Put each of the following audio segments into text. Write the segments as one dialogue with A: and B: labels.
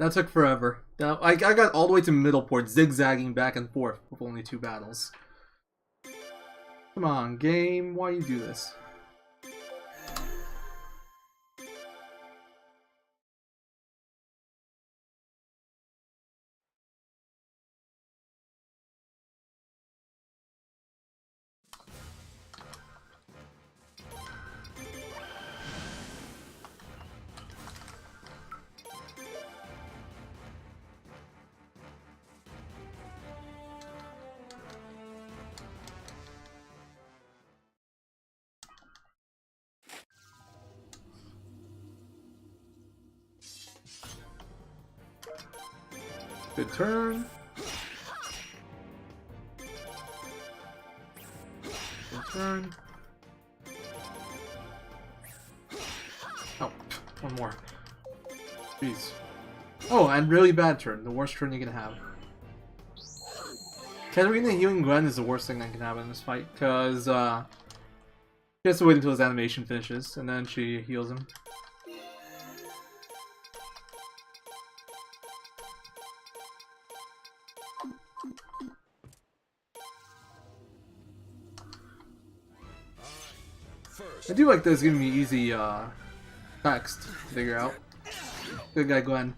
A: That took forever. I got all the way to middle port, zigzagging back and forth with only 2 battles. Come on, game. Why you do this? Good turn. Good turn. Oh, one more. Jeez. Oh, and really bad turn. The worst turn you can have. Katarina healing Glenn is the worst thing that can happen in this fight, because she has to wait until his animation finishes, and then she heals him. I do like this giving me easy text to figure out. Good guy, Glenn.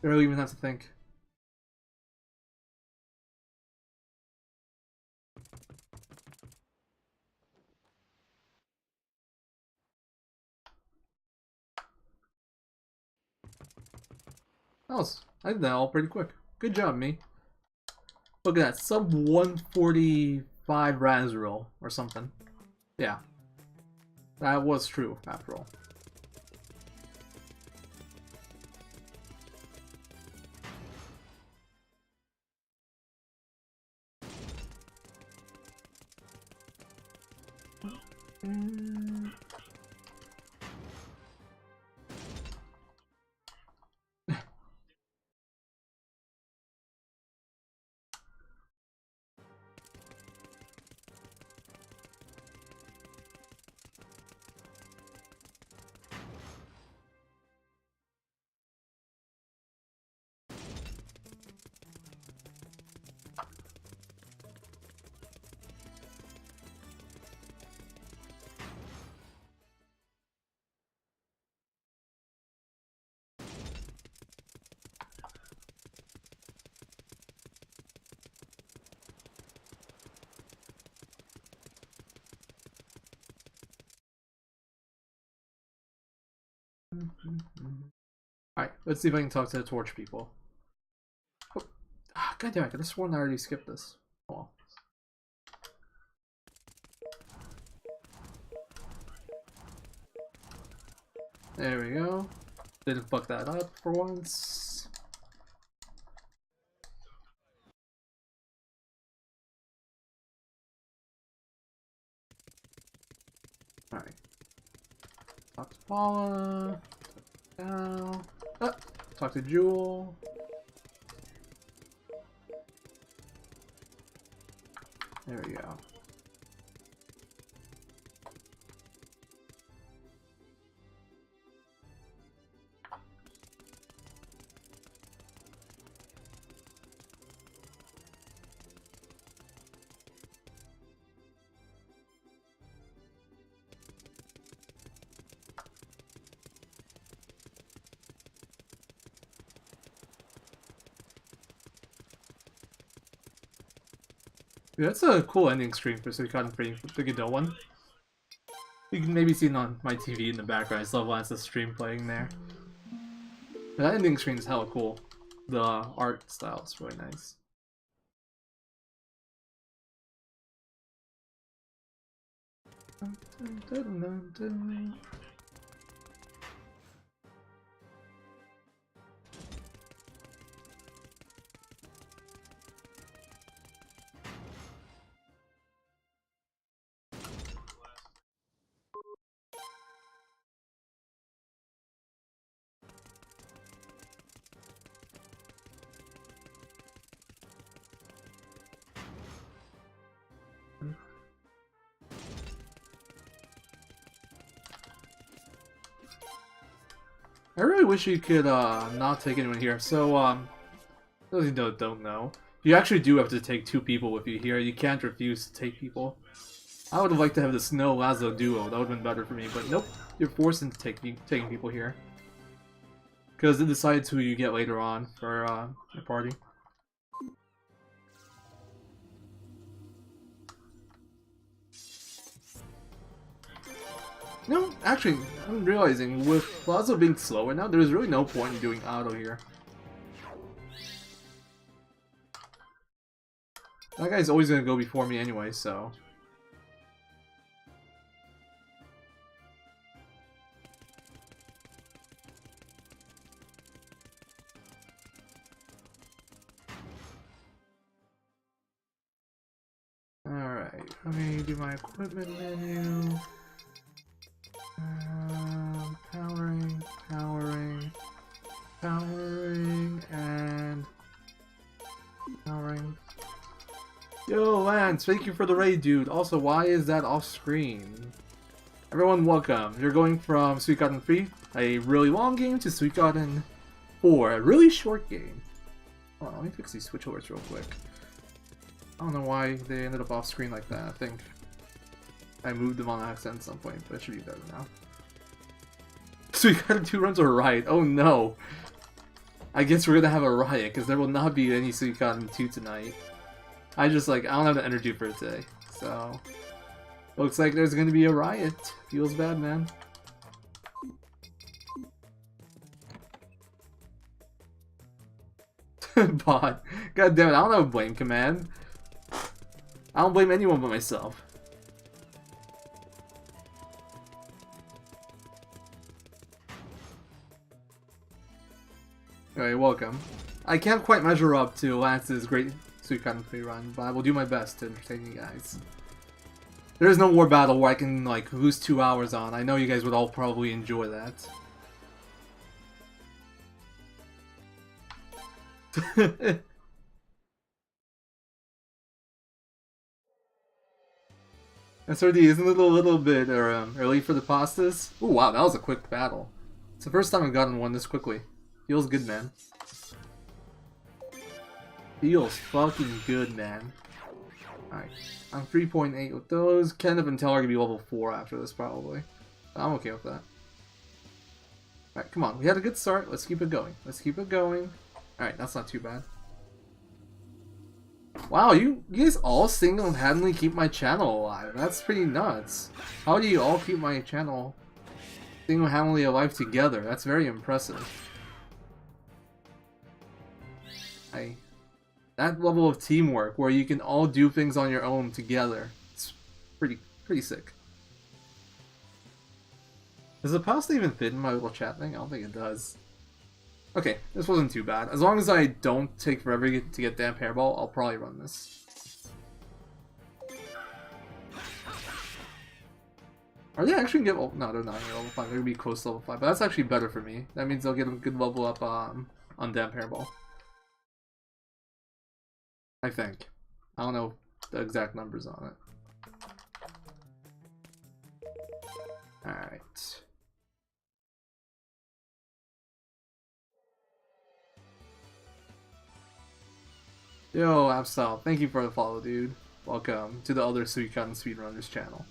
A: You don't even have to think. I did that all pretty quick. Good job, me. Look at that, sub 145 Raz roll or something. Yeah. That was true, after all. Alright, let's see if I can talk to the torch people. Oh, God damn it, I could have sworn I already skipped this. Oh well. There we go. Didn't fuck that up for once. Alright. Talk to Paula. Talk to Jewel. There we go. Yeah, that's a cool ending screen for Suikoden IV, the Godot one. You can maybe see it on my TV in the background. I still watch the stream playing there. But that ending screen is hella cool. The art style is really nice. I really wish you could not take anyone here. So those who don't know, you actually do have to take 2 people with you here. You can't refuse to take people. I would have liked to have the Snow Lazo duo. That would have been better for me, but nope. You're forced into taking people here. Because it decides who you get later on for your party. No, actually, I'm realizing with Lazo being slower now, there's really no point in doing auto here. That guy's always gonna go before me anyway, so... Alright, let me do my equipment menu. Powering, and powering. Yo, Lance, thank you for the raid, dude. Also, why is that off screen? Everyone, welcome. You're going from Suikoden 3, a really long game, to Suikoden 4, a really short game. Hold on, let me fix these switchovers real quick. I don't know why they ended up off screen like that. I think I moved them on accident at some point, but it should be better now. Suikoden 2 runs a riot. Oh no. I guess we're gonna have a riot, because there will not be any Suikoden 2 tonight. I don't have the energy for it today. So, looks like there's gonna be a riot. Feels bad, man. Bot. God damn it, I don't have a blame command. I don't blame anyone but myself. Anyway, welcome. I can't quite measure up to Lance's great Suikoden 3 run, but I will do my best to entertain you guys. There is no war battle where I can, like, lose 2 hours on. I know you guys would all probably enjoy that. SRD, isn't it a little bit early for the pastas? Oh wow, that was a quick battle. It's the first time I've gotten one this quickly. Feels good, man. Feels fucking good, man. Alright, I'm 3.8 with those. Kenneth and Teller are gonna be level 4 after this, probably. I'm okay with that. Alright, come on. We had a good start. Let's keep it going. Let's keep it going. Alright, that's not too bad. Wow, you guys all single-handedly keep my channel alive. That's pretty nuts. How do you all keep my channel single-handedly alive together? That's very impressive. That level of teamwork where you can all do things on your own together. It's pretty sick. Does the pasta even fit in my little chat thing? I don't think it does. Okay, this wasn't too bad. As long as I don't take forever to get damp hairball, I'll probably run this. Are they actually gonna get... Oh, no, they're not gonna get level 5. They're gonna be close to level 5. But that's actually better for me. That means they'll get a good level up on damp hairball. I think. I don't know the exact numbers on it. Alright. Yo, Absal, thank you for the follow, dude. Welcome to the other Suikoden Speedrunners channel.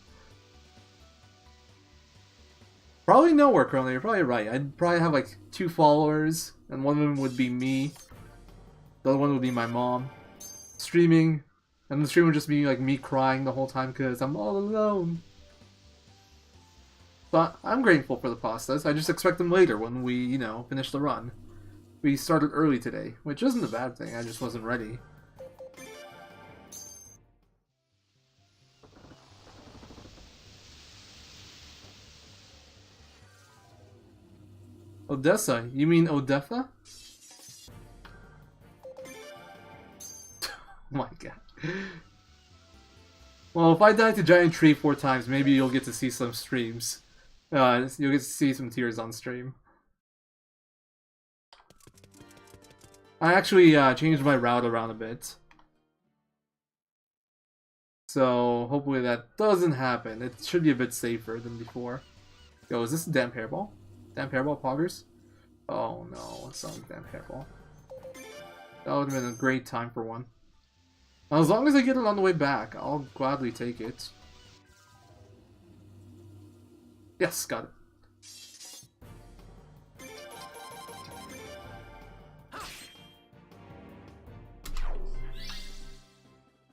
A: Probably nowhere currently, you're probably right. I'd probably have like 2 followers, and one of them would be me. The other one would be my mom. Streaming, and the stream would just be like me crying the whole time because I'm all alone. But I'm grateful for the pastas. I just expect them later when we, you know, finish the run. We started early today, which isn't a bad thing, I just wasn't ready. Odessa? You mean Odessa? Oh my god. Well, if I die to Giant Tree 4 times, maybe you'll get to see some streams. You'll get to see some tears on stream. I actually changed my route around a bit. So, hopefully that doesn't happen. It should be a bit safer than before. Yo, is this a damp hairball? Damp hairball poggers? Oh no, it's so damn careful. That would have been a great time for one. As long as I get it on the way back, I'll gladly take it. Yes, got it.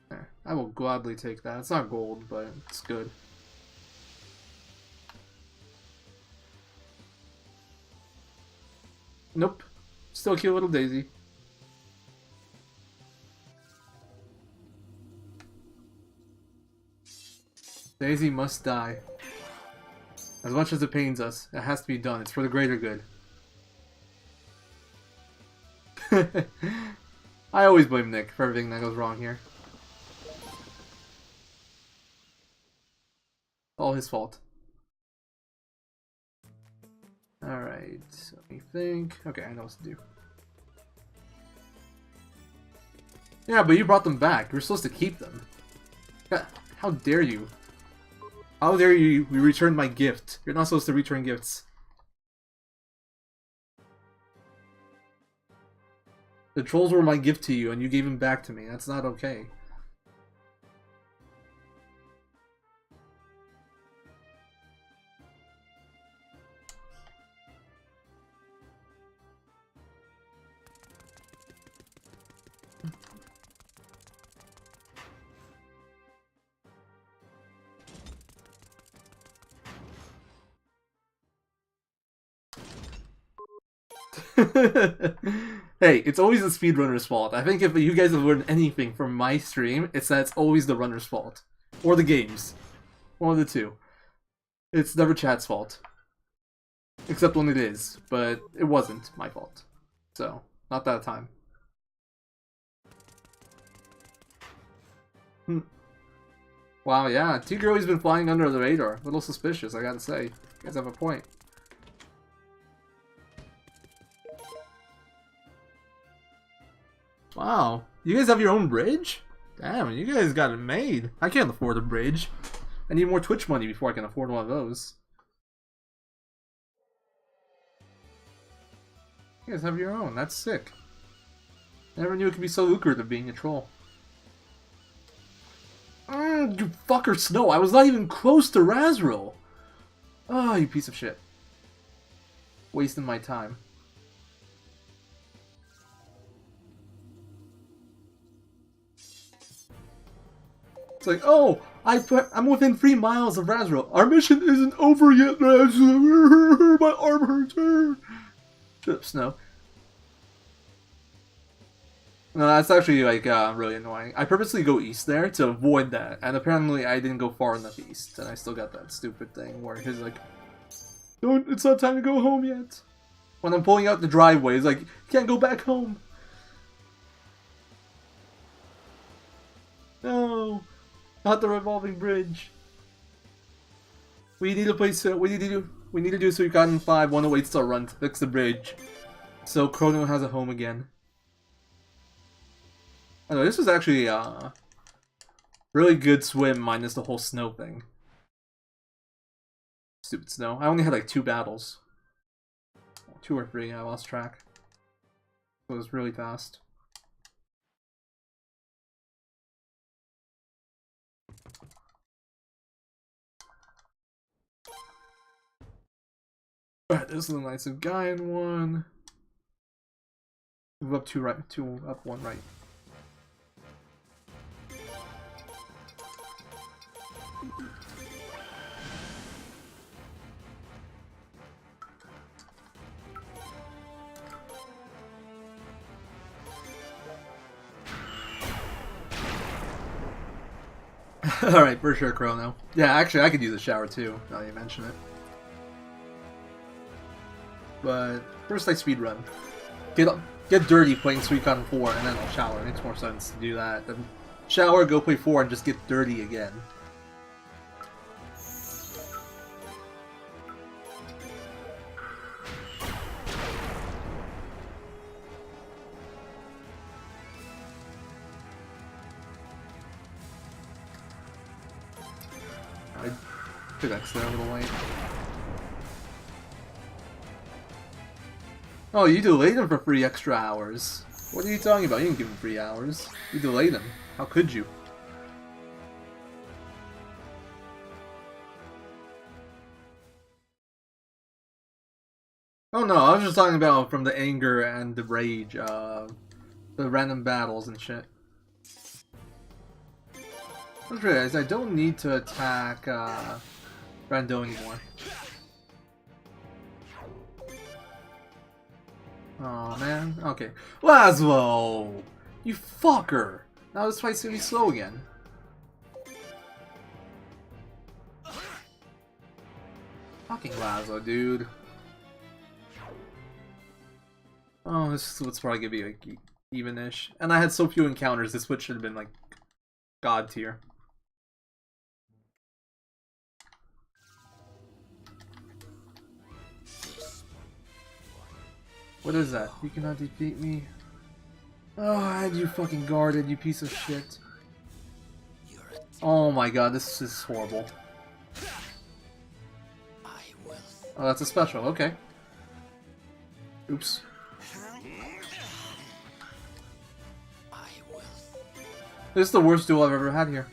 A: There, I will gladly take that. It's not gold, but it's good. Nope. Still cute little Daisy. Daisy must die. As much as it pains us, it has to be done. It's for the greater good. I always blame Nick for everything that goes wrong here. All his fault. Alright, let me think. Okay, I know what to do. Yeah, but you brought them back. You're supposed to keep them. God, how dare you? How dare you return my gift? You're not supposed to return gifts. The trolls were my gift to you, and you gave them back to me. That's not okay. Hey, it's always the speedrunner's fault. I think if you guys have learned anything from my stream, it's that it's always the runner's fault. Or the game's. One of the two. It's never chat's fault. Except when it is, but it wasn't my fault. So, not that time. Wow, yeah, T-Girlie's been flying under the radar. A little suspicious, I gotta say. You guys have a point. Wow, you guys have your own bridge? Damn, you guys got it made. I can't afford a bridge. I need more Twitch money before I can afford one of those. You guys have your own, that's sick. Never knew it could be so lucrative being a troll. You fucker Snow, I was not even close to Razril! Oh, you piece of shit. Wasting my time. It's like, oh, I'm within 3 miles of Razril. Our mission isn't over yet, Razril. My arm hurts. Shut up, Snow. No, that's actually like really annoying. I purposely go east there to avoid that, and apparently I didn't go far enough east, and I still got that stupid thing where he's like, "Don't, it's not time to go home yet." When I'm pulling out the driveway, it's like, "You can't go back home." No. Not the revolving bridge. We need to play. We need to do Suikoden IV 108 star run to fix the bridge, so Chrono has a home again. I know this was actually a really good swim minus the whole snow thing. Stupid snow. I only had like 2 battles, 2 or 3. I lost track. It was really fast. Alright, this is the Knights of Gaian one. Move up 2 right, 2 up 1 right. Alright, for sure, Chrono. Yeah, actually, I could use a shower too, now that you mention it. But first I speedrun. Get dirty playing Suikoden 4 and then I'll shower. It makes more sense to do that than shower, go play 4, and just get dirty again. I took X there a little late. Oh, you delayed him for 3 extra hours. What are you talking about? You didn't give him 3 hours. You delayed him. How could you? Oh no, I was just talking about from the anger and the rage, the random battles and shit. I just realized I don't need to attack Brando anymore. Oh man, okay. Laszlo! You fucker! Now this fight's gonna be slow again. Fucking Laszlo, dude. Oh, this is what's probably gonna be like even-ish. And I had so few encounters, this switch should have been like god tier. What is that? You cannot defeat me. Oh, I had you fucking guarded, you piece of shit. Oh my god, this is horrible. Oh, that's a special, okay. Oops. This is the worst duel I've ever had here.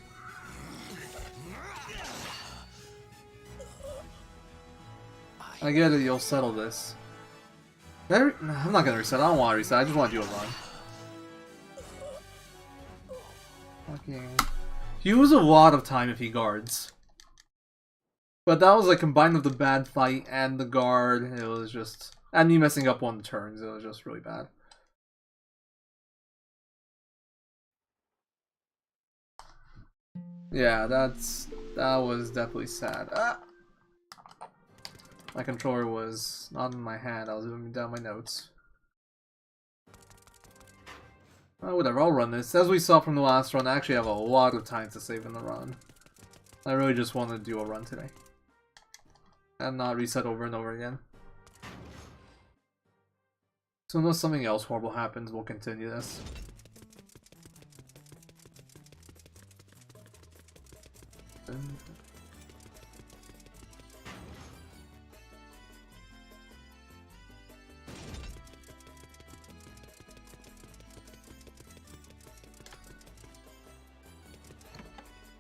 A: I get it, you'll settle this. I'm not gonna reset, I don't want to reset, I just want to do a run. Fucking... He loses a lot of time if he guards. But that was like combined with the bad fight and the guard, it was just... And me messing up on the turns, it was just really bad. Yeah, that was definitely sad. Ah! My controller was not in my hand, I was moving down my notes. Oh, whatever, I'll run this. As we saw from the last run, I actually have a lot of time to save in the run. I really just want to do a run today. And not reset over and over again. So unless something else horrible happens, we'll continue this.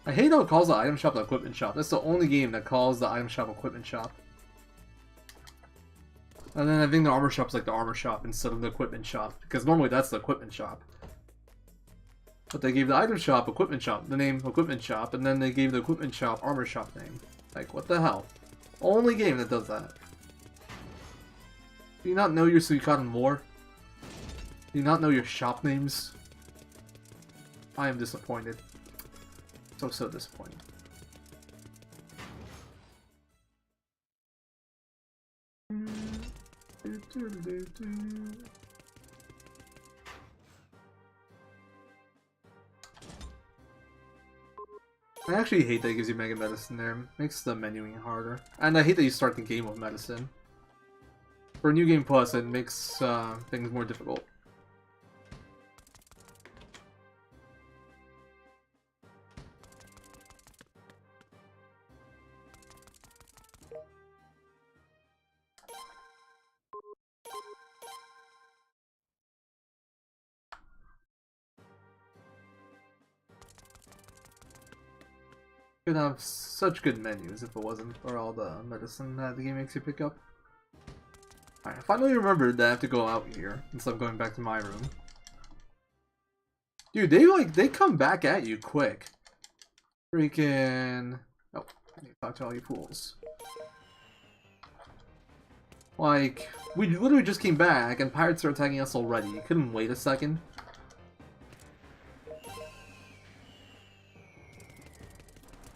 A: I hate how it calls the item shop the equipment shop. That's the only game that calls the item shop equipment shop. And then I think the armor shop's like the armor shop instead of the equipment shop, because normally that's the equipment shop. But they gave the item shop equipment shop the name equipment shop, and then they gave the equipment shop armor shop name. Like, what the hell? Only game that does that. Do you not know your Suikoden IV? Do you not know your shop names? I am disappointed. So disappointed. I actually hate that it gives you Mega Medicine there. It makes the menuing harder. And I hate that you start the game with Medicine. For New Game Plus, it makes things more difficult. Could have such good menus if it wasn't for all the medicine that the game makes you pick up. Alright, I finally remembered that I have to go out here instead of going back to my room. Dude, they come back at you quick. Freaking... Oh, I need to talk to all you fools. Like, we literally just came back and pirates are attacking us already. You couldn't wait a second?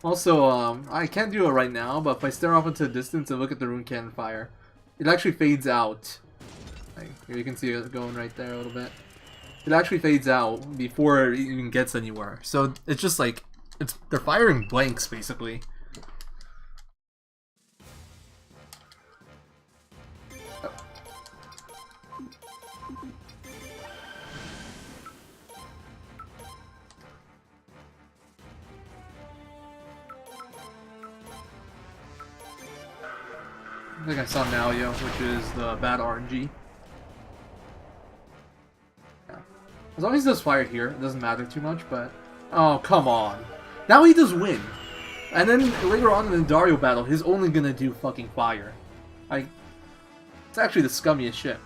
A: Also, I can't do it right now, but if I stare off into the distance and look at the rune cannon fire, it actually fades out. Like, here you can see it going right there a little bit. It actually fades out before it even gets anywhere. So it's just like, they're firing blanks, basically. I think I saw Nalia, which is the bad RNG. As long as he does fire here, it doesn't matter too much, but... Oh, come on. Now he does wind. And then later on in the Dario battle, he's only gonna do fucking fire. It's actually the scummiest shit.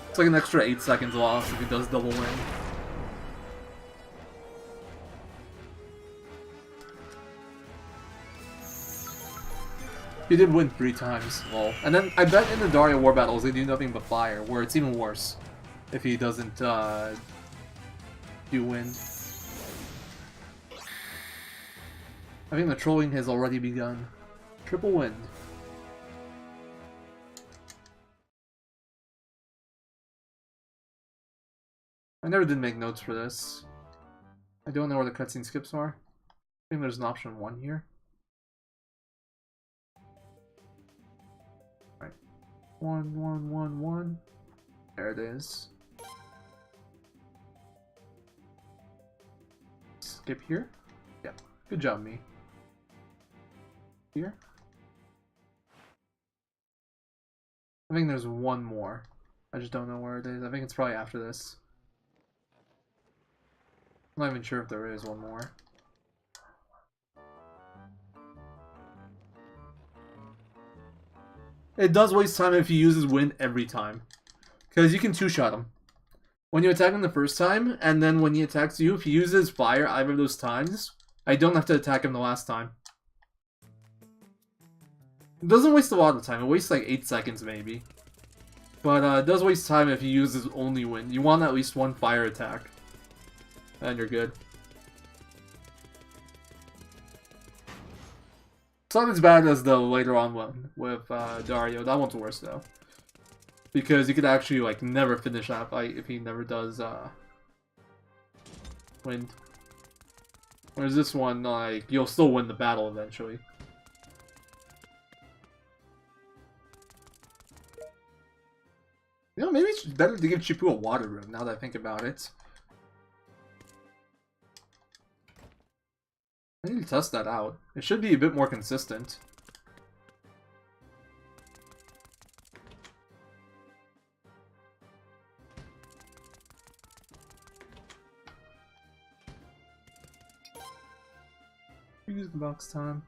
A: It's like an extra 8 seconds loss if he does double wind. He did win 3 times, lol. And then I bet in the Dario War battles they do nothing but fire, where it's even worse if he doesn't do wind. I think the trolling has already begun. Triple wind. I never did make notes for this. I don't know where the cutscene skips are. I think there's an option 1 here. Right. 1, 1, 1, 1. There it is. Skip here? Yep. Good job, me. Here? I think there's 1 more. I just don't know where it is. I think it's probably after this. I'm not even sure if there is 1 more. It does waste time if he uses wind every time. Because you can 2-shot him. When you attack him the first time, and then when he attacks you, if he uses fire either of those times, I don't have to attack him the last time. It doesn't waste a lot of time. It wastes like 8 seconds maybe. But it does waste time if he uses only wind. You want at least 1 fire attack. And you're good. It's not as bad as the later on one with Dario. That one's worse though. Because you could actually like never finish that fight if he never does wind. Whereas this one, like, you'll still win the battle eventually. You know, maybe it's better to give Chippu a water room now that I think about it. I need to test that out. It should be a bit more consistent. Use the box time.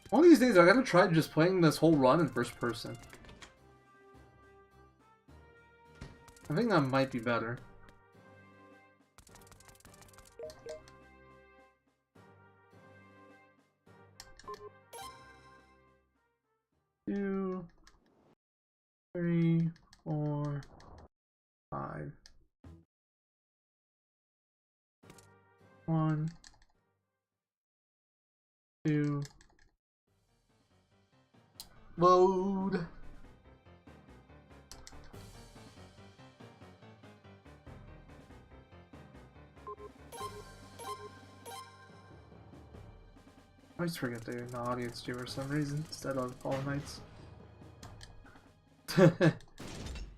A: One of these days I gotta try just playing this whole run in first person. I think that might be better. Two, 3, 4, 5. 1, 2. Load. I always forget they're in the audience too for some reason instead of Hollow Knights.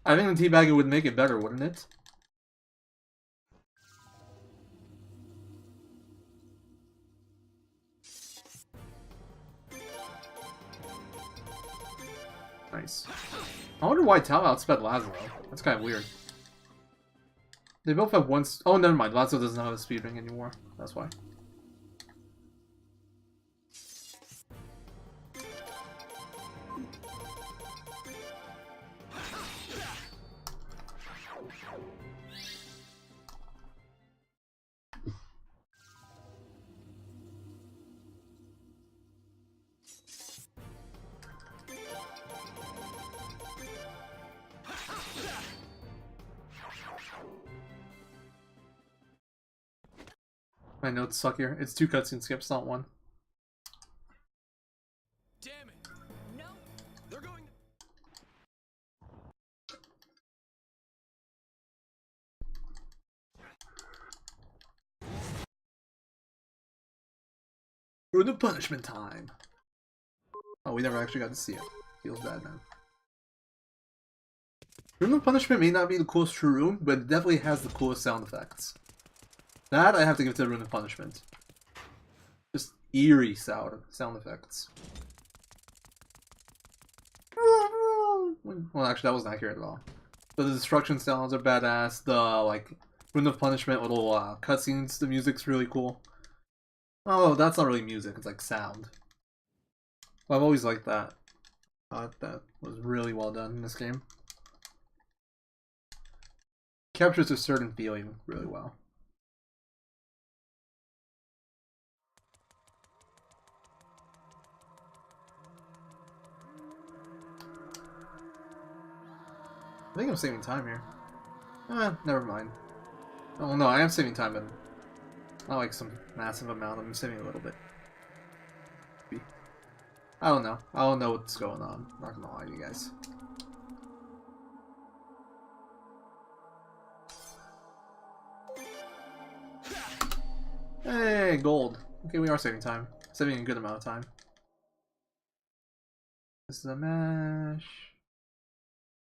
A: I think the teabagging would make it better, wouldn't it? Nice. I wonder why Tao outsped Lazaro. That's kind of weird. They both have one. Oh, never mind. Lazaro doesn't have a speed ring anymore. That's why. My notes suck here. It's 2 cutscene skips, not 1.
B: Damn it! No, they're going.
A: For the punishment time. Oh, we never actually got to see it. Feels bad, man. Room of Punishment may not be the coolest true room, but it definitely has the coolest sound effects. That I have to give to Room of Punishment. Just eerie sound effects. Well, actually, that wasn't accurate at all. But the destruction sounds are badass. The, like, Room of Punishment little cutscenes, the music's really cool. Oh, that's not really music, it's like sound. Well, I've always liked that. That was really well done in this game. Captures a certain feeling really well. I think I'm saving time here. Never mind. Oh no, I am saving time, but not like some massive amount. I'm saving a little bit. I don't know. I don't know what's going on. I'm not gonna lie to you guys. Hey, gold. Okay, we are saving time. Saving a good amount of time. This is a mash.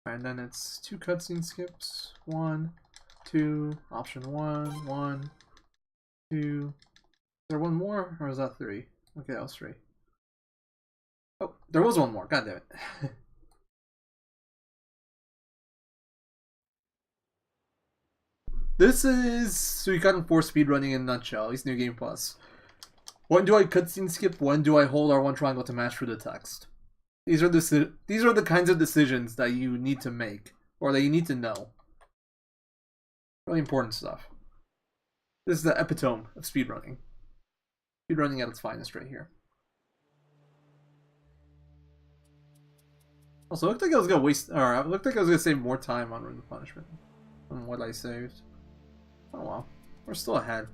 A: And then it's 2 cutscene skips. 1, 2, option 1, 1, 2. Is there one more, or is that 3? Okay, that was 3. Oh, there was one more. God damn it. This is Suikoden IV speedrunning in a nutshell. At least New Game Plus. When do I cutscene skip? When do I hold R1 triangle to match through the text? These are the kinds of decisions that you need to make, or that you need to know. Really important stuff. This is the epitome of speedrunning. Speedrunning at its finest right here. Also, it looked like I was gonna waste, or it looked like I was gonna save more time on Room of Punishment than what I saved. Oh well, we're still ahead.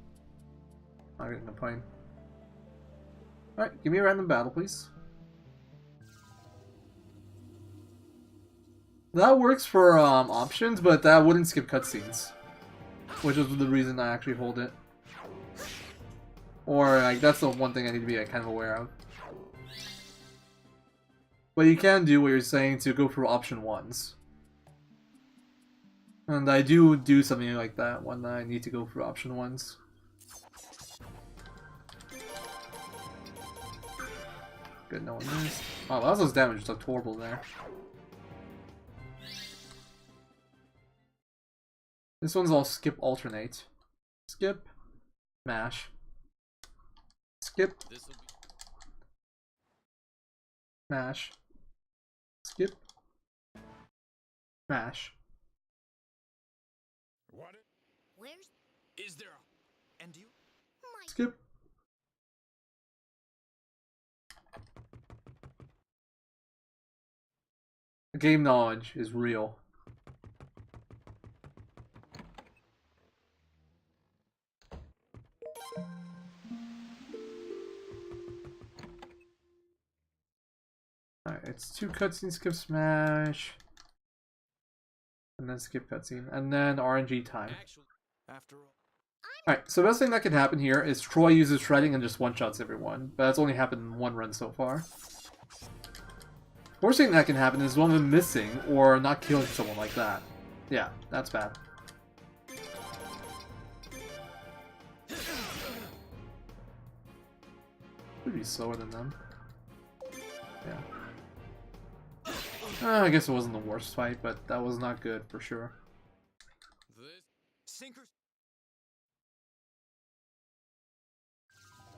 A: Not gonna complain. All right, give me a random battle, please. That works for options, but that wouldn't skip cutscenes, which is the reason I actually hold it. Or like that's the one thing I need to be like, kind of aware of. But you can do what you're saying to go through option 1s. And I do something like that when I need to go through option 1s. Good, no one missed. Oh, Lazo's damage just looked horrible there. This one's all skip alternate. Skip, mash. Skip, mash. Skip, mash.
B: What?
C: Where's
B: Is there a... And you?
C: my...
A: Skip. Game knowledge is real. Alright, it's 2 cutscene, skip smash. And then skip cutscene. And then RNG time.
B: Actually, after all...
A: Alright, so the best thing that can happen here is Troy uses shredding and just one-shots everyone. But that's only happened in 1 run so far. Worst thing that can happen is one of them missing or not killing someone like that. Yeah, that's bad. Should be slower than them. Yeah. I guess it wasn't the worst fight, but that was not good for sure.
B: This... Sinkers...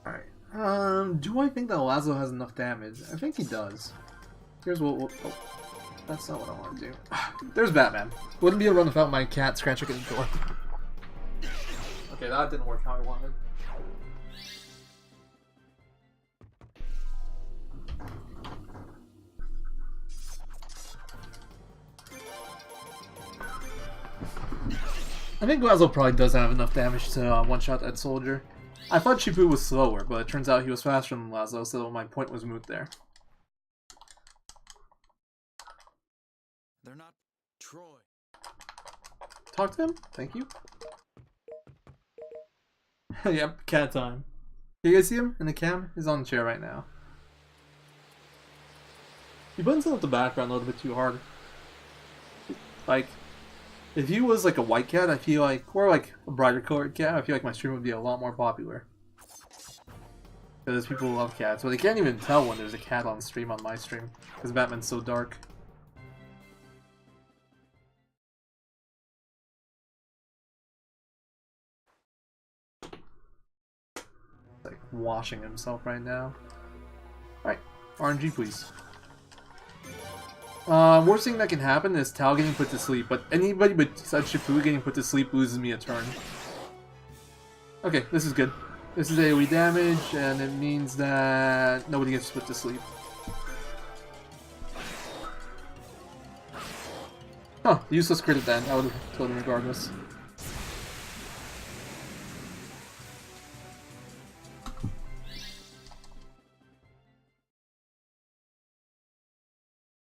A: Alright. Do I think that Lazo has enough damage? I think he does. Here's what we'll... Oh, that's not what I want to do. There's Batman. Wouldn't be a run without my cat scratching at the door. Okay, that didn't work how I wanted. I think Lazo probably does have enough damage to one-shot that soldier. I thought Shifu was slower, but it turns out he was faster than Lazo, so my point was moot there.
B: They're not... Troy.
A: Talk to him? Thank you. Yep, cat time. You guys see him in the cam? He's on the chair right now. He buttons up the background a little bit too hard. Like, if he was like a white cat, I feel like, or like a brighter colored cat, I feel like my stream would be a lot more popular. Because people love cats, but they can't even tell when there's a cat on stream on my stream, because Batman's so dark. Like washing himself right now. Alright, RNG please. Worst thing that can happen is Tao getting put to sleep, but anybody besides Shifu getting put to sleep loses me a turn. Okay, this is good. This is AoE damage, and it means that nobody gets put to sleep. Huh, useless crit at then. I would have killed him regardless.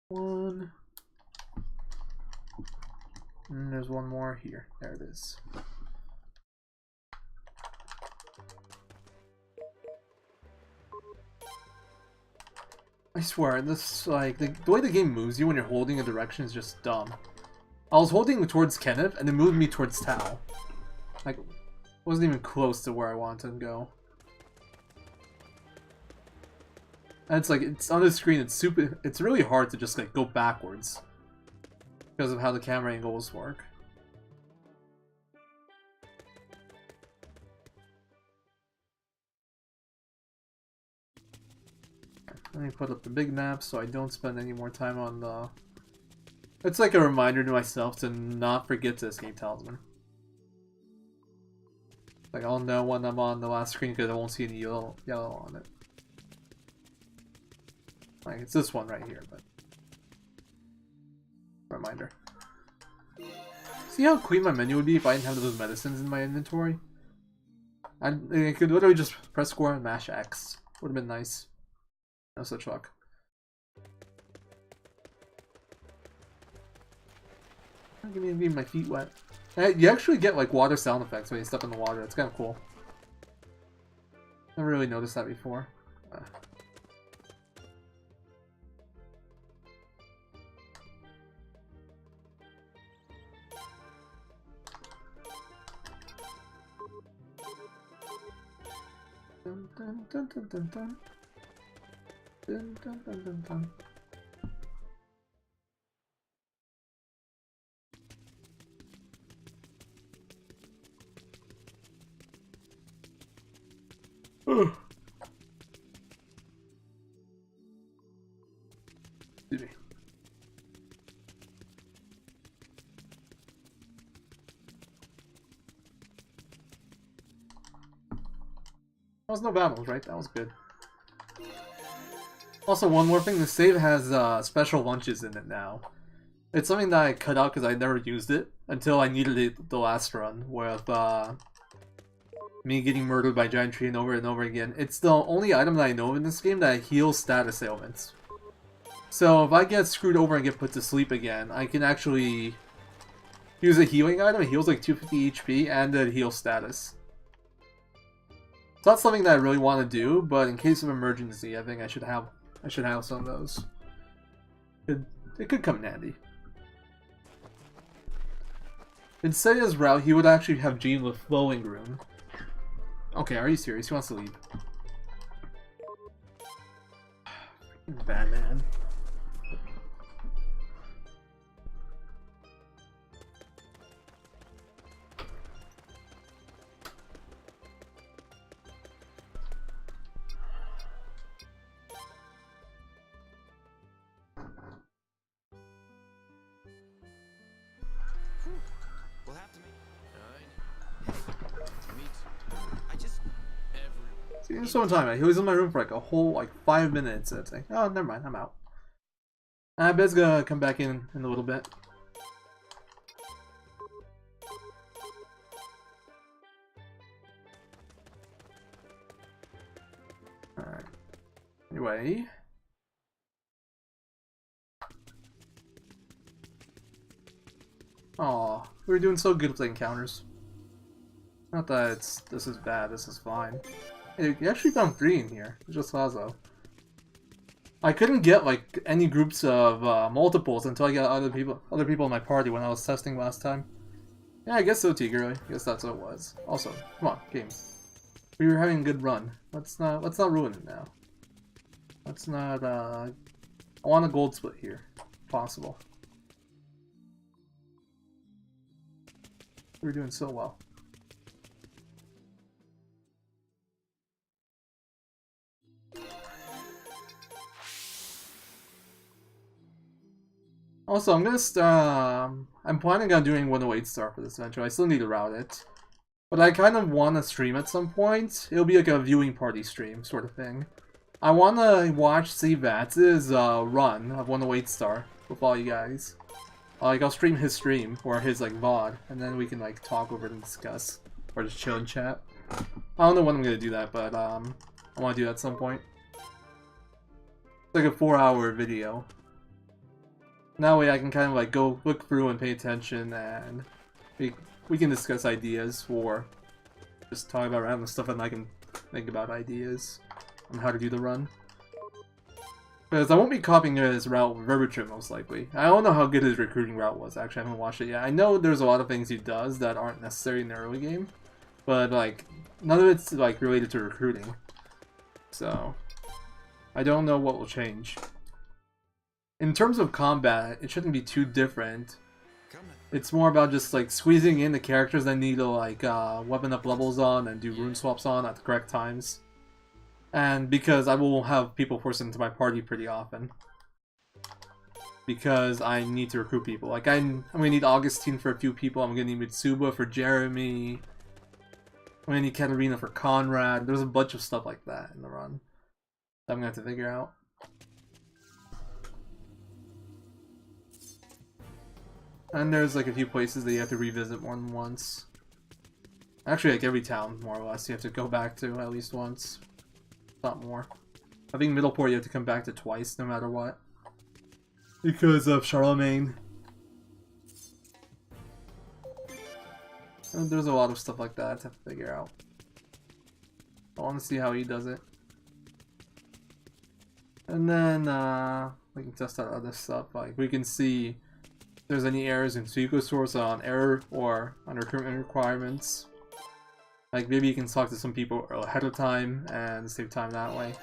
A: One. And there's one more here. There it is. I swear, this, like, the way the game moves you when you're holding a direction is just dumb. I was holding towards Kenneth, and it moved me towards Tao. Like, wasn't even close to where I wanted to go. And it's like, it's on the screen, it's really hard to just, like, go backwards. Because of how the camera angles work. Let me put up the big map so I don't spend any more time on the... It's like a reminder to myself to not forget to escape Talisman. Like, I'll know when I'm on the last screen because I won't see any yellow on it. Like, it's this one right here, but... Reminder. See how clean my menu would be if I didn't have those medicines in my inventory? I could literally just press square and mash X. Would have been nice. No such luck. Give me my feet wet. You actually get like water sound effects when you step in the water. It's kind of cool. Never really noticed that before. Dun, dun, dun, dun, dun, dun. Dun, dun, dun, dun, dun. Excuse me. That was no battles, right? That was good. Also, one more thing, the save has special lunches in it now. It's something that I cut out because I never used it until I needed it the last run, with me getting murdered by Giant Tree over and over again. It's the only item that I know in this game that heals status ailments. So if I get screwed over and get put to sleep again, I can actually use a healing item. It heals like 250 HP and it heals status. It's not something that I really want to do, but in case of emergency, I think I should have some of those. It could come in handy. In Seiya's route, he would actually have Jean with Flowing Rune. Okay, are you serious? He wants to leave. Batman.
B: We'll have to make. Me too. I just
A: See, there's so much time. He was in my room for like a whole 5 minutes. It's like, oh, never mind, I'm out. I bet's gonna come back in a little bit. Alright. Anyway. Aw, we were doing so good with the encounters. Not that this is bad, this is fine. Hey, you actually found 3 in here. Just Lazo. I couldn't get like any groups of multiples until I got other people in my party when I was testing last time. Yeah, I guess so, Tigger. I guess that's what it was. Also, come on, game. We were having a good run. Let's not ruin it now. Let's not. I want a gold split here, if possible. We're doing so well. Also, I'm planning on doing 108 star for this eventually. I still need to route it. But I kind of want to stream at some point. It'll be like a viewing party stream sort of thing. I want to watch Vatz's run of 108 star with all you guys. Like, I'll stream his stream, or his, like, VOD, and then we can, like, talk over it and discuss. Or just chill and chat. I don't know when I'm gonna do that, but, I want to do that at some point. It's like a 4-hour video. That way I can kind of, like, go look through and pay attention, and we can discuss ideas, or just talk about random stuff, and I can think about ideas on how to do the run. Because I won't be copying his route verbatim, most likely. I don't know how good his recruiting route was, actually. I haven't watched it yet. I know there's a lot of things he does that aren't necessary in the early game. But, like, none of it's, like, related to recruiting. So, I don't know what will change. In terms of combat, it shouldn't be too different. It's more about just, like, squeezing in the characters I need to, like, weapon up levels on and do rune swaps on at the correct times. And because I will have people forced into my party pretty often. Because I need to recruit people. Like, I'm gonna need Augustine for a few people. I'm gonna need Mitsuba for Jeremy. I'm gonna need Katarina for Conrad. There's a bunch of stuff like that in the run that I'm gonna have to figure out. And there's like a few places that you have to revisit more than once. Actually, like every town, more or less, you have to go back to at least once. Not more. I think Middleport you have to come back to twice, no matter what. Because of Charlemagne. And there's a lot of stuff like that I have to figure out. I want to see how he does it. And then, we can test out other stuff. Like, we can see if there's any errors in Suikoden on error or on recruitment requirements. Like, maybe you can talk to some people ahead of time and save time that way.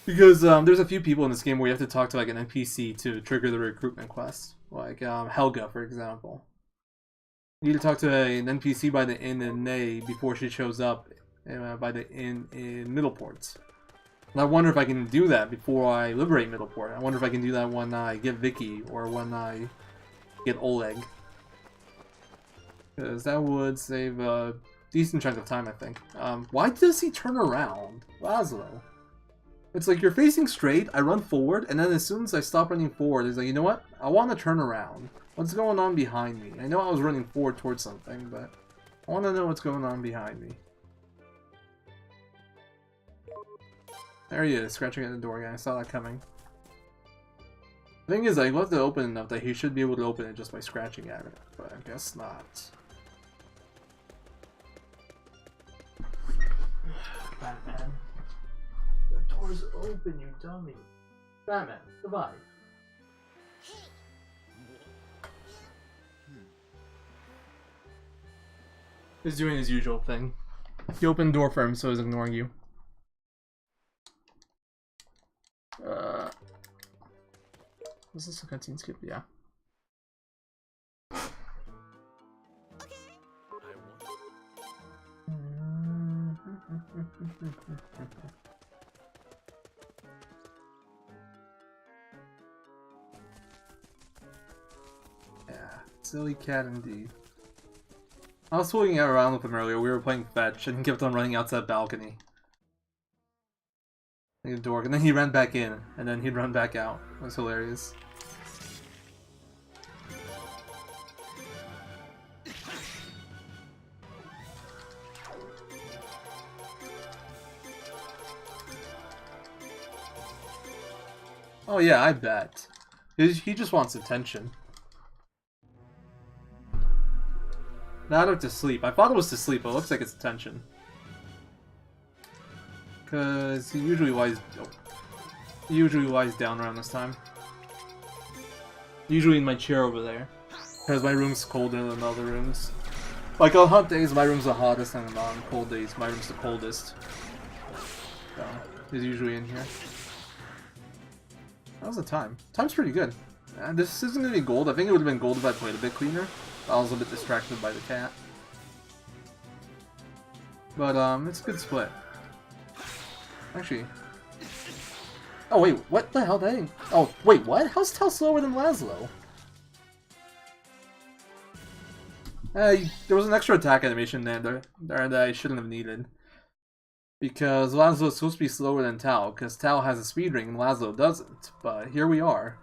A: Because there's a few people in this game where you have to talk to like an NPC to trigger the recruitment quest. Like Helga, for example. You need to talk to an NPC by the inn in Ney before she shows up by the inn in Middleport. And I wonder if I can do that before I liberate Middleport. I wonder if I can do that when I get Vicky or when I get Oleg. Because that would save a decent chunk of time, I think. Why does he turn around? Laszlo. It's like you're facing straight, I run forward, and then as soon as I stop running forward, it's like, you know what? I want to turn around. What's going on behind me? I know I was running forward towards something, but I want to know what's going on behind me. There he is, scratching at the door again. I saw that coming. The thing is, I left it open enough that he should be able to open it just by scratching at it, but I guess not. Batman. The door's open, you dummy. Batman, goodbye. He's doing his usual thing. You open the door for him, so he's ignoring you. Was this a cutscene skip? Yeah. Yeah, silly cat indeed. I was fooling around with him earlier. We were playing fetch, and he kept on running out to that balcony. The door, and then he ran back in, and then he'd run back out. It was hilarious. Oh yeah, I bet. He just wants attention. Not up to sleep. I thought it was to sleep, but it looks like it's attention. Because he usually lies down around this time. Usually in my chair over there. Because my room's colder than other rooms. Like on hot days, my room's the hottest, and on cold days, my room's the coldest. So, he's usually in here. How's the time? Time's pretty good. This isn't gonna be gold. I think it would have been gold if I played a bit cleaner. I was a bit distracted by the cat. But, it's a good split. Actually... Oh wait, what the hell? Dang. Oh, wait, what? How's Tal slower than Laszlo? There was an extra attack animation there that I shouldn't have needed. Because Laszlo is supposed to be slower than Tal, because Tal has a speed ring and Laszlo doesn't. But here we are.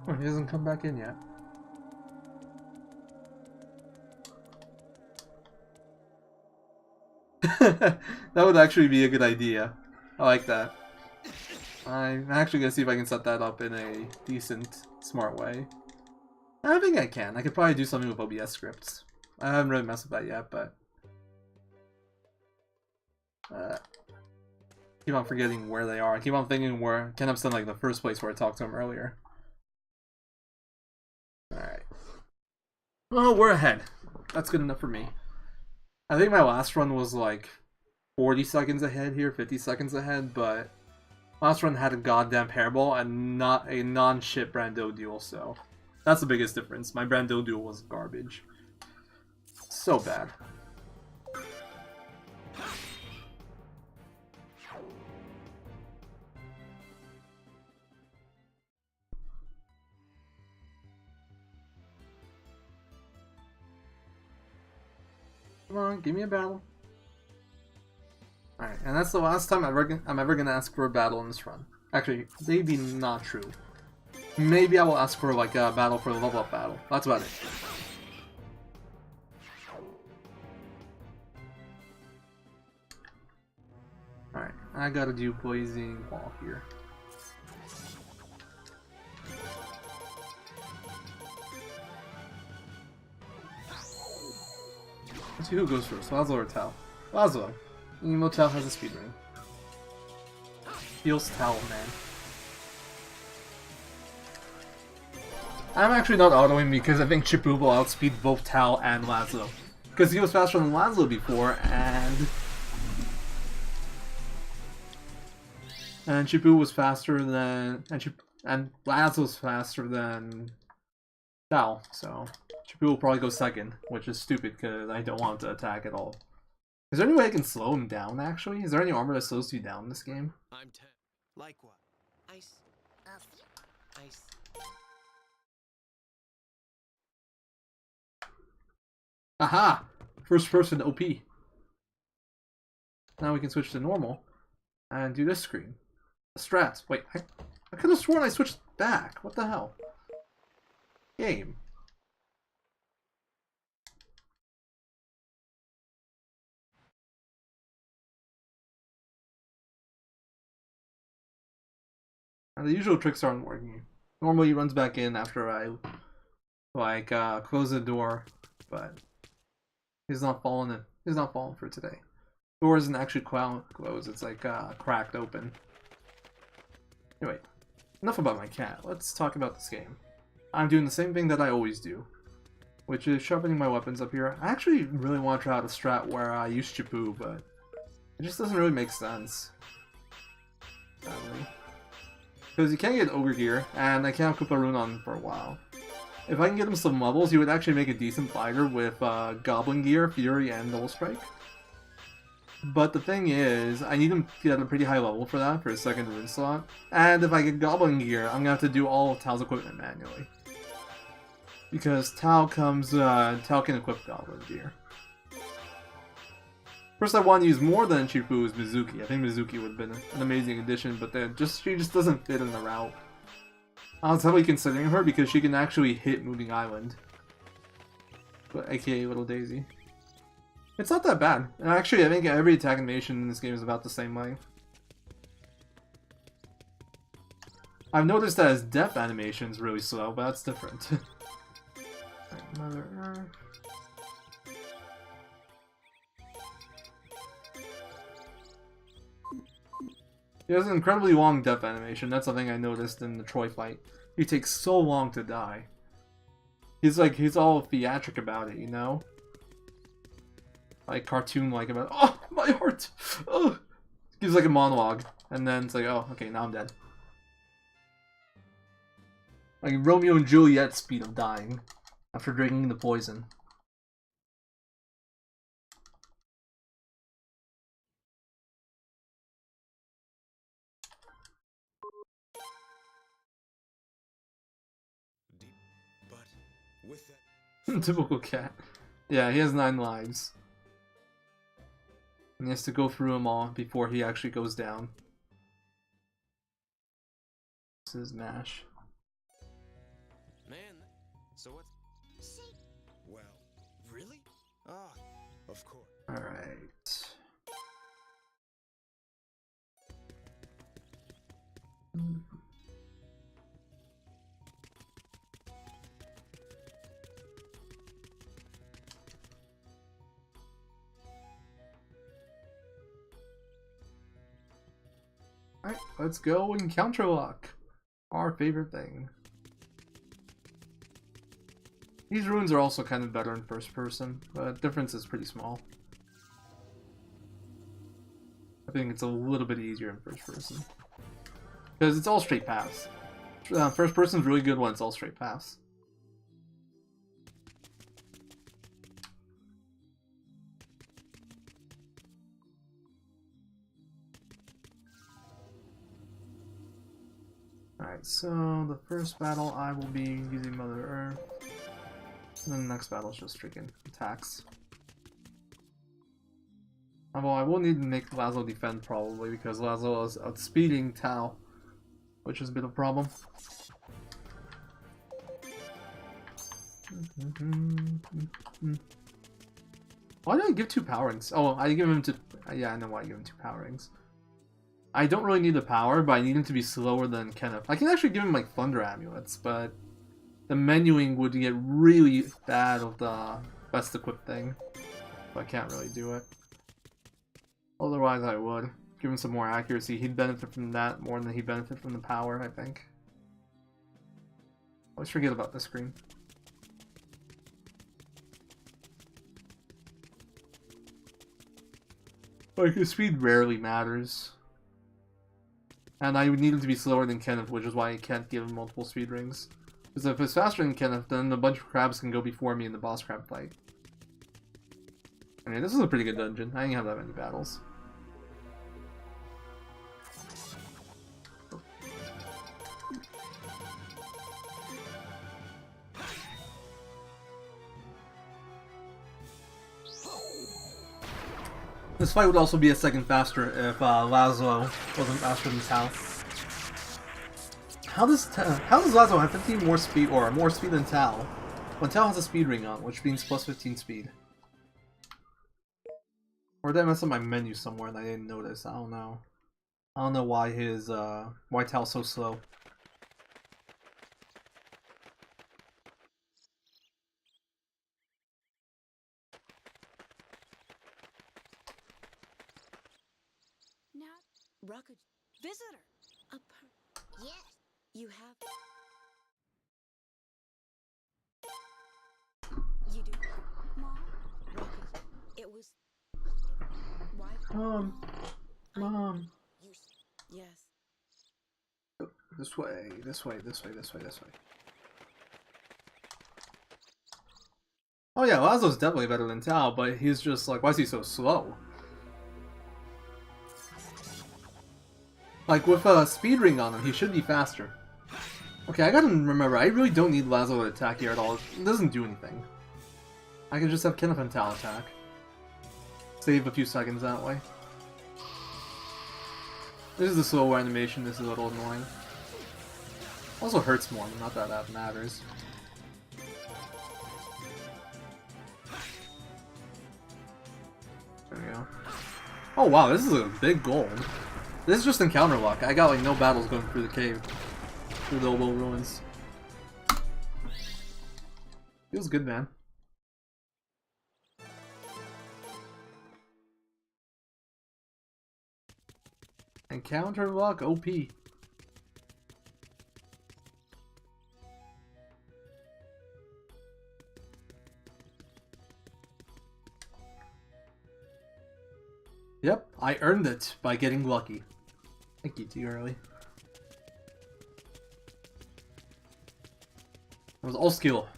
A: Oh, he hasn't come back in yet. That would actually be a good idea. I like that. I'm actually gonna see if I can set that up in a decent, smart way. I think I can. I could probably do something with OBS scripts. I haven't really messed with that yet, but... keep on forgetting where they are. I keep on thinking where Kenup's in like the first place where I talked to him earlier. Alright. Well, we're ahead. That's good enough for me. I think my last run was like 40 seconds ahead here, 50 seconds ahead, but last run had a goddamn hairball and not a non-shit Brando duel, so that's the biggest difference. My Brando duel was garbage. So bad. Come on, give me a battle. Alright, and that's the last time I'm ever gonna ask for a battle in this run. Actually, maybe not true. Maybe I will ask for like a battle for the level up battle. That's about it. Alright, I gotta do Blazing Wall here. Let's see who goes first, Laszlo or Tal. Laszlo. Emo Tal has a speed ring. Feels Tal, man. I'm actually not autoing because I think Chippu will outspeed both Tal and Laszlo. Because he was faster than Laszlo before, and Chippu was faster than... And Laszlo's faster than Tal, so... Chippu will probably go second, which is stupid because I don't want to attack at all. Is there any way I can slow him down, actually? Is there any armor that slows you down in this game?
B: I'm 10. Likewise. Ice. Ice.
A: Aha! First person OP. Now we can switch to normal and do this screen. Strats. Wait, I could have sworn I switched back. What the hell? Game. And the usual tricks aren't working. Normally he runs back in after I close the door, but he's not falling in. He's not falling for today. Door isn't actually closed, it's like cracked open. Anyway, enough about my cat. Let's talk about this game. I'm doing the same thing that I always do, which is sharpening my weapons up here. I actually really want to try out a strat where I use Chippu, but it just doesn't really make sense. Sadly. Because you can't get Ogre Gear, and I can't have Koopa Rune on for a while. If I can get him some levels, he would actually make a decent fighter with Goblin Gear, Fury, and Null Strike. But the thing is, I need him to get a pretty high level for that, for his second rune slot. And if I get Goblin Gear, I'm going to have to do all of Tal's equipment manually. Because Tal can equip Goblin Gear. First I want to use more than Chippu's Mizuki. I think Mizuki would have been an amazing addition, but then she just doesn't fit in the route. I was heavily considering her because she can actually hit Moving Island. aka Little Daisy. It's not that bad. And actually, I think every attack animation in this game is about the same length. I've noticed that his death animation is really slow, but that's different. Right, Mother Earth. He has an incredibly long death animation. That's something I noticed in the Troy fight. He takes so long to die. He's all theatric about it, you know? Like cartoon-like about, oh, my heart! Oh! Gives like a monologue, and then it's like, oh, okay, now I'm dead. Like Romeo and Juliet's speed of dying after drinking the poison.
B: But with that
A: Typical cat. Yeah, he has 9 lives. And he has to go through them all before he actually goes down. This is MASH.
B: man, so what? Well, really? Ah, of course.
A: Alright. Alright, let's go and counter lock. Our favorite thing. These runes are also kind of better in first person, but the difference is pretty small. I think it's a little bit easier in first person. Because it's all straight paths. First person's really good when it's all straight paths. Alright, so the first battle I will be using Mother Earth. And then the next battle is just freaking attacks. Although I will need to make Lazo defend probably because Lazo is outspeeding Tao, which is a bit of a problem. Why did I give 2 power rings? Oh, I give him to... Yeah, I know why I give him 2 power rings. I don't really need the power, but I need him to be slower than Kenneth. I can actually give him like Thunder Amulets, but the menuing would get really bad with the best equipped thing. So I can't really do it. Otherwise I would. Give him some more accuracy. He'd benefit from that more than he'd benefit from the power, I think. Always forget about this screen. Like, his speed rarely matters. And I would need him to be slower than Kenneth, which is why I can't give him multiple speed rings. Because if it's faster than Kenneth, then a bunch of crabs can go before me in the boss crab fight. I mean, this is a pretty good dungeon. I didn't have that many battles. This fight would also be a second faster if Lazo wasn't faster than Tao. How does Lazo have 15 more speed or more speed than Tao when Tao has a speed ring on, which means plus 15 speed? Or did I mess up my menu somewhere and I didn't notice? I don't know. I don't know why why Tao's so slow.
C: Rocket visitor. Yes. You have. You do. Mom. Rocket. It was. Why?
A: Mom.
C: Yes.
A: This way, this way, this way, this way, this way. Oh yeah, Lazo's definitely better than Tao, but he's just like, why is he so slow? Like, with a speed ring on him, he should be faster. Okay, I gotta remember, I really don't need Lazo to attack here at all. It doesn't do anything. I can just have Kenneth and Tao attack. Save a few seconds that way. This is the slower animation, this is a little annoying. Also hurts more, not that that matters. go. Oh wow, this is a big gold. This is just encounter luck. I got like no battles going through the cave. Through the old ruins. Feels good, man. Encounter luck, OP. Yep, I earned it by getting lucky. Thank you, too early. It was all skill.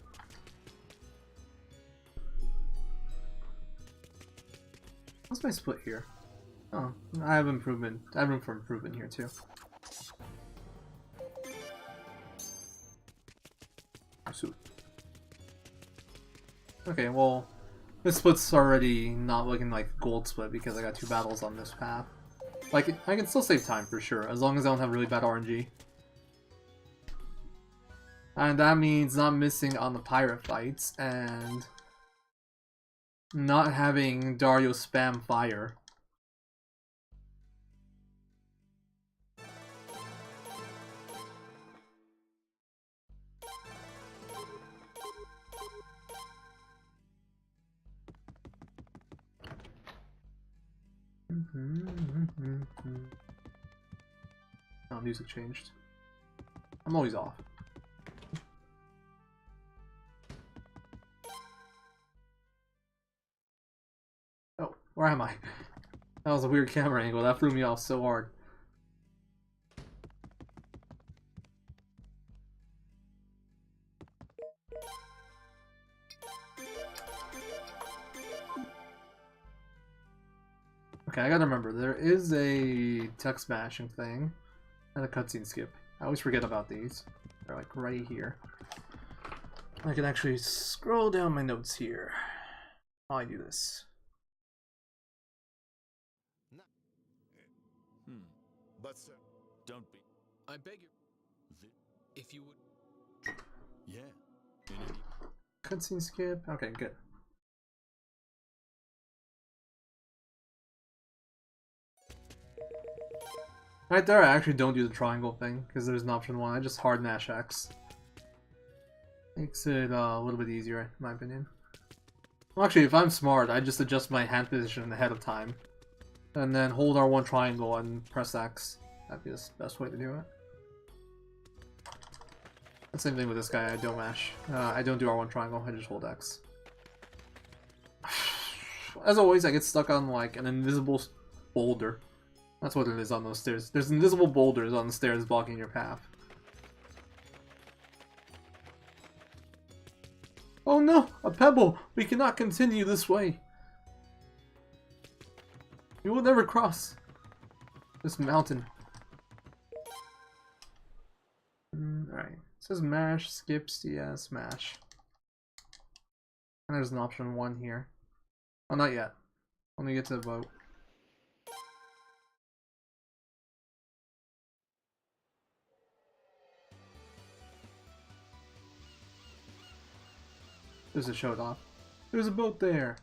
A: What's my split here? Oh, I have improvement. I have room for improvement here too. Okay, well, this split's already not looking like gold split because I got 2 battles on this path. Like, I can still save time for sure, as long as I don't have really bad RNG. And that means not missing on the pirate fights, and not having Dario spam fire. Oh, music changed. I'm always off. Oh, where am I? That was a weird camera angle. That threw me off so hard. Okay, I gotta remember, there is a text mashing thing and a cutscene skip. I always forget about these. They're like right here. I can actually scroll down my notes here while I do this.
B: But sir, don't be. I beg you. If you would. Yeah.
A: Cutscene skip. Okay, good. Right there, I actually don't do the triangle thing because there's an option 1. I just hard mash X. Makes it a little bit easier, in my opinion. Well, actually, if I'm smart, I just adjust my hand position ahead of time. And then hold R1 triangle and press X. That'd be the best way to do it. The same thing with this guy, I don't mash. I don't do R1 triangle, I just hold X. As always, I get stuck on like an invisible boulder. That's what it is on those stairs. There's invisible boulders on the stairs blocking your path. Oh no! A pebble! We cannot continue this way! We will never cross this mountain. Alright. It says mash, skips, yeah, smash. And there's an option 1 here. Oh, not yet. Let me get to the vote. There's a showed off. There's a boat there!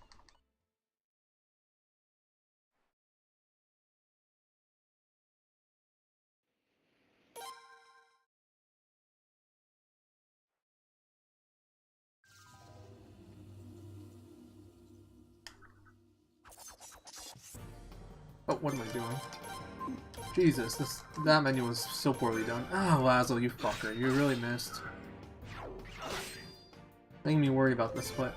A: Oh, what am I doing? Jesus, that menu was so poorly done. Ah, Lazo, you fucker. You really missed. Making me worry about this split.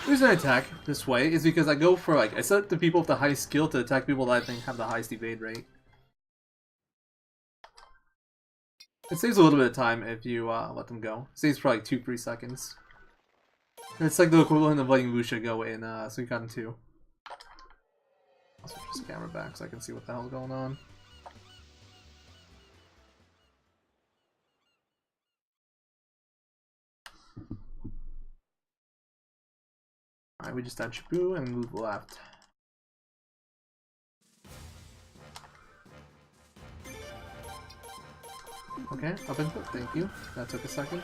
A: The reason I attack this way is because I go for like, I set the people with the highest skill to attack people that I think have the highest evade rate. It saves a little bit of time if you let them go. It saves for like 2-3 seconds. It's like the equivalent of letting Lucia go in Suikoden IV. I'll switch this camera back so I can see what the hell's going on. Alright, we just add Shibu and move left. Okay, up input, thank you. That took a second.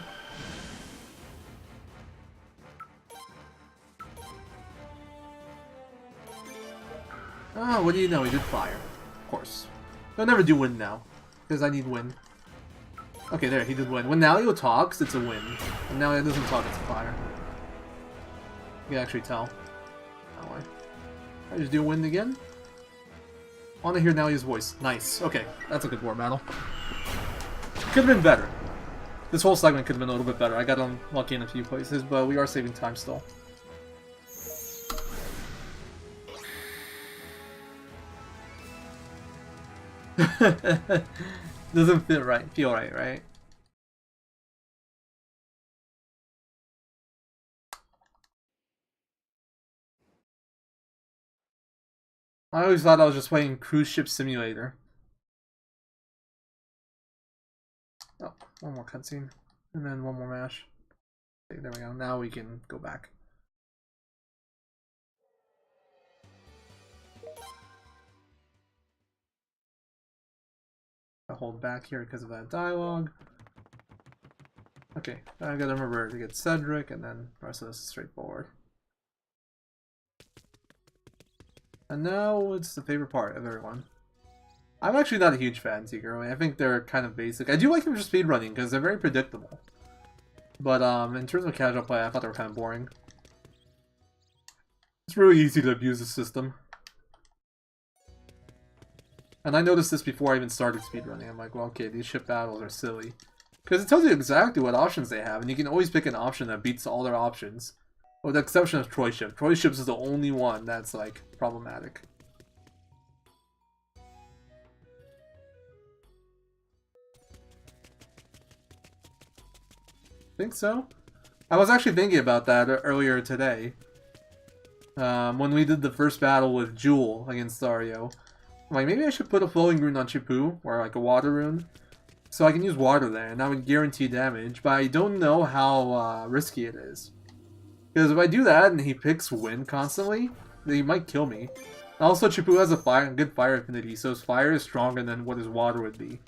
A: Ah, what do you know? He did fire. Of course. I'll never do wind now. Because I need wind. Okay, there, he did win. When Nalio talks, it's a win. When Nalio doesn't talk, it's a fire. You can actually tell. That way. I just do win again. I want to hear Nalio's voice. Nice. Okay, that's a good war battle. Could have been better. This whole segment could have been a little bit better. I got unlucky in a few places, but we are saving time still. Doesn't feel right, right? I always thought I was just playing Cruise Ship Simulator. Oh, one more cutscene. And then one more mash. Okay, there we go. Now we can go back. I'll hold back here because of that dialogue. Okay, I gotta remember to get Cedric, and then the rest of this is straightforward. And now it's the favorite part of everyone. I'm actually not a huge fan of Ziggurat. I think they're kind of basic. I do like them for speedrunning because they're very predictable. But in terms of casual play, I thought they were kind of boring. It's really easy to abuse the system. And I noticed this before I even started speedrunning. I'm like, well, okay, these ship battles are silly. Because it tells you exactly what options they have, and you can always pick an option that beats all their options. With the exception of Troy Ship. Troy Ships is the only one that's, like, problematic. Think so? I was actually thinking about that earlier today. When we did the first battle with Jewel against Dario. I'm like, maybe I should put a flowing rune on Chipu, or like a water rune. So I can use water there, and that would guarantee damage, but I don't know how risky it is. Because if I do that and he picks wind constantly, then he might kill me. Also, Chipu has a good fire affinity, so his fire is stronger than what his water would be.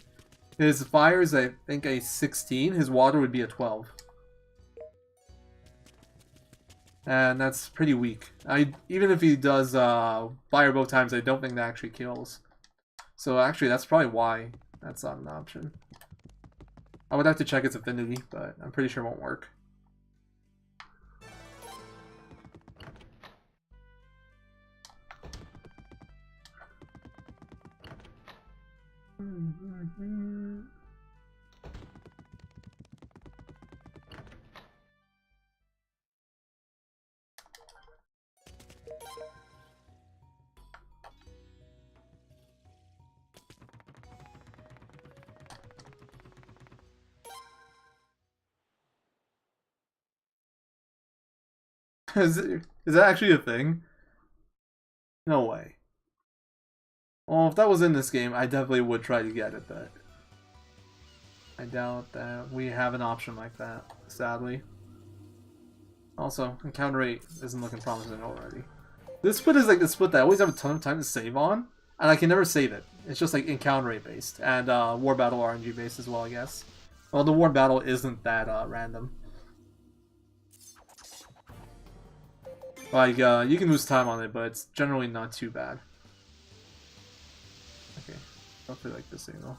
A: His fire is, I think, a 16, his water would be a 12. And that's pretty weak. Even if he does fire both times, I don't think that actually kills. So actually, that's probably why that's not an option. I would have to check its affinity, but I'm pretty sure it won't work. Is that actually a thing? No way. Well, if that was in this game, I definitely would try to get it, but I doubt that we have an option like that, sadly. Also, encounter rate isn't looking promising already. This split is like the split that I always have a ton of time to save on, and I can never save it. It's just like encounter rate based, and war battle RNG based as well, I guess. Well, the war battle isn't that random. Like, you can lose time on it, but it's generally not too bad. Okay, hopefully like this signal.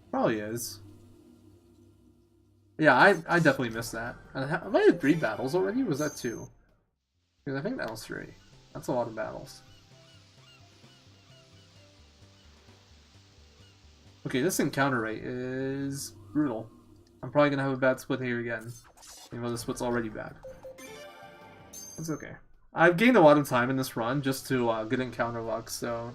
A: Probably is. Yeah, I definitely missed that. Have I had 3 battles already? Or was that 2? Because I think that was 3. That's a lot of battles. Okay, this encounter rate is brutal. I'm probably gonna have a bad split here again. Even though the split's already bad. That's okay. I've gained a lot of time in this run just to get encounter luck, so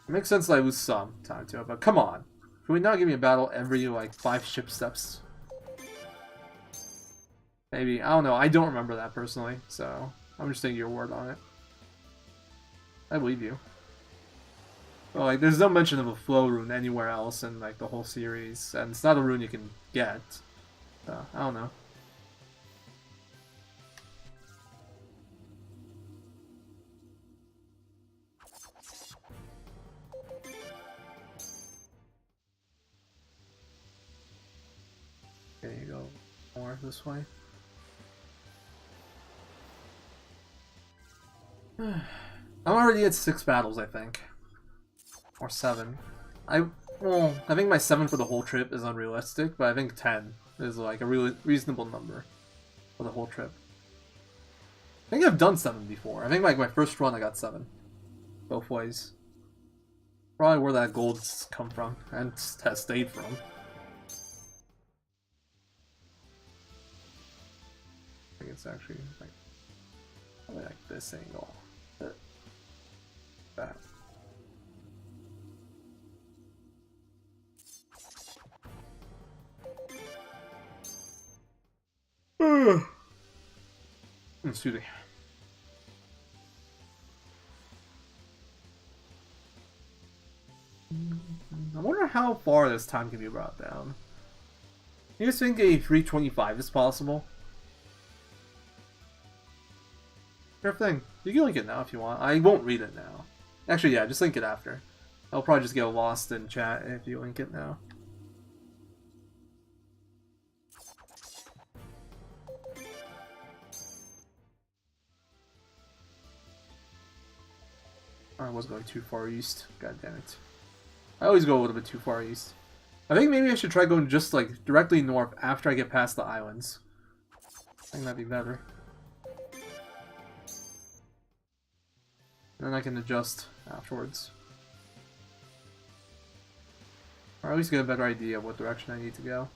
A: it makes sense that I lose some time to it, but come on. Can we not give me a battle every, like, 5 ship steps? Maybe. I don't know. I don't remember that personally, so I'm just taking your word on it. I believe you. But, like, there's no mention of a flow rune anywhere else in, like, the whole series, and it's not a rune you can get. So, I don't know. more this way. I'm already at 6 battles, I think. Or 7. Well, I think my 7 for the whole trip is unrealistic, but I think 10 is like a really reasonable number for the whole trip. I think I've done 7 before. I think like my first run I got 7. Both ways. Probably where that gold's come from and has stayed from. I think it's actually like, probably like this angle. That. Excuse me. I wonder how far this time can be brought down. You guys think a 325 is possible? Sure thing. You can link it now if you want. I won't read it now. Actually, yeah, just link it after. I'll probably just get lost in chat if you link it now. I was going too far east. God damn it. I always go a little bit too far east. I think maybe I should try going just like directly north after I get past the islands. I think that'd be better. Then I can adjust afterwards. Or at least get a better idea of what direction I need to go.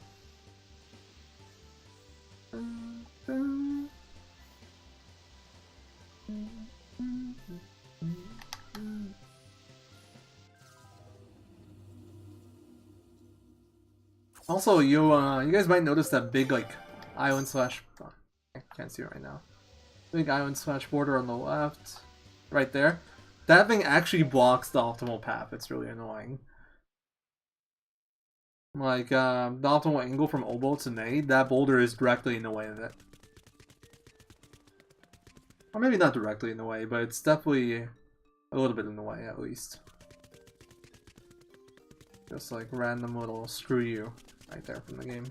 A: Also, you guys might notice that big like island slash. Oh, I can't see it right now. Big island slash border on the left, right there. That thing actually blocks the optimal path. It's really annoying. Like the optimal angle from Obo to Nade, that boulder is directly in the way of it. Or maybe not directly in the way, but it's definitely a little bit in the way at least. Just like random little screw you right there from the game.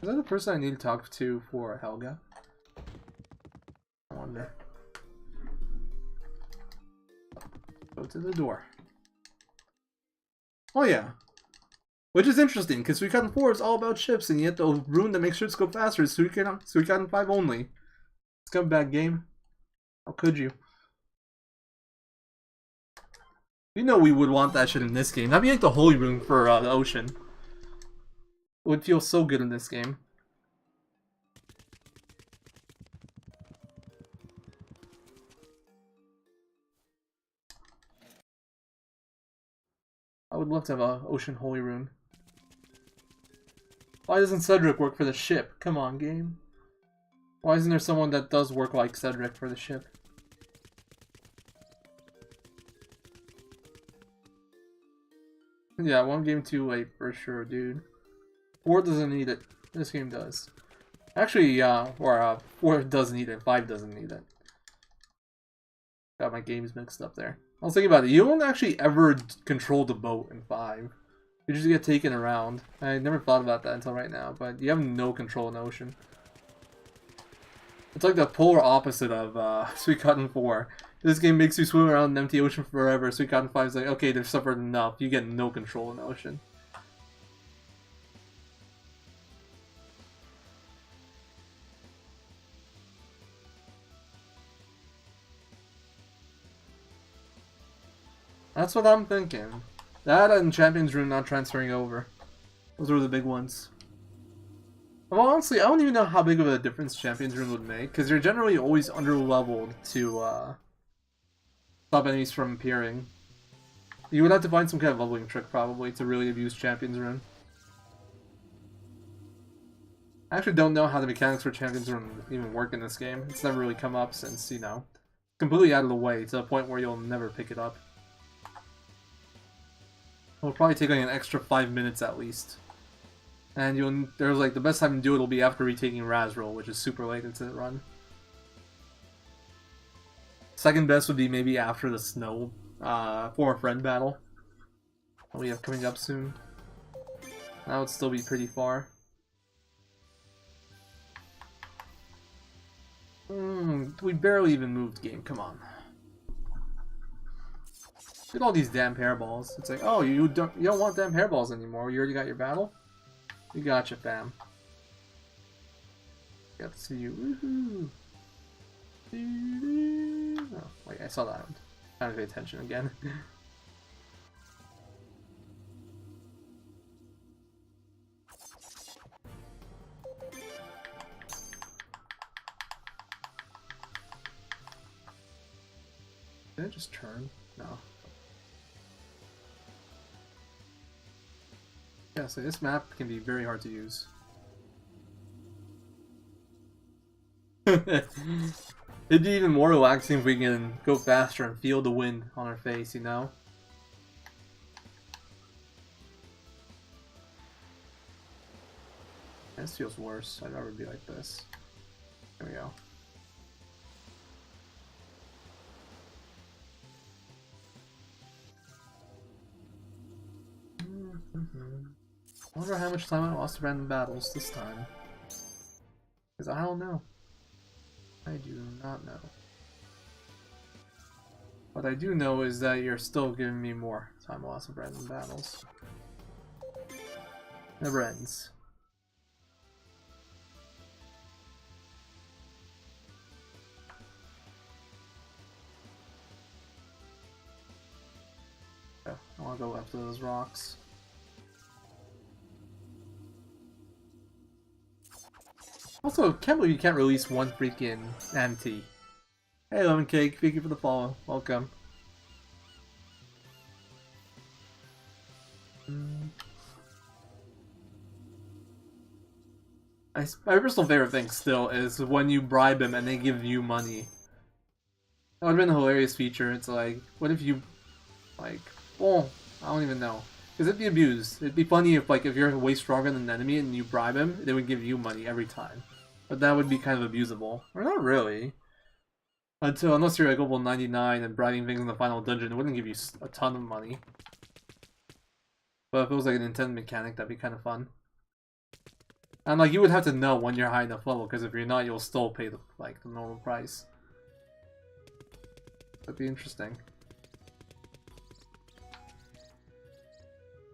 A: Is that the person I need to talk to for Helga? I wonder. Go to the door. Oh yeah. Which is interesting, because Suikoden IV is all about ships, and yet the rune that makes ships go faster is Suikoden V only. Scumbag game. How could you? You know we would want that shit in this game. That'd be like the holy rune for the ocean. It would feel so good in this game. I would love to have a ocean holy rune. Why doesn't Cedric work for the ship? Come on, game. Why isn't there someone that does work like Cedric for the ship? Yeah, one game too late for sure, dude. 4 doesn't need it. This game does. Actually, 4 does need it. 5 doesn't need it. Got my games mixed up there. I was thinking about it. You don't actually ever control the boat in 5. You just get taken around. I never thought about that until right now, but you have no control in the ocean. It's like the polar opposite of Suikoden 4. This game makes you swim around an empty ocean forever. Suikoden 5 is like, okay, they've suffered enough. You get no control in the ocean. That's what I'm thinking. That and Champions Rune not transferring over. Those were the big ones. Well, honestly, I don't even know how big of a difference Champions Rune would make, because you're generally always under-leveled to stop enemies from appearing. You would have to find some kind of leveling trick, probably, to really abuse Champions Rune. I actually don't know how the mechanics for Champions Rune even work in this game. It's never really come up since, you know, completely out of the way, to the point where you'll never pick it up. It'll probably take like an extra 5 minutes at least. And there's like the best time to do it will be after retaking Razril, which is super late into the run. Second best would be maybe after the snow for a friend battle that we have coming up soon. That would still be pretty far. We barely even moved game, come on. Look at all these damn hairballs. It's like, oh, you don't want damn hairballs anymore. You already got your battle? We gotcha, fam. Got to see you. Woohoo! Oh, wait, I saw that. I'm trying to pay attention again. Did it just turn? No. Yeah, so this map can be very hard to use. It'd be even more relaxing if we can go faster and feel the wind on our face, you know? This feels worse. I'd rather be like this. There we go. I wonder how much time I lost to random battles this time. Because I don't know. I do not know. What I do know is that you're still giving me more time loss of random battles. Never ends. Yeah, I want to go after those rocks. Also, can't believe you can't release one freaking MT. Hey, Lemon Cake, thank you for the follow. Welcome. My personal favorite thing still is when you bribe them and they give you money. That would have been a hilarious feature. It's like, what if you, like, well, I don't even know. Because it'd be abused. It'd be funny if, like, if you're way stronger than an enemy and you bribe him, they would give you money every time. But that would be kind of abusable. Or not really. Unless you're like level 99 and bribing things in the final dungeon, it wouldn't give you a ton of money. But if it was like an intended mechanic, that'd be kind of fun. And like, you would have to know when you're high enough level, because if you're not, you'll still pay the normal price. That'd be interesting.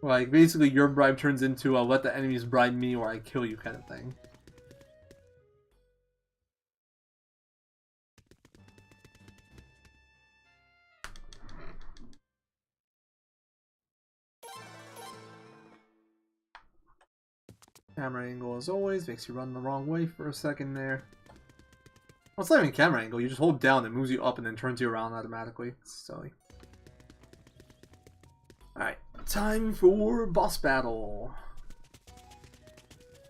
A: Like, basically your bribe turns into a let the enemies bribe me or I kill you kind of thing. Camera angle, as always, makes you run the wrong way for a second there. Well, it's not even camera angle, you just hold down, it moves you up and then turns you around automatically. It's silly. Alright, time for boss battle.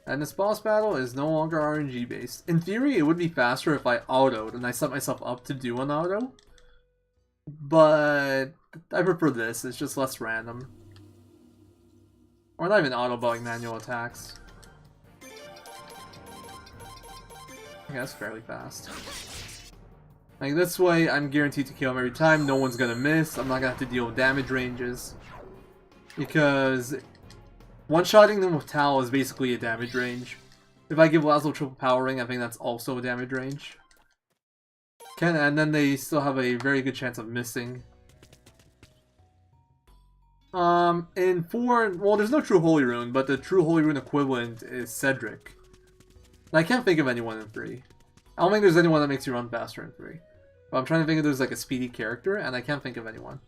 A: And this boss battle is no longer RNG based. In theory, it would be faster if I autoed and I set myself up to do an auto. But I prefer this, it's just less random. Or not even auto, but like manual attacks. Okay, that's fairly fast. Like, this way, I'm guaranteed to kill him every time. No one's gonna miss. I'm not gonna have to deal with damage ranges. Because one-shotting them with Tal is basically a damage range. If I give Laszlo triple powering, I think that's also a damage range. And then they still have a very good chance of missing. In 4, well, there's no True Holy Rune, but the True Holy Rune equivalent is Cedric. I can't think of anyone in 3. I don't think there's anyone that makes you run faster in 3. But I'm trying to think if there's like a speedy character, and I can't think of anyone.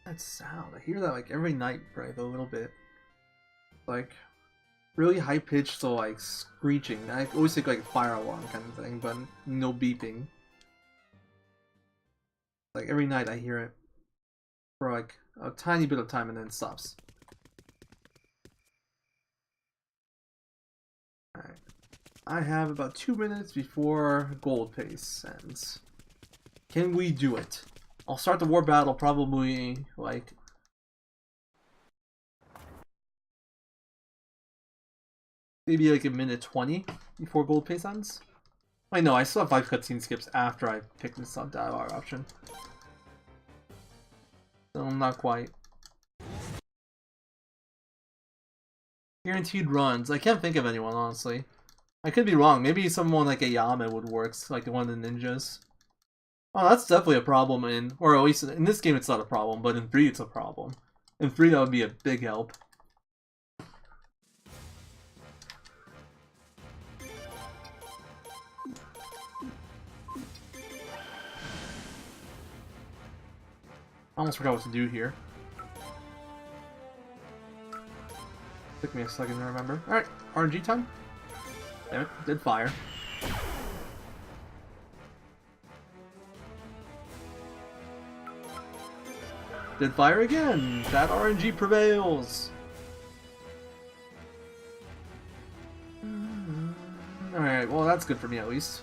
A: That sound, I hear that like every night for like a little bit. Like, really high pitched, so like screeching. I always think like fire alarm kind of thing, but no beeping. Like every night I hear it for like a tiny bit of time and then it stops. I have about 2 minutes before gold pace ends. Can we do it? I'll start the war battle probably like maybe like a minute 20 before gold pace ends. Wait, no, I still have 5 cutscene skips after I pick this dialogue option. So not quite. Guaranteed runs. I can't think of anyone, honestly. I could be wrong. Maybe someone like a Yame would work, like one of the ninjas. Oh, that's definitely a problem in, or at least in this game it's not a problem, but in 3 it's a problem. In 3 that would be a big help. I almost forgot what to do here. Took me a second to remember. Alright, RNG time. Damn it, did fire. Did fire again! That RNG prevails! Alright, well that's good for me at least.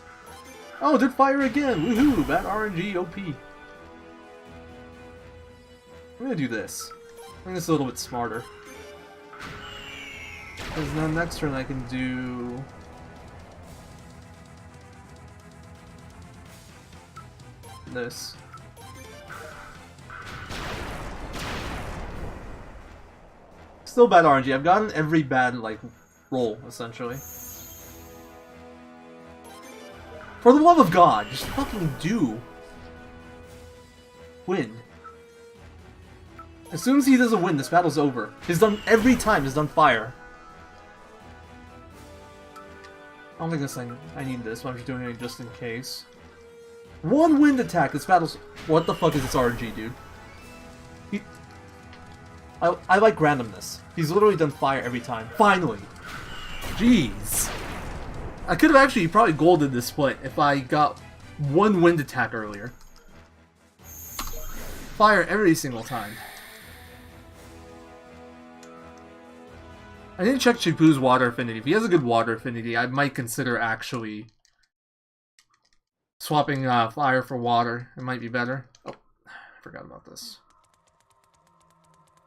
A: Oh, did fire again! Woohoo! That RNG OP. I'm gonna do this. I think it's a little bit smarter. Because then next turn I can do... this. Still bad RNG. I've gotten every bad, like, roll, essentially. For the love of God, just fucking do. Win. As soon as he doesn't win, this battle's over. He's done, every time he's done fire. I don't think this thing, I need this, but I'm just doing it just in case. One wind attack, this battle's... What the fuck is this RNG, dude? I like randomness. He's literally done fire every time. Finally! Jeez! I could have actually probably golded this split if I got one wind attack earlier. Fire every single time. I didn't check Chipu's water affinity. If he has a good water affinity, I might consider actually swapping fire for water. It might be better. Oh, I forgot about this.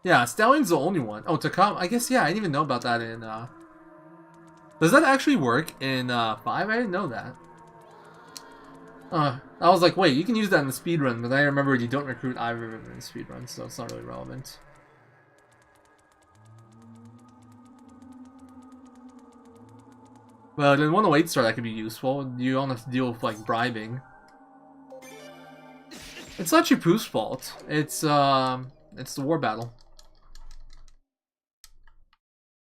A: Yeah, Stallion's the only one. Oh, Takam. I guess, yeah, I didn't even know about that in... Does that actually work in 5? I didn't know that. I was like, wait, you can use that in the speedrun, but I remember you don't recruit either of them in the speedrun, so it's not really relevant. But in 108 star that could be useful. You don't have to deal with, like, bribing. It's not Chipu's fault. It's the war battle.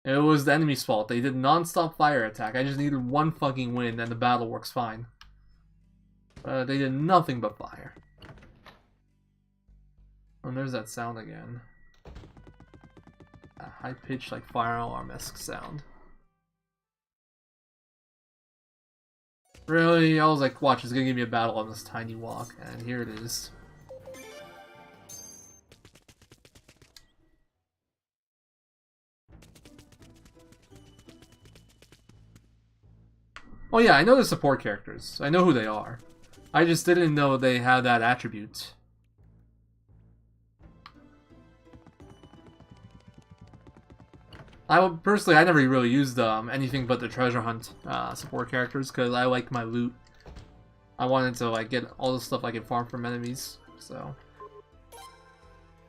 A: It was the enemy's fault. They did non-stop fire attack. I just needed one fucking wind and the battle works fine. They did nothing but fire. And there's that sound again. A high-pitched, like, fire alarm-esque sound. Really? I was like, watch, it's gonna give me a battle on this tiny walk, and here it is. Oh yeah, I know the support characters. I know who they are. I just didn't know they had that attribute. Personally, I never really used anything but the treasure hunt support characters because I like my loot. I wanted to like get all the stuff I could farm from enemies, so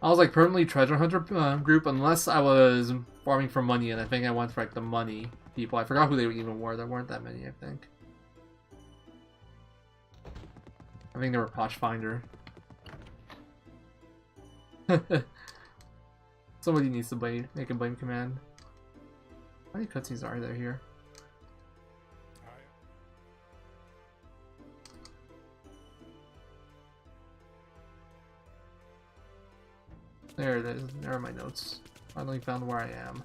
A: I was like permanently treasure hunter group unless I was farming for money, and I think I went for like the money people. I forgot who they even were. There weren't that many, I think. I think they were Poshfinder. Somebody needs to make a blame command. How many cutscenes are there here? There it is. There are my notes. Finally found where I am.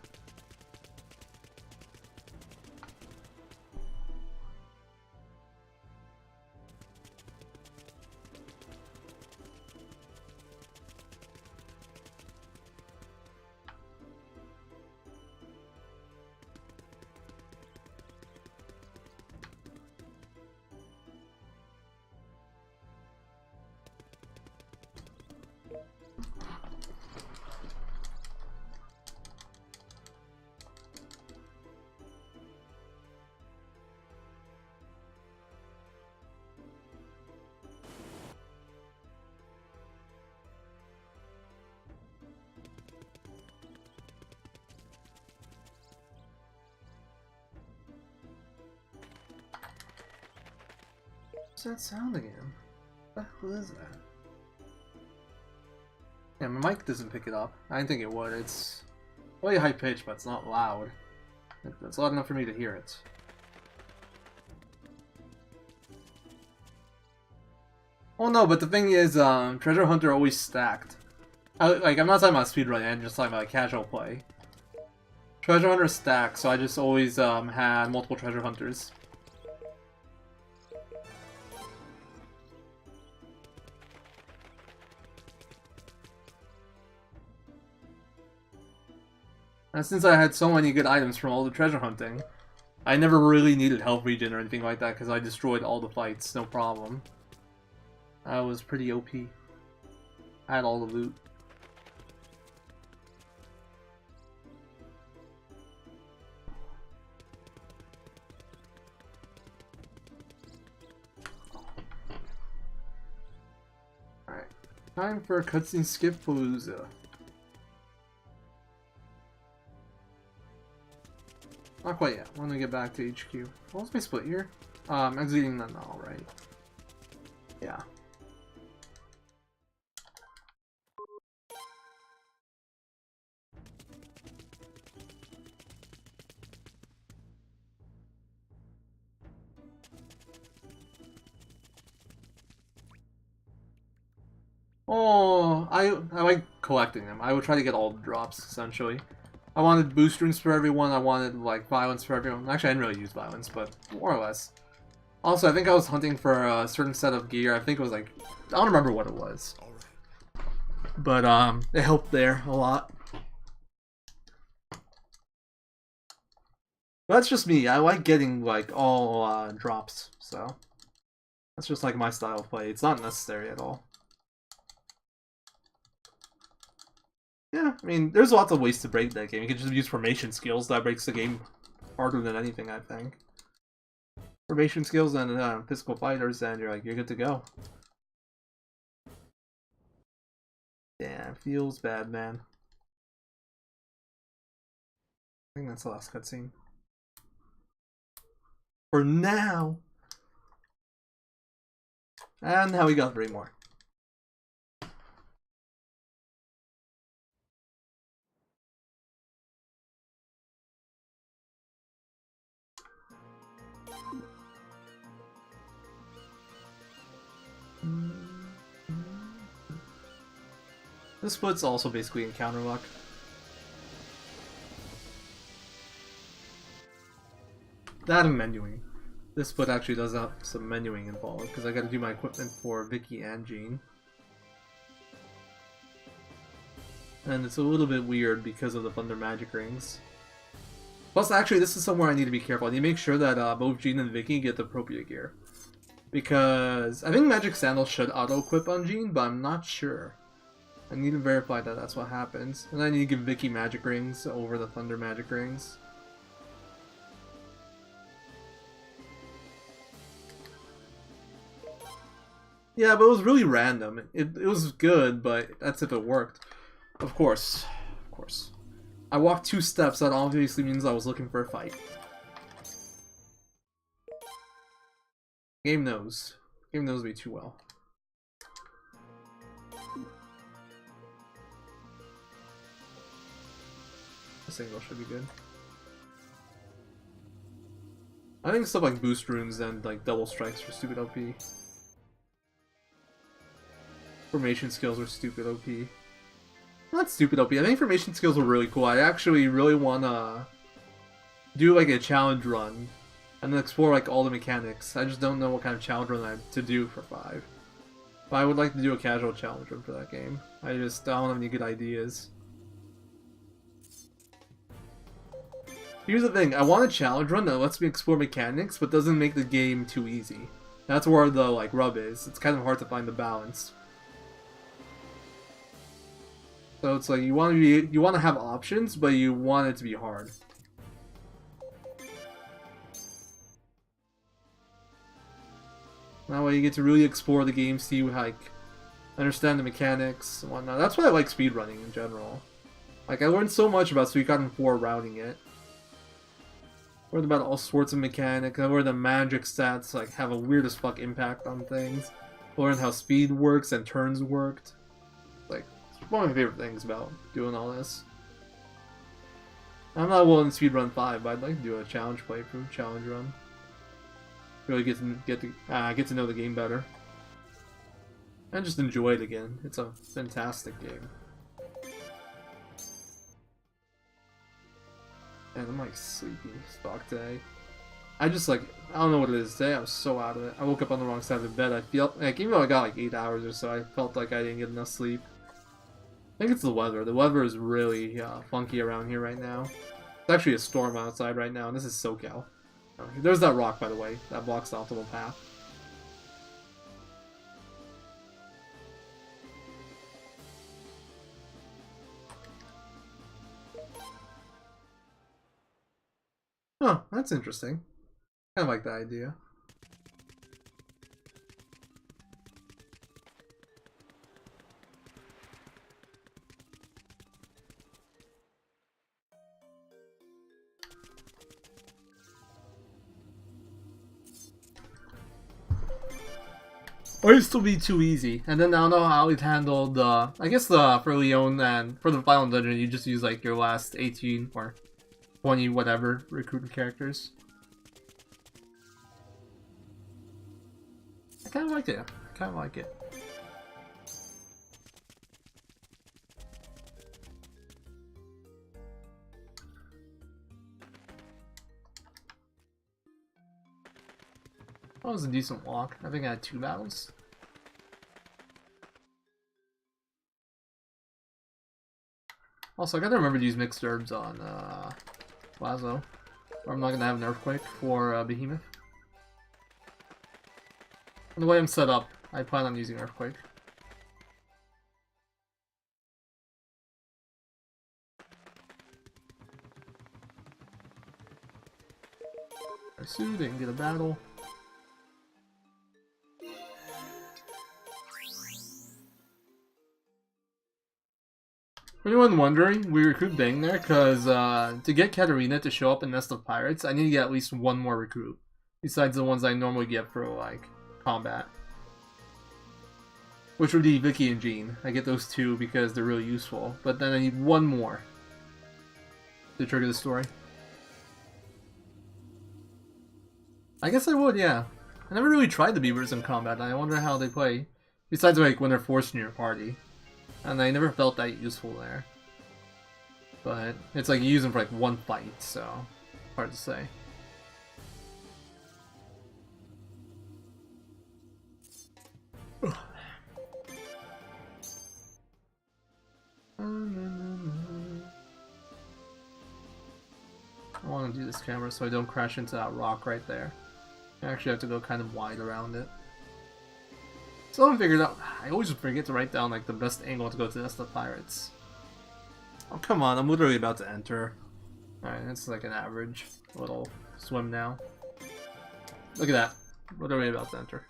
A: What's that sound again? What the hell is that? Yeah, my mic doesn't pick it up. I didn't think it would. It's really high pitched, but it's not loud. It's loud enough for me to hear it. Oh no, but the thing is, Treasure Hunter always stacked. I'm not talking about speedrun, I'm just talking about like, casual play. Treasure Hunter stacked, so I just always had multiple Treasure Hunters. And since I had so many good items from all the treasure hunting, I never really needed health regen or anything like that because I destroyed all the fights, no problem. I was pretty OP. I had all the loot. Alright, time for a cutscene skip palooza. Not quite yet. When we get back to HQ. What was my split here? Exiting the null, right? Yeah. Oh, I like collecting them. I would try to get all the drops, essentially. I wanted boost rings for everyone, I wanted, like, violence for everyone. Actually, I didn't really use violence, but more or less. Also, I think I was hunting for a certain set of gear. I think it was, like, I don't remember what it was. But, it helped there a lot. That's just me. I like getting, like, all, drops, so. That's just, like, my style of play. It's not necessary at all. Yeah, I mean, there's lots of ways to break that game. You can just use formation skills. That breaks the game harder than anything, I think. Formation skills and physical fighters, and you're good to go. Damn, feels bad, man. I think that's the last cutscene. For now! And now we got 3 more. This split's also basically encounter luck. That and menuing. This split actually does have some menuing involved because I gotta do my equipment for Vicky and Jean. And it's a little bit weird because of the Thunder Magic Rings. Plus, actually, this is somewhere I need to be careful. I need to make sure that both Jean and Vicky get the appropriate gear. Because I think Magic Sandals should auto-equip on Jean, but I'm not sure. I need to verify that that's what happens. And I need to give Vicky Magic Rings over the Thunder Magic Rings. Yeah, but it was really random. It was good, but that's if it worked. Of course. Of course. I walked 2 steps, that obviously means I was looking for a fight. Game knows. Game knows me too well. A single should be good. I think stuff like boost runes and like double strikes are stupid OP. Formation skills are stupid OP. Not stupid OP. I think formation skills are really cool. I actually really wanna do like a challenge run and then explore like all the mechanics. I just don't know what kind of challenge run I have to do for 5. But I would like to do a casual challenge run for that game. I don't have any good ideas. Here's the thing, I want a challenge run that lets me explore mechanics but doesn't make the game too easy. That's where the like rub is. It's kind of hard to find the balance. So it's like you want to have options, but you want it to be hard. That way you get to really explore the game, see like understand the mechanics and whatnot. That's why I like speedrunning in general. Like I learned so much about Suikoden IV routing it. Learned about all sorts of mechanics. I learned the magic stats like have a weird as fuck impact on things. Learned how speed works and turns worked. Like, it's one of my favorite things about doing all this. I'm not willing to speedrun 5, but I'd like to do a challenge playthrough, challenge run. Really get to know the game better. And just enjoy it again. It's a fantastic game. And I'm like sleepy as fuck today. I just like, I don't know what it is today, I was so out of it. I woke up on the wrong side of the bed. I feel like, even though I got like 8 hours or so, I felt like I didn't get enough sleep. I think it's the weather. The weather is really funky around here right now. It's actually a storm outside right now, and this is SoCal. There's that rock, by the way. That blocks the optimal path. Huh, that's interesting. Kind of like that idea. Or it used to be too easy, and then I don't know how it handled. I guess for Leon and for the final dungeon, you just use like your last 18 or 20 whatever recruited characters. I kind of like it. I kind of like it. That was a decent walk. I think I had 2 battles. Also, I gotta remember to use mixed herbs on Lazo, or I'm not gonna have an earthquake for Behemoth. And the way I'm set up, I plan on using earthquake. Pursue, didn't get a battle. For anyone wondering, we recruit Bang there because to get Katarina to show up in Nest of Pirates, I need to get at least 1 more recruit, besides the ones I normally get for like combat, which would be Vicky and Jean. I get those 2 because they're really useful, but then I need 1 more to trigger the story. I guess I would, yeah. I never really tried the beavers in combat, and I wonder how they play, besides like when they're forced in your party. And I never felt that useful there. But it's like you use them for like 1 fight, so hard to say. I want to do this camera so I don't crash into that rock right there. I actually have to go kind of wide around it. So I figured out, I always forget to write down like the best angle to go to Nest of Pirates. Oh come on, I'm literally about to enter. Alright, it's like an average little swim now. Look at that. Literally about to enter.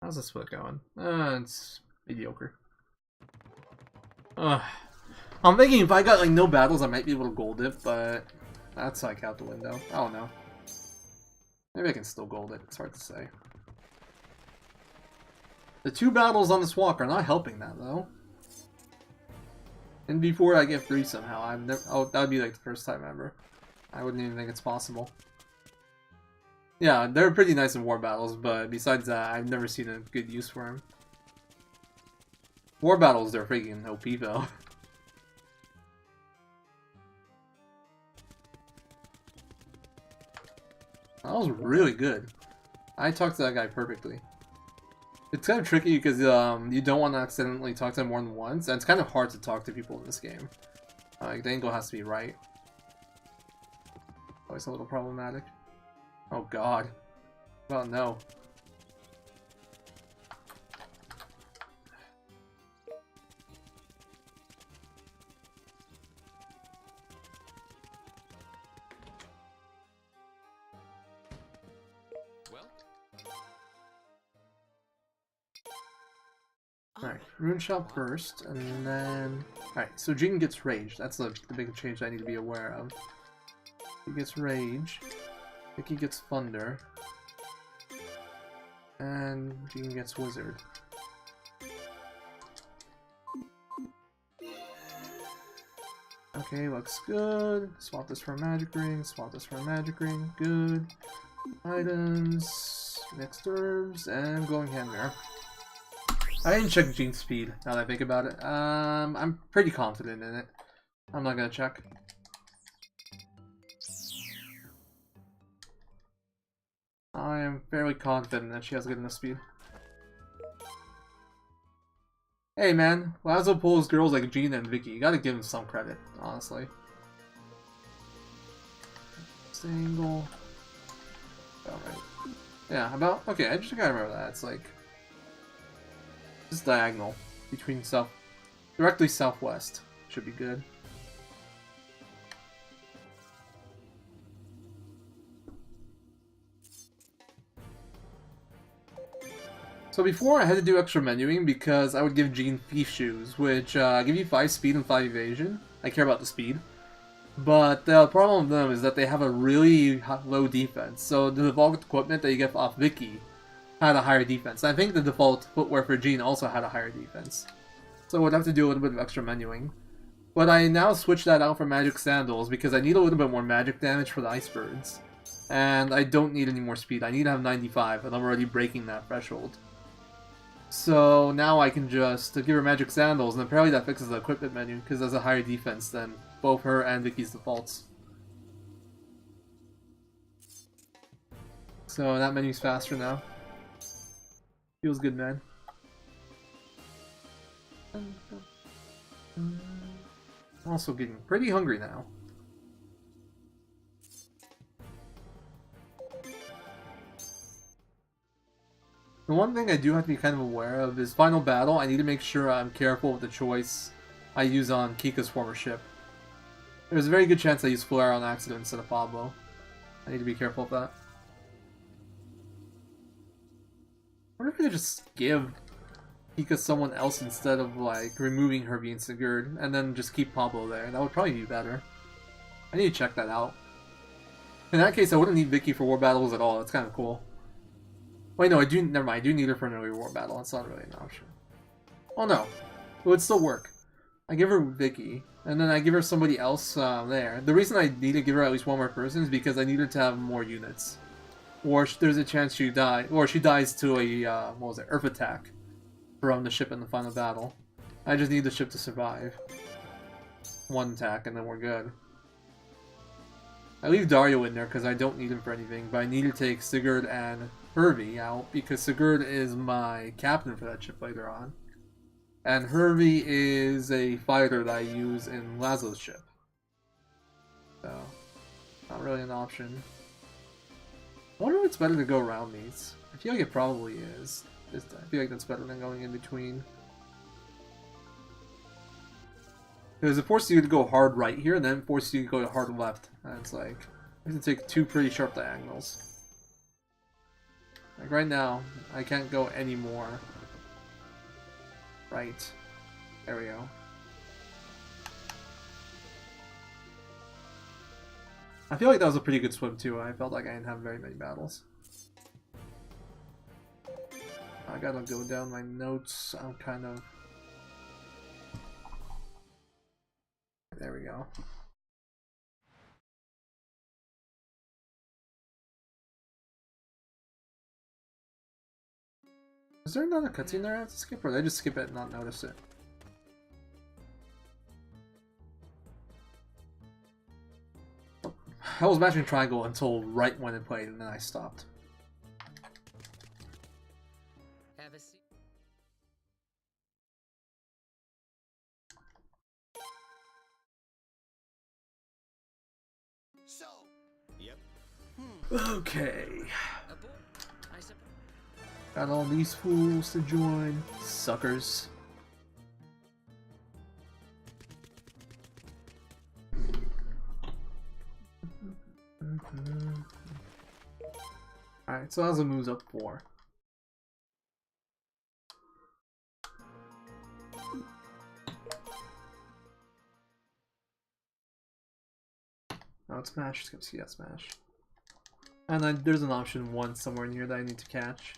A: How's this split going? It's mediocre. I'm thinking if I got like no battles I might be able to gold it, but that's like out the window. I don't know. Maybe I can still gold it, it's hard to say. The 2 battles on this walk are not helping that, though. And before I get free somehow, I've never. Oh, that would be like the first time ever. I wouldn't even think it's possible. Yeah, they're pretty nice in war battles, but besides that, I've never seen a good use for them. War battles, they're freaking OP though. That was really good. I talked to that guy perfectly. It's kind of tricky because you don't want to accidentally talk to them more than once, and it's kind of hard to talk to people in this game. Like, the angle has to be right. Always a little problematic. Oh god. Oh no. Alright, Rune Shop first, and then... Alright, so Jean gets raged. That's the big change I need to be aware of. He gets Rage. Vicky gets Thunder. And Jean gets Wizard. Okay, looks good. Swap this for a Magic Ring. Swap this for a Magic Ring. Good. Items. Mixed herbs. And glowing hand mirror. I didn't check Jean's speed, now that I think about it. I'm pretty confident in it. I'm not gonna check. I am fairly confident that she has good enough speed. Hey man, Lazo pulls girls like Jean and Vicky. You gotta give him some credit, honestly. Single. Alright. Yeah, about. Okay, I just gotta remember that. It's like. Just diagonal. Between south. Directly southwest. Should be good. So before I had to do extra menuing because I would give Jean Thief Shoes, which give you 5 speed and 5 evasion. I care about the speed. But the problem with them is that they have a really low defense. So the default equipment that you get off Vicky had a higher defense. I think the default footwear for Jean also had a higher defense. So I would have to do a little bit of extra menuing. But I now switched that out for Magic Sandals because I need a little bit more magic damage for the Ice Birds. And I don't need any more speed. I need to have 95 and I'm already breaking that threshold. So now I can just give her Magic Sandals, and apparently that fixes the equipment menu, because there's a higher defense than both her and Vicky's defaults. So that menu's faster now. Feels good, man. I'm also getting pretty hungry now. The one thing I do have to be kind of aware of is Final Battle. I need to make sure I'm careful with the choice I use on Kika's former ship. There's a very good chance I use Flare on accident instead of Pablo. I need to be careful of that. I wonder if I could just give Kika someone else instead of like removing her being Sigurd, and then just keep Pablo there. That would probably be better. I need to check that out. In that case, I wouldn't need Vicky for war battles at all. That's kind of cool. Wait, no, I do. Never mind. I do need her for an early war battle. That's not really an option. Oh no, it would still work. I give her Vicky, and then I give her somebody else there. The reason I need to give her at least one more person is because I need her to have more units, or there's a chance she die, or she dies to a what was it, Earth attack from the ship in the final battle. I just need the ship to survive. One attack, and then we're good. I leave Dario in there because I don't need him for anything, but I need to take Sigurd and Hervey out because Sigurd is my captain for that ship later on. And Hervey is a fighter that I use in Lazo's ship. So, not really an option. I wonder if it's better to go around these. I feel like it probably is. I feel like that's better than going in between. Because it forces you to go hard right here, and then it forces you to go hard left. And it's like, I have to take 2 pretty sharp diagonals. Like right now, I can't go any more. Right. There we go. I feel like that was a pretty good swim too. I felt like I didn't have very many battles. I gotta go down my notes. I'm kind of... There we go. Is there another cutscene there I have to skip, or did I just skip it and not notice it? I was matching triangle until right when it played, and then I stopped.
D: Have a seat.
B: So, yep.
A: Okay.
D: Aboard. I suppose.
A: Got all these fools to join. Suckers. Alright, so Lazo moves up 4. Oh, it's Smash. Skip CS Smash. And then there's an option 1 somewhere near that I need to catch.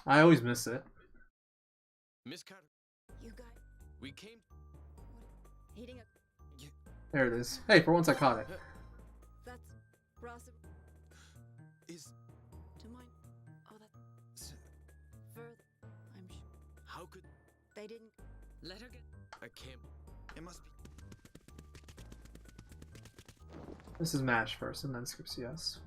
A: I always miss it.
B: Miss Carter,
C: You guys
B: we came.
C: hitting a.
A: There it is. Hey, for once I caught it.
C: That's Ross.
B: Is
C: To mine. Oh, that's further. I'm sure
B: how could
C: they didn't.
D: Let her get.
B: I can't. It must be.
A: This is Mash first, and then skip CS.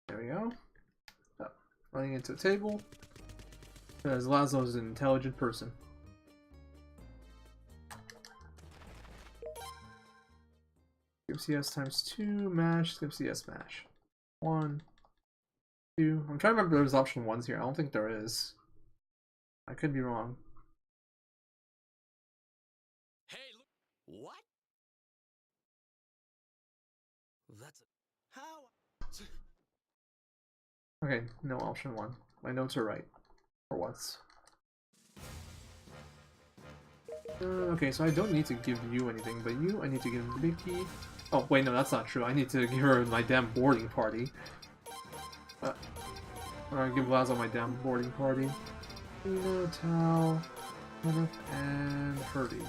A: There we go. Oh, running into a table. Because Laszlo is an intelligent person. Skip CS times 2, Mash, skip CS, Mash. 1, 2. I'm trying to remember if there's option 1s here. I don't think there is. I could be wrong.
B: Hey, look. What? That's a. How?
A: Okay, no option 1. My notes are right. For once. Okay, so I don't need to give you anything, but you, I need to give Vicky. Oh, wait, no, that's not true. I need to give her my damn boarding party. I'm gonna give Lazo my damn boarding party. Tina, Tao, Kenneth, and Herbie.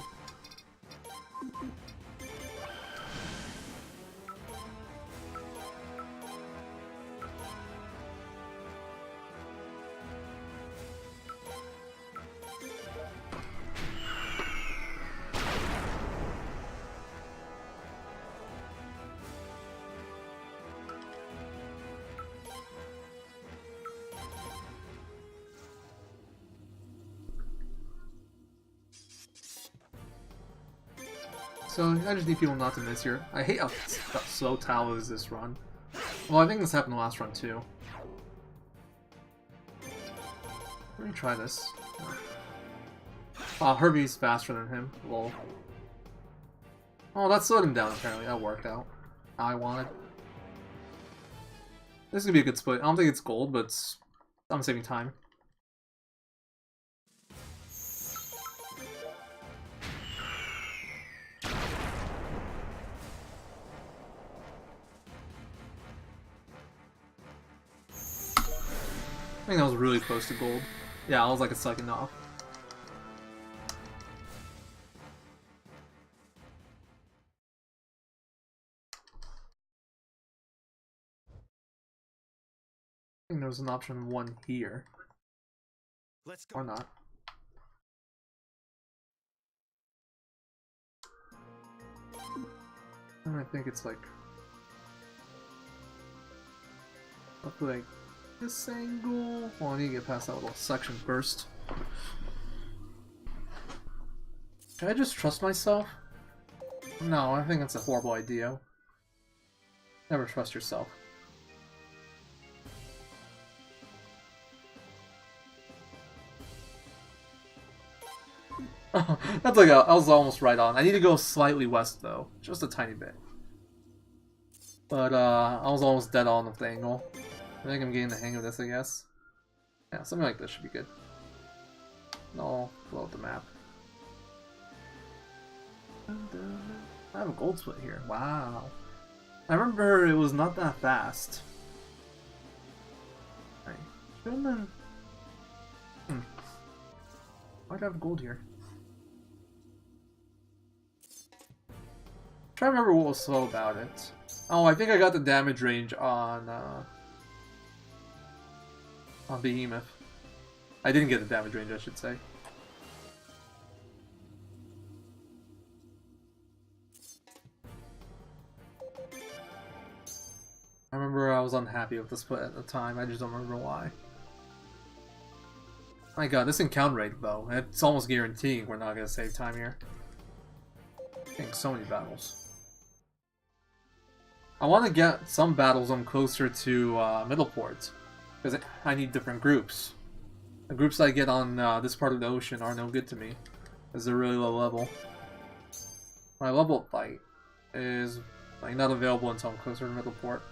A: So I just need people not to miss here. I hate how slow Tao is this run. Well, I think this happened last run too. Let me try this. Oh, Herbie's faster than him. Lol. Oh, that slowed him down apparently. That worked out. How I wanted. This is gonna be a good split. I don't think it's gold, but I'm saving time. I think that was really close to gold. Yeah, I was like a second off. I think there was an option 1 here.
B: Let's go.
A: Or not. And I think it's like... hopefully like this angle. Well, I need to get past that little section first. Should I just trust myself? No, I think that's a horrible idea. Never trust yourself. That's like I was almost right on. I need to go slightly west though, just a tiny bit. But I was almost dead on with the angle. I think I'm getting the hang of this, I guess. Yeah, something like this should be good. No, blow up the map. I have a gold split here. Wow. I remember it was not that fast. Right. Should have been... Why'd I have gold here? Try to remember what was slow about it. Oh, I think I got the damage range on Behemoth. I didn't get the damage range, I should say. I remember I was unhappy with the split at the time, I just don't remember why. My god, this encounter rate though, it's almost guaranteeing we're not gonna save time here. Getting so many battles. I want to get some battles on closer to middle ports, because I need different groups. The groups I get on this part of the ocean are no good to me, as they're really low level. My level up fight is like not available until I'm closer to middle port.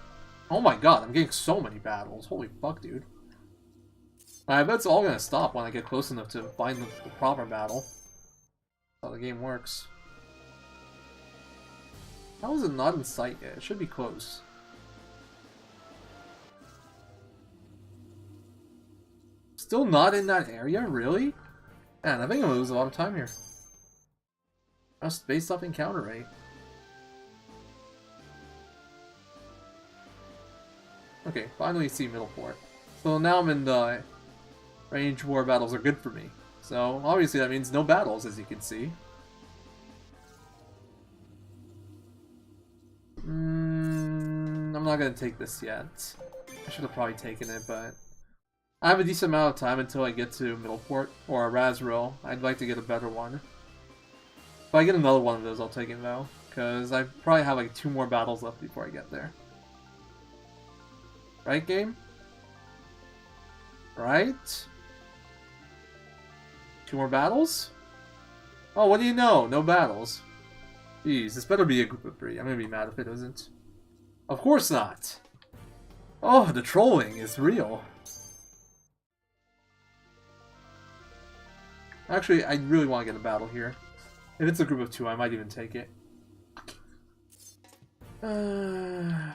A: Oh my god, I'm getting so many battles. Holy fuck, dude. I bet it's all gonna stop when I get close enough to find the proper battle. That's how the game works. How is it not in sight yet? It should be close. Still not in that area? Really? Man, I think I'm gonna lose a lot of time here. Just based off encounter rate. Okay, finally see middle port. So now I'm in the range where battles are good for me. So obviously that means no battles, as you can see. I'm not gonna take this yet. I should have probably taken it, but I have a decent amount of time until I get to Middleport or Razril. I'd like to get a better one. If I get another one of those, I'll take it though, because I probably have like 2 more battles left before I get there. Right, game? Right? 2 more battles? Oh, what do you know? No battles. Jeez, this better be a group of 3. I'm gonna be mad if it isn't. Of course not! Oh, the trolling is real. Actually, I really want to get a battle here. If it's a group of 2, I might even take it. I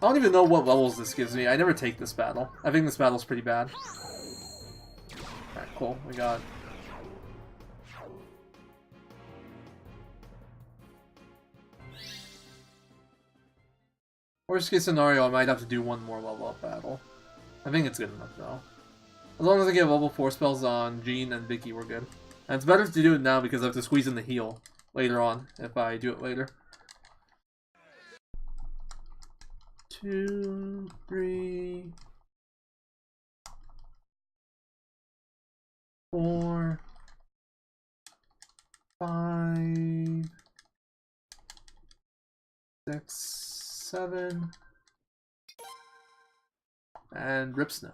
A: don't even know what levels this gives me. I never take this battle. I think this battle's pretty bad. Alright, cool. We got... Worst case scenario, I might have to do 1 more level up battle. I think it's good enough though. As long as I get level 4 spells on Jean and Vicky, we're good. And it's better to do it now because I have to squeeze in the heal later on, if I do it later. 2, 3, 4, 5, 6, 7, and Rip Snow.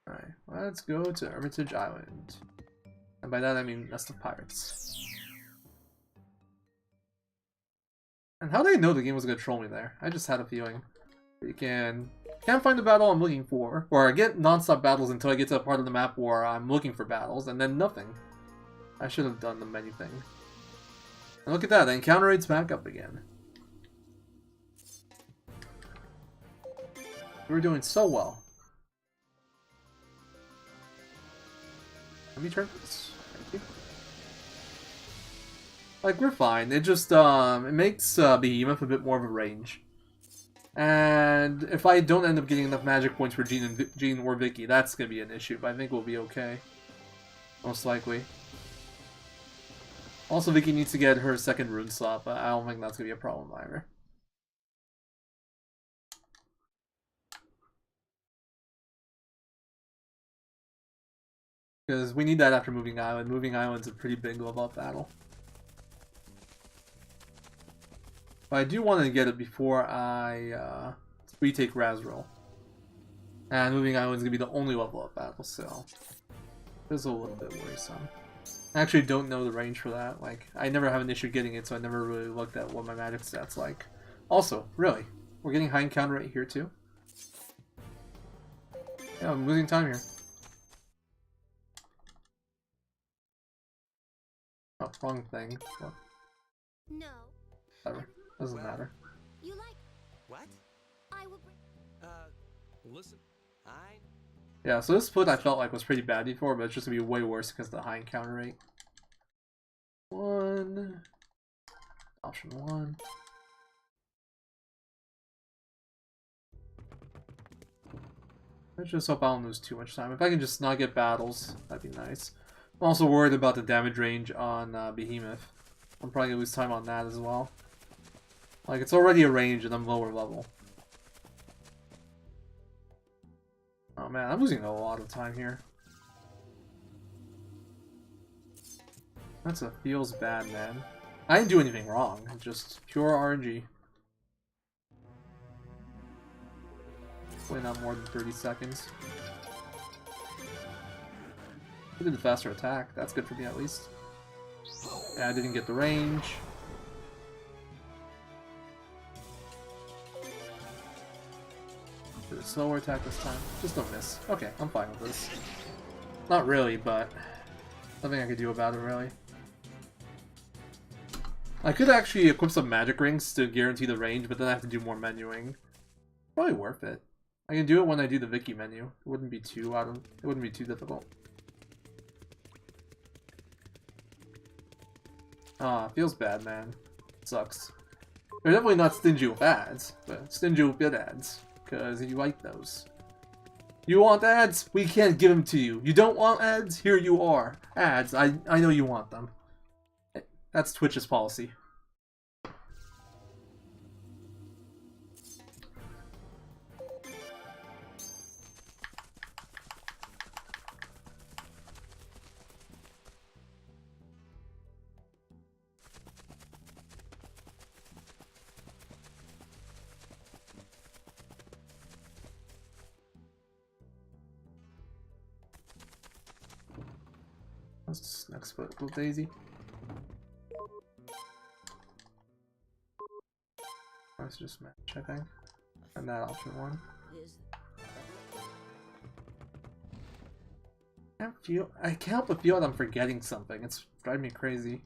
A: Alright, let's go to Hermitage Island. And by that I mean Nest of Pirates. And how did I know the game was gonna troll me there? I just had a feeling. Can't find the battle I'm looking for, or I get non-stop battles until I get to a part of the map where I'm looking for battles, and then nothing. I should have done the menu thing. And look at that, the encounter rate's back up again. We're doing so well. Let me turn this. Thank you. Like, we're fine. It just, it makes Behemoth a bit more of a range. And if I don't end up getting enough magic points for Jean or Vicky, that's going to be an issue, but I think we'll be okay. Most likely. Also, Vicky needs to get her second rune slot, but I don't think that's going to be a problem either. Because we need that after Moving Island. Moving Island's a pretty big level up battle. But I do want to get it before I retake Razril. And Moving Island's going to be the only level up battle, so this is a little bit worrisome. I actually don't know the range for that. Like, I never have an issue getting it, so I never really looked at what my magic stats like. Also, really, we're getting high encounter rate here too? Yeah, I'm losing time here. Oh, wrong thing. Well,
C: No.
A: whatever. Doesn't matter.
C: You like
B: What?
C: I will bring
B: Listen,
A: Yeah, so this split I felt like was pretty bad before, but it's just gonna be way worse because of the high encounter rate. 1. Option 1. I just hope I don't lose too much time. If I can just not get battles, that'd be nice. I'm also worried about the damage range on Behemoth. I'm probably gonna lose time on that as well. Like, it's already a range and I'm lower level. Oh man, I'm losing a lot of time here. That's a feels bad, man. I didn't do anything wrong, just pure RNG. Wait, not more than 30 seconds. I did a faster attack, that's good for me at least. Yeah, I didn't get the range. Do a slower attack this time. Just don't miss. Okay, I'm fine with this. Not really, but nothing I could do about it, really. I could actually equip some magic rings to guarantee the range, but then I have to do more menuing. Probably worth it. I can do it when I do the Vicky menu. It wouldn't be too it wouldn't be too difficult. Ah, feels bad, man. Sucks. They're definitely not stingy with ads, but stingy with bid ads, because you like those. You want ads? We can't give them to you. You don't want ads? Here you are. Ads, I know you want them. That's Twitch's policy. Let's next put Blue Daisy. Let's just match, I think. And that option one. I can't help but feel that I'm forgetting something. It's driving me crazy.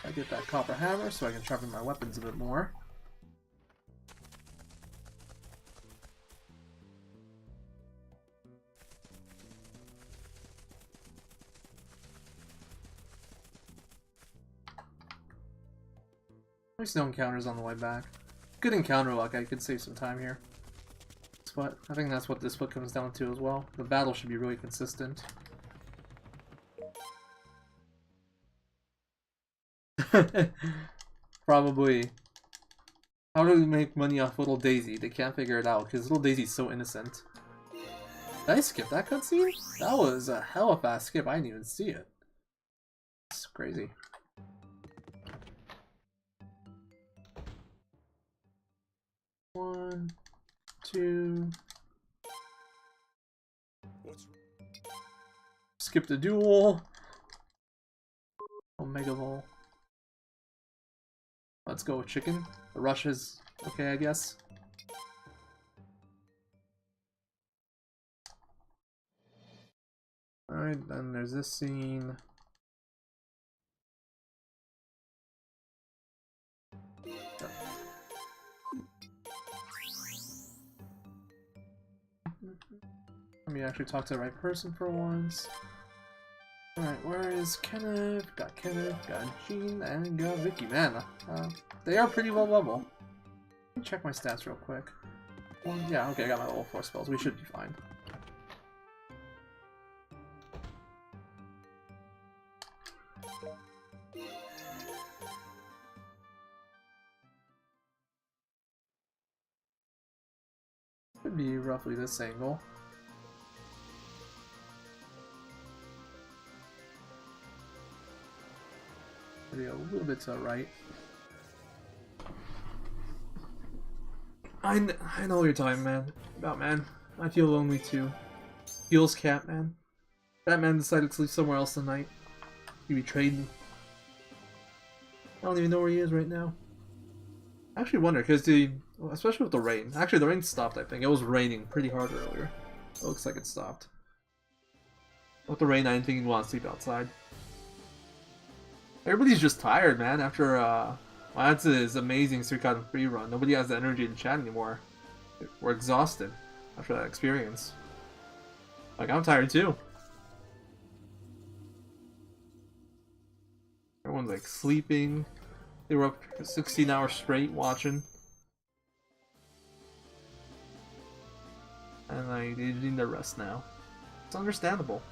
A: I get that copper hammer so I can sharpen my weapons a bit more. At least no encounters on the way back. Good encounter luck, I could save some time here. But I think that's what this split comes down to as well. The battle should be really consistent. Probably. How do we make money off Little Daisy? They can't figure it out because Little Daisy's so innocent. Did I skip that cutscene? That was a hella fast skip. I didn't even see it. It's crazy. One, two. Skip the duel. Omega Ball. Let's go with chicken. The rush is okay, I guess. Alright, then there's this scene. Let me actually talk to the right person for once. Alright, where is Kenneth? Got Kenneth, got Jean, and got Vicky. Man, they are pretty well level. Let me check my stats real quick. Well, yeah, okay, I got my level 4 spells. We should be fine. Could be roughly this angle. Maybe a little bit to the right. I know what you're talking, man. About, man. I feel lonely too. Feels cat, man. That man decided to sleep somewhere else tonight. He betrayed me. I don't even know where he is right now. I actually wonder, because especially with the rain. Actually, the rain stopped, I think. It was raining pretty hard earlier. It looks like it stopped. With the rain, I didn't think he'd want to sleep outside. Everybody's just tired, man, after that's his amazing Suikoden IV run. Nobody has the energy to chat anymore. We're exhausted after that experience. Like, I'm tired too. Everyone's like sleeping. They were up for 16 hours straight watching. And like, they need their rest now. It's understandable.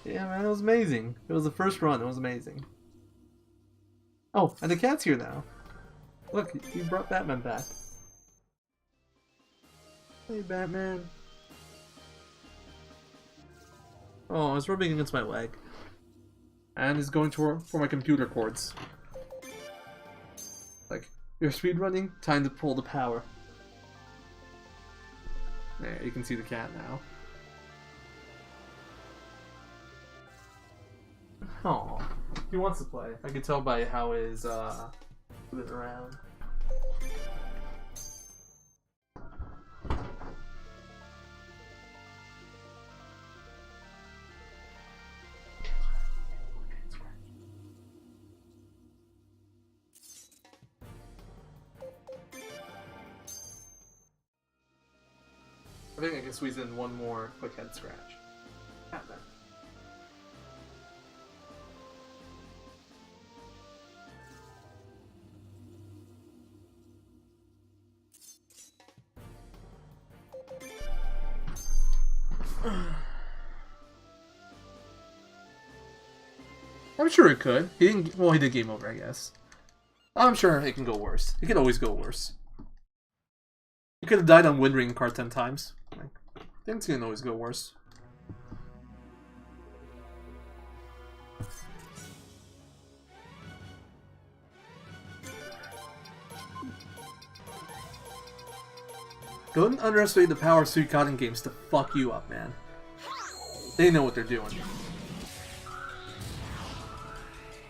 A: Yeah, man, it was amazing. It was the first run, it was amazing. Oh, and the cat's here now. Look, he brought Batman back. Hey, Batman. Oh, it's rubbing against my leg. And it's going for my computer cords. Like, you're speedrunning? Time to pull the power. There, you can see the cat now. Oh, he wants to play. I could tell by how his moving around. I think I can squeeze in one more quick head scratch. Yeah, man. I'm sure it could. He didn't. Well, he did game over, I guess. I'm sure it can go worse. It can always go worse. He could have died on Wind Ring card 10 times. Like, things can always go worse. Don't underestimate the power of Suikoden games to fuck you up, man. They know what they're doing.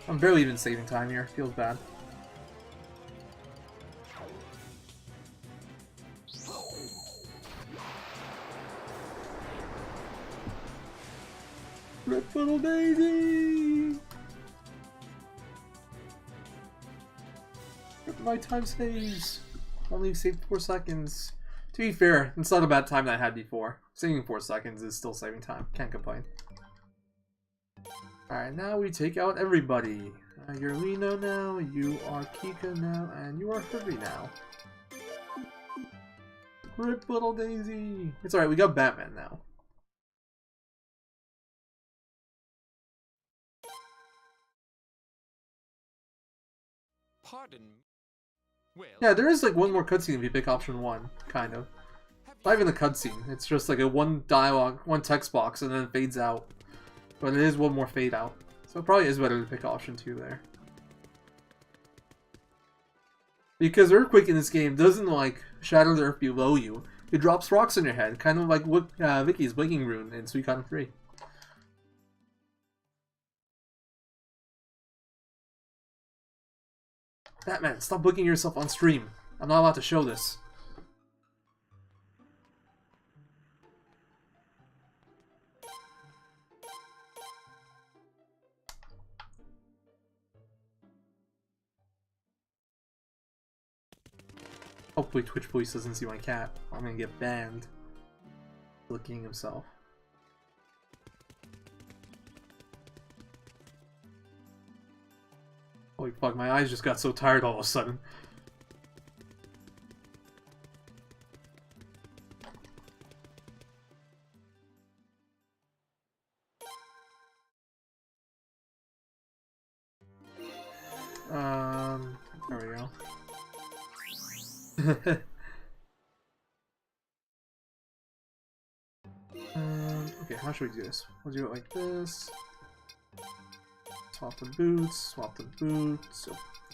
A: I'm barely even saving time here. Feels bad. Rip little Daisy! Rip my time saves. Only saved 4 seconds. To be fair, it's not a bad time that I had before. Saving 4 seconds is still saving time. Can't complain. Alright, now we take out everybody. You're Lino now, you are Kika now, and you are Herbie now. Rip little Daisy! It's alright, we got Batman now.
B: Pardon. Well.
A: Yeah, there is like one more cutscene if you pick option 1, kind of. Not even a cutscene, it's just like a one dialogue, one text box, and then it fades out. But it is one more fade out. So it probably is better to pick option 2 there. Because Earthquake in this game doesn't like shatter the earth below you. It drops rocks on your head, kind of like what Vicky's Blinking Rune in Suikoden 3. Batman, stop booking yourself on stream. I'm not allowed to show this. Hopefully Twitch Police doesn't see my cat. I'm gonna get banned. Licking himself. Holy fuck, my eyes just got so tired all of a sudden. There we go. Okay, how should we do this? We'll do it like this. Swap the boots, swap the boots,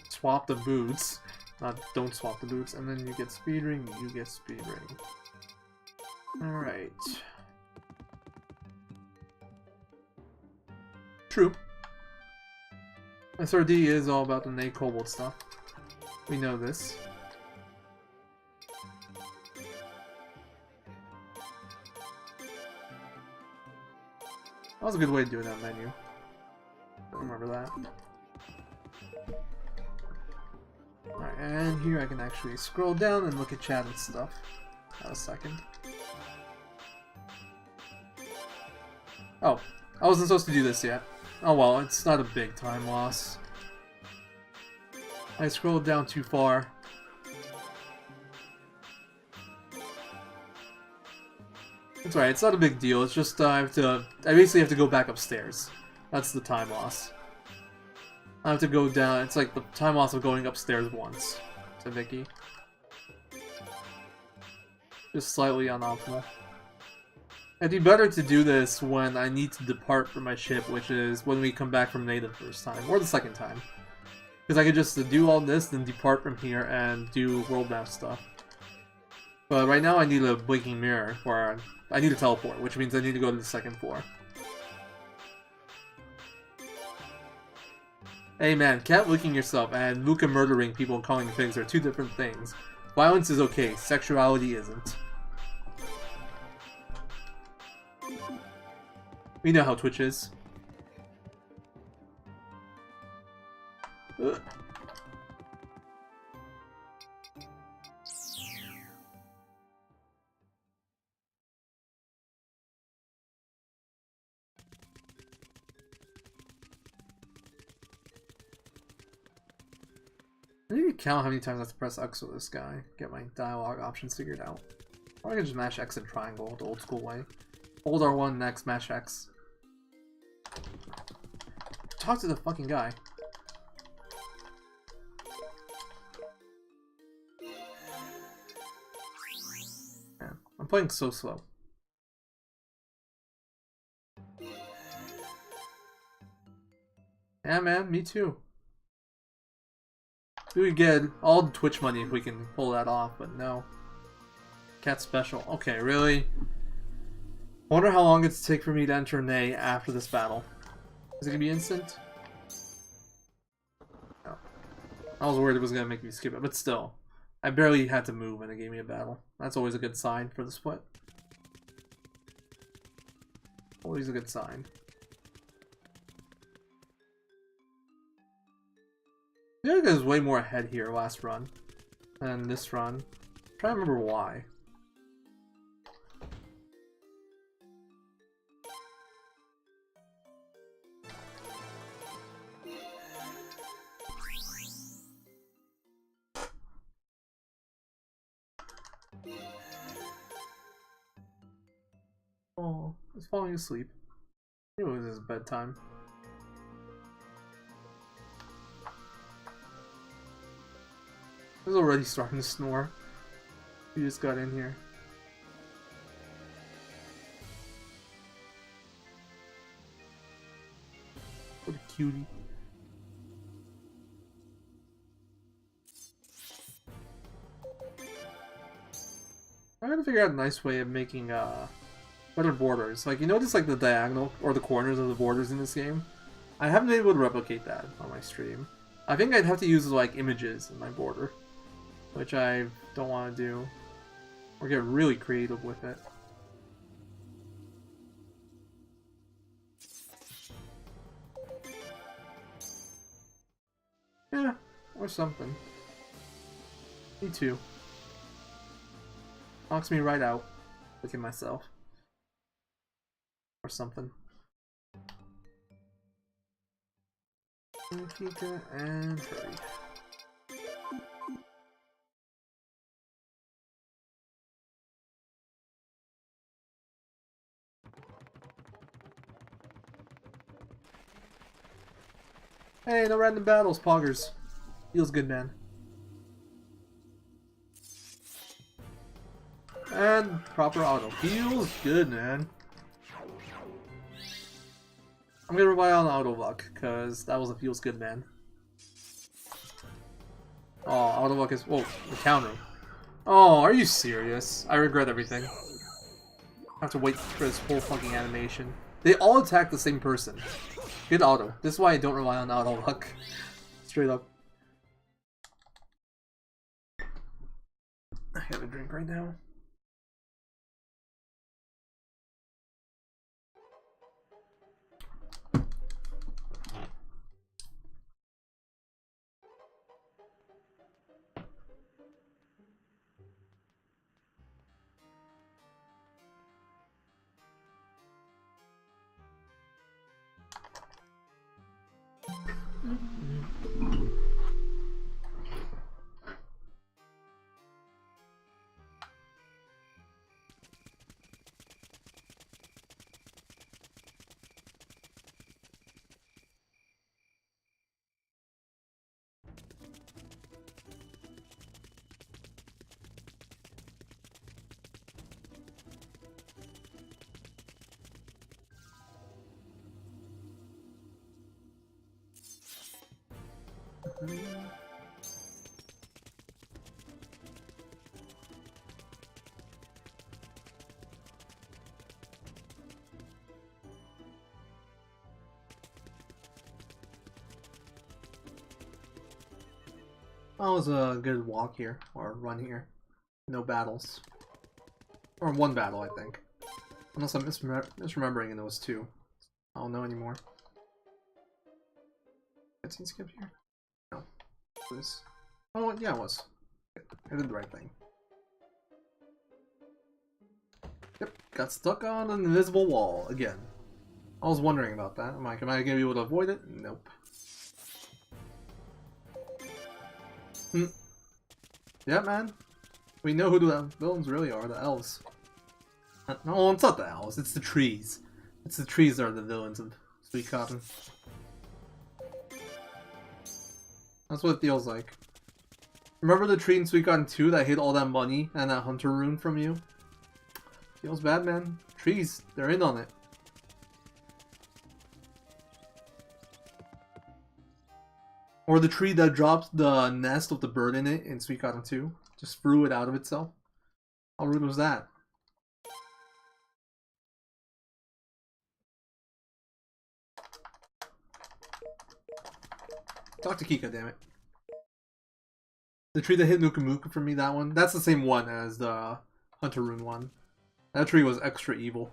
A: swap the boots. Not don't swap the boots, and then you get speed ring, you get speed ring. Alright. True. SRD is all about the Nate Kobold stuff. We know this. That was a good way of doing that menu. I remember that. Alright, and here I can actually scroll down and look at chat and stuff. Have a second. Oh, I wasn't supposed to do this yet. Oh well, it's not a big time loss. I scrolled down too far. It's alright, it's not a big deal, it's just I basically have to go back upstairs. That's the time loss. I have to go down, it's like the time loss of going upstairs once to Vicky. Just slightly unoptimal. It'd be better to do this when I need to depart from my ship, which is when we come back from Nate the first time, or the second time. Because I could just do all this, then depart from here and do world map stuff. But right now I need a blinking mirror, or I need to teleport, which means I need to go to the second floor. Hey man, cat licking yourself and Luca murdering people and calling pigs are two different things. Violence is okay, sexuality isn't. We know how Twitch is. Ugh. I need to count how many times I have to press X with this guy. Get my dialogue options figured out. Or I can just mash X and triangle the old school way. Hold R1 next, mash X. Talk to the fucking guy. Man, I'm playing so slow. Yeah man, me too. We would get all the Twitch money if we can pull that off, but no. Cat special. Okay, really? Wonder how long it's take for me to enter Nay after this battle. Is it gonna be instant? No. I was worried it was gonna make me skip it, but still. I barely had to move and it gave me a battle. That's always a good sign for the split. Always a good sign. I feel like I was way more ahead here last run than this run. I'm trying to remember why. Oh, it's falling asleep. It was his bedtime. It was already starting to snore. He just got in here. What a cutie. I gotta figure out a nice way of making better borders. Like, you notice like the diagonal or the corners of the borders in this game? I haven't been able to replicate that on my stream. I think I'd have to use like images in my border, which I don't want to do, or get really creative with it. Yeah, or something. Me too. Knocks me right out. Look at myself. Or something. Kika and Furry. Hey, no random battles, poggers. Feels good, man. And proper auto. Feels good, man. I'm gonna rely on auto luck, because that was a feels good, man. Oh, auto luck is... Whoa, the counter. Oh, are you serious? I regret everything. I have to wait for this whole fucking animation. They all attack the same person. Good auto. This is why I don't rely on auto luck. Straight up. I have a drink right now. That was a good walk here, or run here. No battles. Or one battle, I think. Unless I'm misremembering and it was two. I don't know anymore. Cutscene skip here? No. It was... Oh, yeah, it was. I did the right thing. Yep, got stuck on an invisible wall again. I was wondering about that. I'm like, am I gonna be able to avoid it? Nope. Yeah, man. We know who the villains really are, the elves. No, it's not the elves, it's the trees. It's the trees that are the villains of Suikoden. That's what it feels like. Remember the tree in Suikoden 2 that hid all that money and that hunter rune from you? Feels bad, man. Trees, they're in on it. Or the tree that dropped the nest of the bird in it in Suikoden 2. Just threw it out of itself. How rude was that? Talk to Kika, damn it. The tree that hit Nukumuku for me, that one. That's the same one as the Hunter Rune one. That tree was extra evil.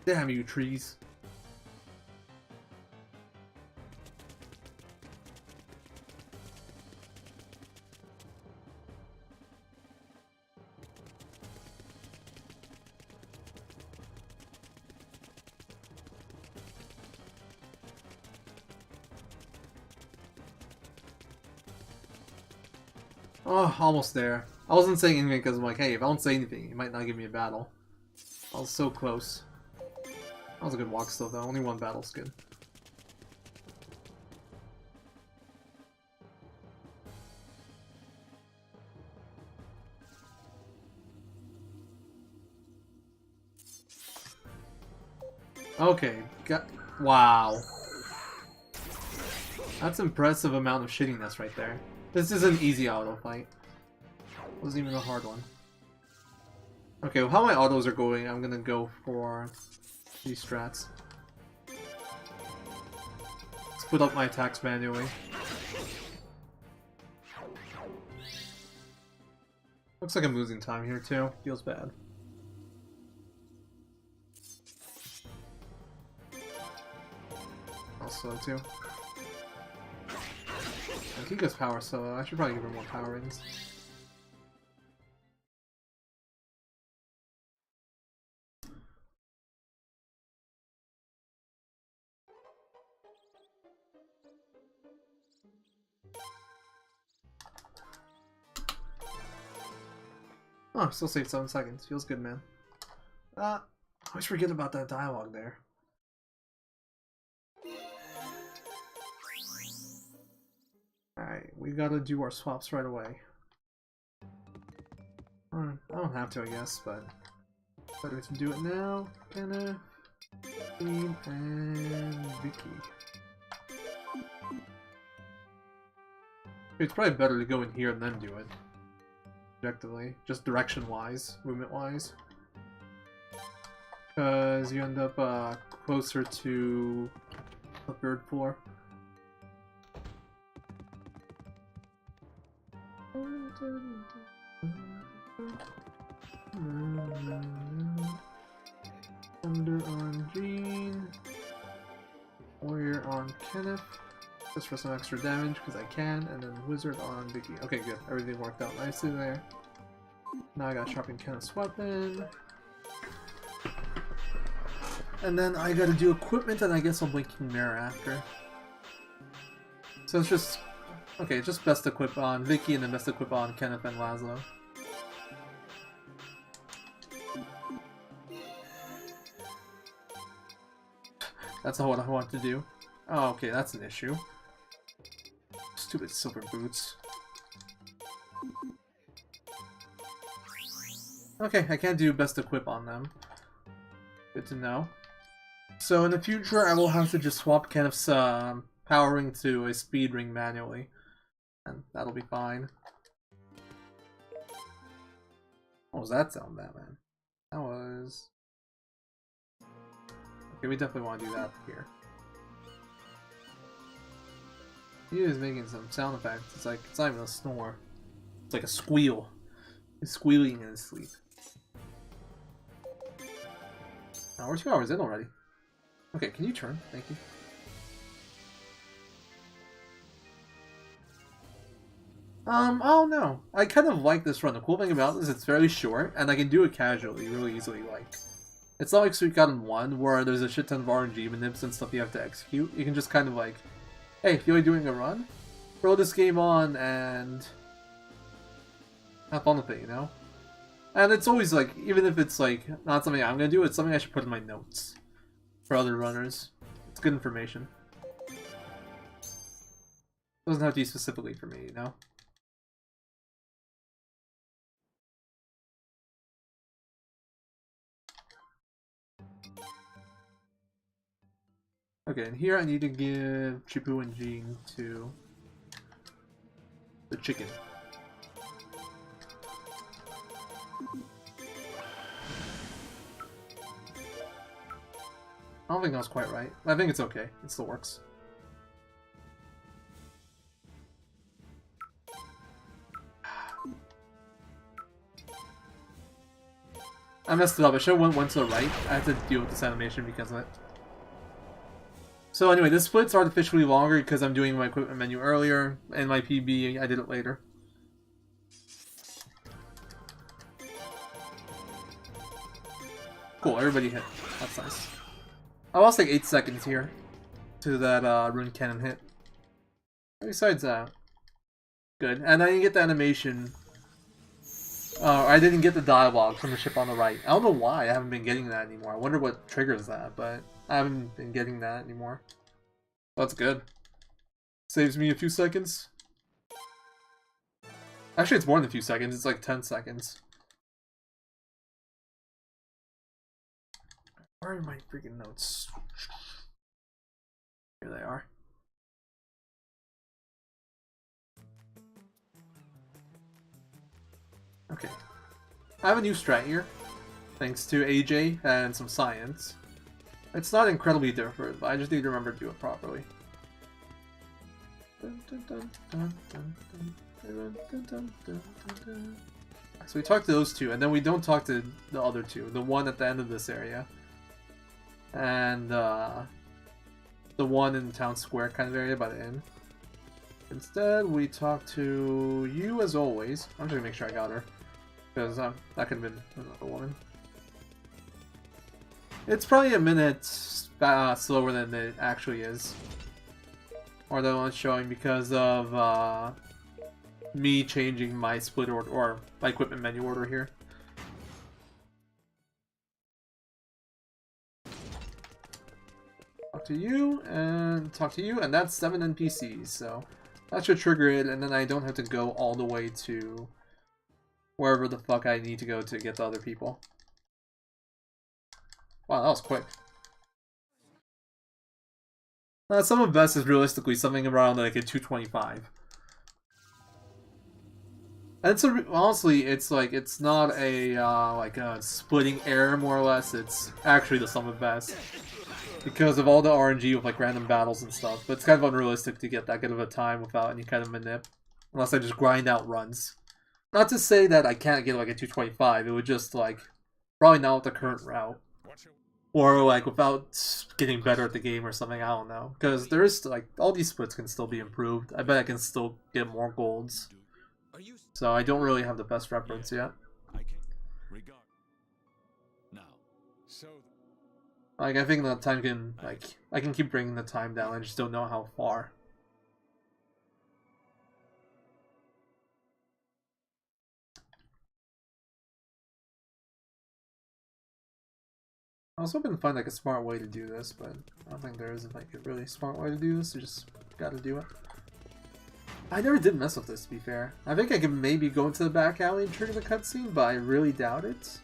A: Damn you, trees. Oh, almost there. I wasn't saying anything because I'm like, hey, if I don't say anything, he might not give me a battle. I was so close. That was a good walk still, though. Only one battle's good. Okay, wow. That's impressive amount of shittiness right there. This is an easy auto fight. Wasn't even a hard one. Okay, well, how my autos are going, I'm gonna go for these strats. Split up my attacks manually. Looks like I'm losing time here too. Feels bad. Also too. Kika's power, so I should probably give her more power rings. Oh, still saved 7 seconds. Feels good, man. I always forget about that dialogue there. Alright, we gotta do our swaps right away. I don't have to, I guess, but better to do it now. Kenneth, Dean, and Vicky. It's probably better to go in here and then do it. Objectively. Just direction-wise, movement-wise. Because you end up closer to the 3rd floor. Thunder on Jean. Warrior on Kenneth. Just for some extra damage, because I can. And then Wizard on Vicky. Okay, good. Everything worked out nicely there. Now I gotta sharpen Kenneth's weapon. And then I gotta do equipment, and I guess I'll Blinking Mirror after. So it's just... Okay, just best equip on Vicky, and then best equip on Kenneth and Laszlo. That's not what I want to do. Oh, okay, that's an issue. Stupid silver boots. Okay, I can't do best equip on them. Good to know. So in the future, I will have to just swap Kenneth's power ring to a speed ring manually. And that'll be fine. What was that sound, Batman? That was... Okay, we definitely want to do that here. He is making some sound effects. It's like, it's not even a snore. It's like a squeal. He's squealing in his sleep. Oh, we're 2 hours in already. Okay, can you turn? Thank you. I don't know. I kind of like this run. The cool thing about this is it's very short, and I can do it casually, really easily. Like, it's not like Suikoden 1, where there's a shit ton of RNG manips and stuff you have to execute. You can just kind of like, hey, feel like doing a run? Throw this game on and have fun with it, you know? And it's always like, even if it's like not something I'm gonna do, it's something I should put in my notes for other runners. It's good information. Doesn't have to be specifically for me, you know? Okay, and here I need to give Chipu and Jean to the chicken. I don't think that was quite right. I think it's okay. It still works. I messed it up. I should have went to the right. I have to deal with this animation because of it. So anyway, this split's artificially longer because I'm doing my equipment menu earlier, and my PB, I did it later. Cool, everybody hit. That's nice. I lost like 8 seconds here to that rune cannon hit. Besides that, good. And I didn't get the animation. I didn't get the dialogue from the ship on the right. I don't know why I haven't been getting that anymore. I wonder what triggers that, but I haven't been getting that anymore. That's good. Saves me a few seconds. Actually, it's more than a few seconds. It's like 10 seconds. Where are my freaking notes? Here they are. Okay. I have a new strat here, thanks to AJ and some science. It's not incredibly different, but I just need to remember to do it properly. So we talk to those two, and then we don't talk to the other two. The one at the end of this area. And the one in the town square kind of area by the inn. Instead, we talk to you as always. I'm just gonna make sure I got her. Because that could have been another woman. It's probably a minute slower than it actually is. Or than it's showing because of me changing my split order, or my equipment menu order here. Talk to you, and that's 7 NPCs, so that should trigger it, and then I don't have to go all the way to wherever the fuck I need to go to get the other people. Wow, that was quick. Some of best is realistically something around like a 225. And it's honestly, it's like, it's not a like a splitting error more or less. It's actually the sum of best because of all the RNG with like random battles and stuff. But it's kind of unrealistic to get that good of a time without any kind of manip, unless I just grind out runs. Not to say that I can't get like a 225. It would just like probably not with the current route. Or like without getting better at the game or something, I don't know. Because there is like all these splits can still be improved. I bet I can still get more golds. So I don't really have the best reference yet. Like I think the time can I can keep bringing the time down. I just don't know how far. I was hoping to find like a smart way to do this, but I don't think there is like a really smart way to do this. You just gotta do it. I never did mess with this, to be fair. I think I could maybe go into the back alley and trigger the cutscene, but I really doubt it.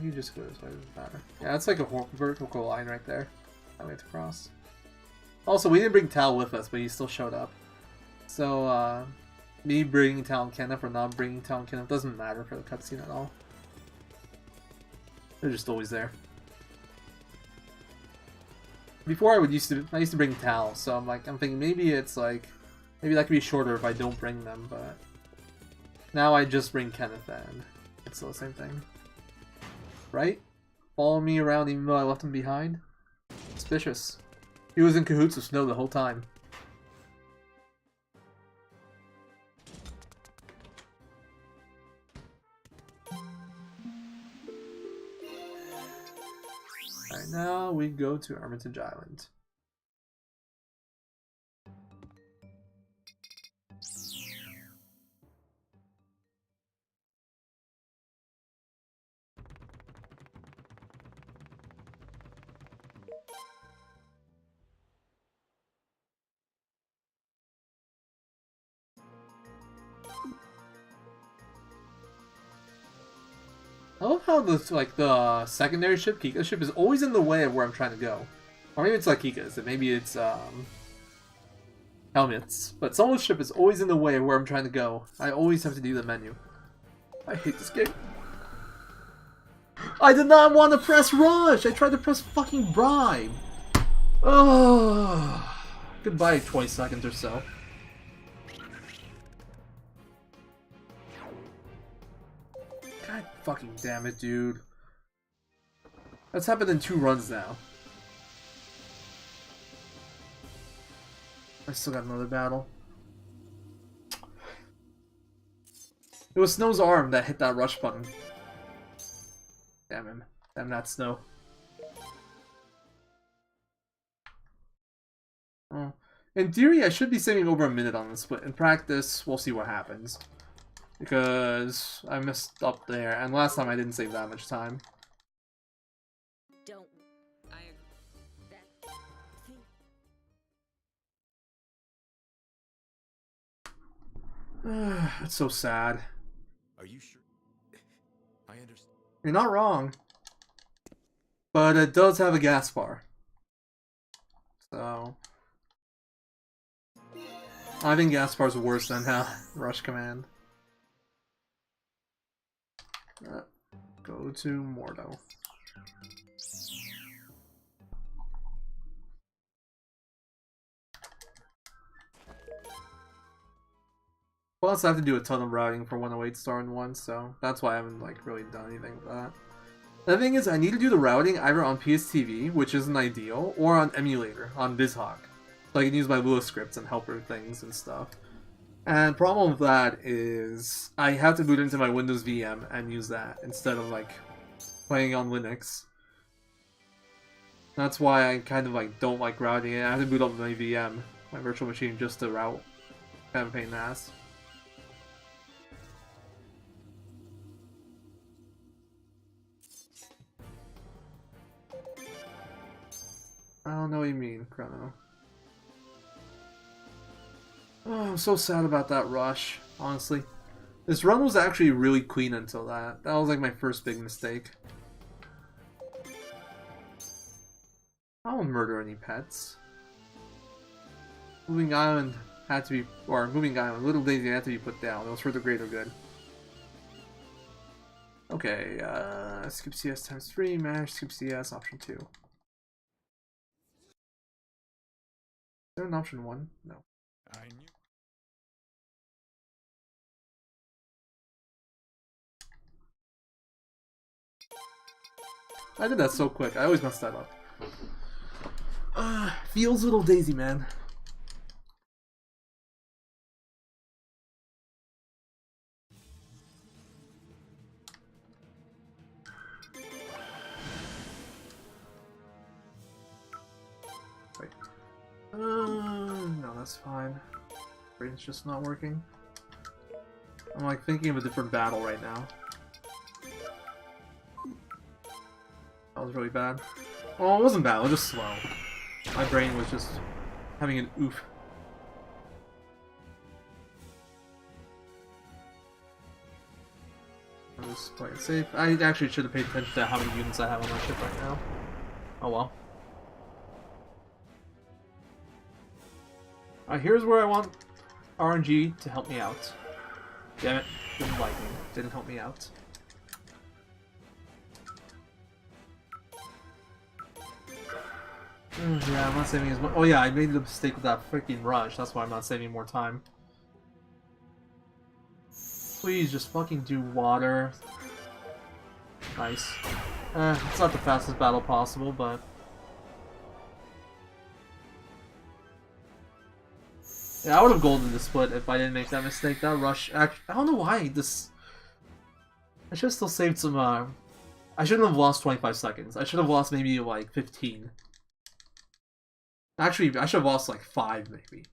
A: You just go this way, doesn't matter. Yeah, it's like a vertical line right there that we have to cross. Also, we didn't bring Tal with us, but he still showed up. So, me bringing Tal and Kenneth or not bringing Tal and Kenneth doesn't matter for the cutscene at all. They're just always there. Before I used to bring Tal, so I'm thinking maybe it's like, maybe that could be shorter if I don't bring them, but now I just bring Kenneth and it's still the same thing. Right? Follow me around even though I left him behind? Suspicious. He was in cahoots with Snow the whole time. Alright, now we go to Armitage Island. I love how the secondary ship, Kika's ship, is always in the way of where I'm trying to go. Or maybe it's like Kika's, and maybe it's Helmet's. But Solo's ship is always in the way of where I'm trying to go. I always have to do the menu. I hate this game. I did not want to press Rush! I tried to press fucking Bribe! Oh, goodbye 20 seconds or so. God fucking damn it, dude. That's happened in 2 runs now. I still got another battle. It was Snow's arm that hit that rush button. Damn him. Damn that Snow. Oh. In theory, I should be saving over a minute on the split. In practice, we'll see what happens. Because I messed up there, and last time I didn't save that much time.
D: Don't.
A: It's so sad.
B: Are you sure? I understand.
A: You're not wrong. But it does have a gas bar. So I think gas bar's worse than Rush Command. Go to Mordo. Plus, I have to do a ton of routing for 108 Star in 1, so that's why I haven't really done anything with that. The thing is, I need to do the routing either on PSTV, which isn't ideal, or on emulator, on BizHawk. So I can use my Lua scripts and helper things and stuff. And problem with that is I have to boot into my Windows VM and use that instead of playing on Linux. That's why I kind of don't like routing it. I have to boot up my VM, my virtual machine, just to route. Kind of a pain in the ass. I don't know what you mean, Chrono. Oh, I'm so sad about that rush, honestly. This run was actually really clean until that. That was my first big mistake. I don't murder any pets. Moving Island had to be, or Moving Island, Little Daisy had to be put down. It was for the greater good. Okay, skip CS times 3, manage skip CS, option 2. Is there an option 1? No.
B: I knew.
A: I did that so quick. I always mess that up. Feels Little Daisy, man. Wait. No, that's fine. Brain's just not working. I'm thinking of a different battle right now. That was really bad. Oh, it wasn't bad, it was just slow. My brain was just having an oof. I'll just play it safe. I actually should have paid attention to how many units I have on my ship right now. Oh well. Alright, here's where I want RNG to help me out. Damn it, didn't like me. Didn't help me out. Yeah, I'm not saving as much. Oh yeah, I made the mistake with that freaking rush. That's why I'm not saving more time. Please just fucking do water. Nice. It's not the fastest battle possible, but... Yeah, I would have golden the split if I didn't make that mistake. That rush... I don't know why this... I should have still saved some, I shouldn't have lost 25 seconds. I should have lost maybe, like, 15. Actually, I should have lost, like, 5, maybe.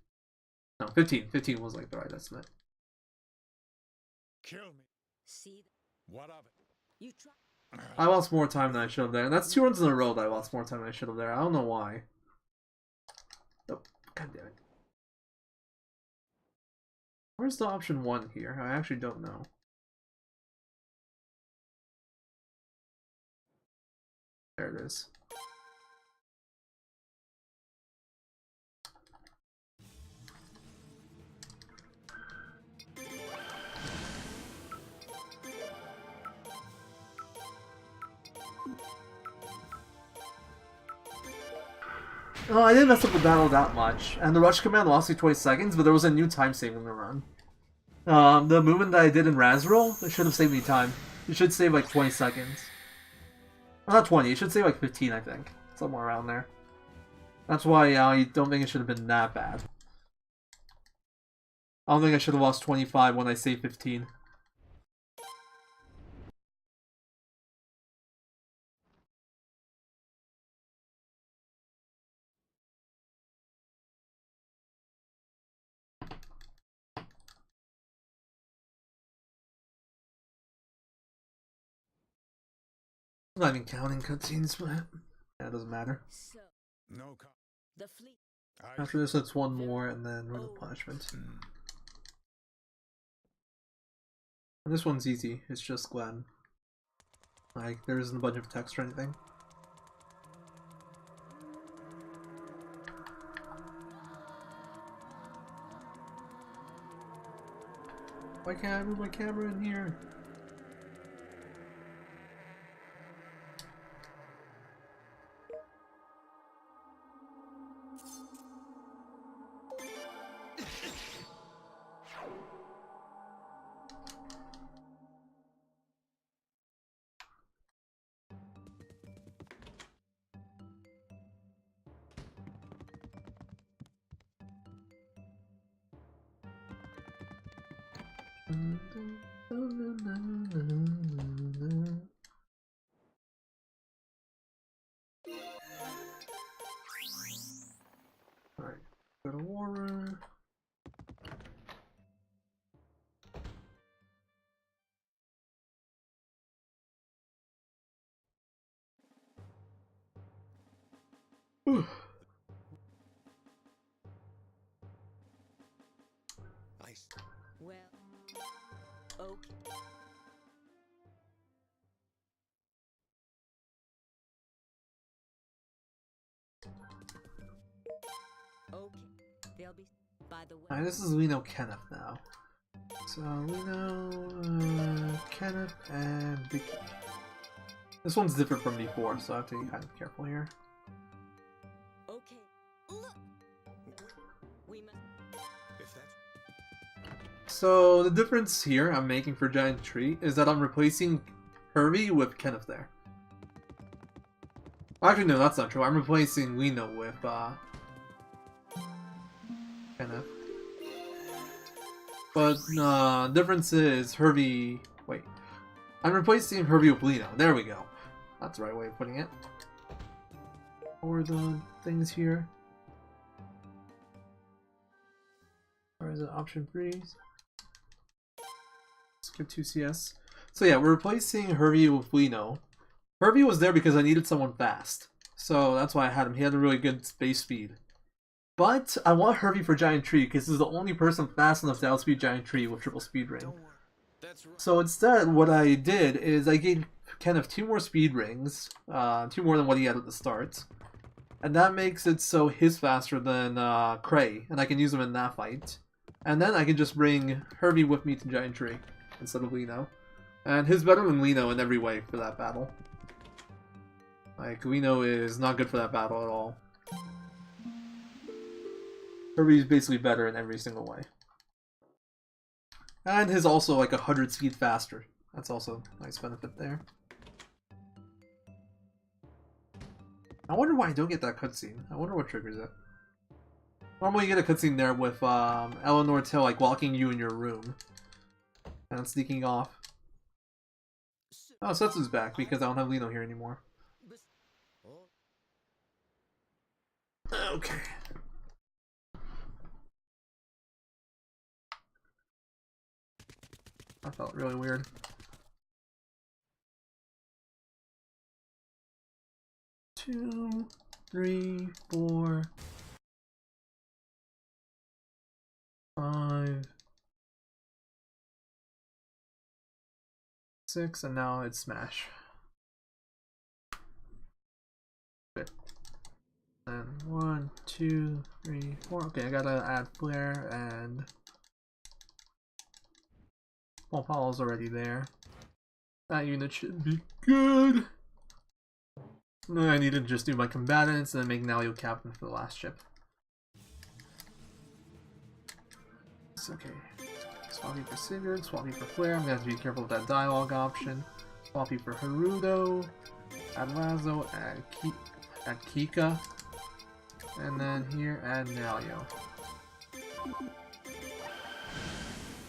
A: No, 15. 15 was, like, the right estimate.
B: Kill me.
C: See,
B: What of it?
C: you try.
A: I lost more time than I should have there. And that's 2 runs in a row that I lost more time than I should have there. I don't know why. Oh, god damn it. Where's the option 1 here? I actually don't know. There it is. Oh, I didn't mess up the battle that much, and the rush command lost me 20 seconds, but there was a new time saving the run. The movement that I did in Razroll, it should have saved me time. It should save like 20 seconds. Well, not 20, it should save like 15, I think. Somewhere around there. That's why I don't think it should have been that bad. I don't think I should have lost 25 when I saved 15. I'm not even counting cutscenes, but yeah, it doesn't matter.
C: So,
B: No.
C: the fleet.
A: After this, it's one more, and then Ring of Punishment. And this one's easy. It's just Glenn. Like, there isn't a bunch of text or anything. Why can't I move my camera in here? Alright, go to War Room.
B: Nice.
C: Well, okay. Okay, they'll be. By the way,
A: Alright, this is Lino Kenneth now. So, Lino, Kenneth, and Vicky. This one's different from before, so I have to be kind of careful here.
C: okay. Look, we must.
B: If that's
A: So, the difference here I'm making for Giant Tree is that I'm replacing Hervey with Kenneth there. Actually, no, that's not true. I'm replacing Lino with, Kenneth. But, difference is Hervey... Wait. I'm replacing Hervey with Lino. There we go. That's the right way of putting it. What are the things here? Or is it option 3? Skip 2CS. So yeah, we're replacing Hervey with Lino. Hervey was there because I needed someone fast. So that's why I had him. He had a really good space speed. But I want Hervey for Giant Tree because this is the only person fast enough to outspeed Giant Tree with triple speed ring.
B: don't worry. That's right.
A: So instead, what I did is I gave Kenneth 2 more speed rings, 2 more than what he had at the start. And that makes it so he's faster than Cray, and I can use him in that fight. And then I can just bring Hervey with me to Giant Tree instead of Lino. And he's better than Lino in every way for that battle. Like, Lino is not good for that battle at all. Kirby's basically better in every single way. And his also like 100 speed faster. That's also a nice benefit there. I wonder why I don't get that cutscene. I wonder what triggers it. Normally you get a cutscene there with Eleanor Till like walking you in your room. And sneaking off. Oh, Setsu's back because I don't have Lino here anymore. Okay. That felt really weird. Two, three, four, 5, 6, and now it's Smash. Good. And 1, 2, 3, 4. Okay, I gotta add Flare and Paul's already there. That unit should be good. Then I need to just do my combatants and then make Nalio captain for the last ship. It's okay. Swappy for Sigurd, Swappy for Flare. I'm gonna have to be careful with that dialogue option. Swappy for Haruto, add Lazo, add Kika, and then here add Nalio.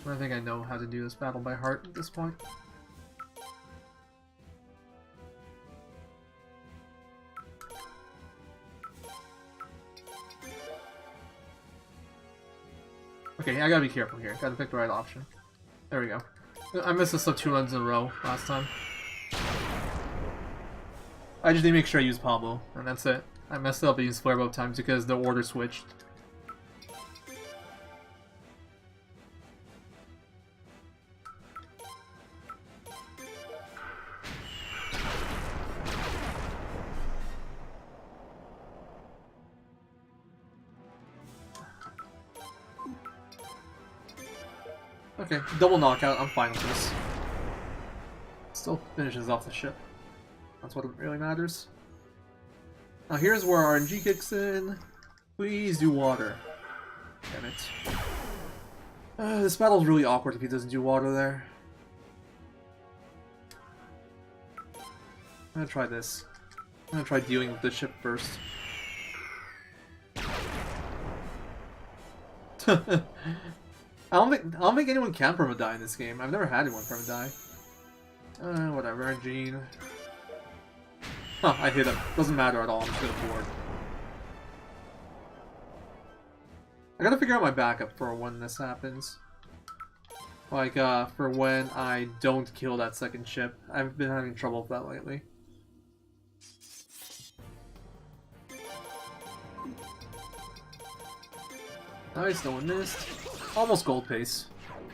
A: I think I know how to do this battle by heart at this point. Okay, I gotta be careful here. Gotta pick the right option. There we go. I missed this up 2 runs in a row last time. I just need to make sure I use Pablo, and that's it. I messed up and used Flare both times because the order switched. Okay, double knockout, I'm fine with this. Still finishes off the ship. That's what really matters. Now here's where RNG kicks in. Please do water. Damn it. This battle's really awkward if he doesn't do water there. I'm gonna try this. I'm gonna try dealing with the ship first. I don't think anyone can perma-die in this game. I've never had anyone perma-die. Whatever, Gene. Huh, I hit him. Doesn't matter at all, I'm just gonna board. I gotta figure out my backup for when this happens. Like, for when I don't kill that second ship. I've been having trouble with that lately. Nice, no one missed. Almost gold pace.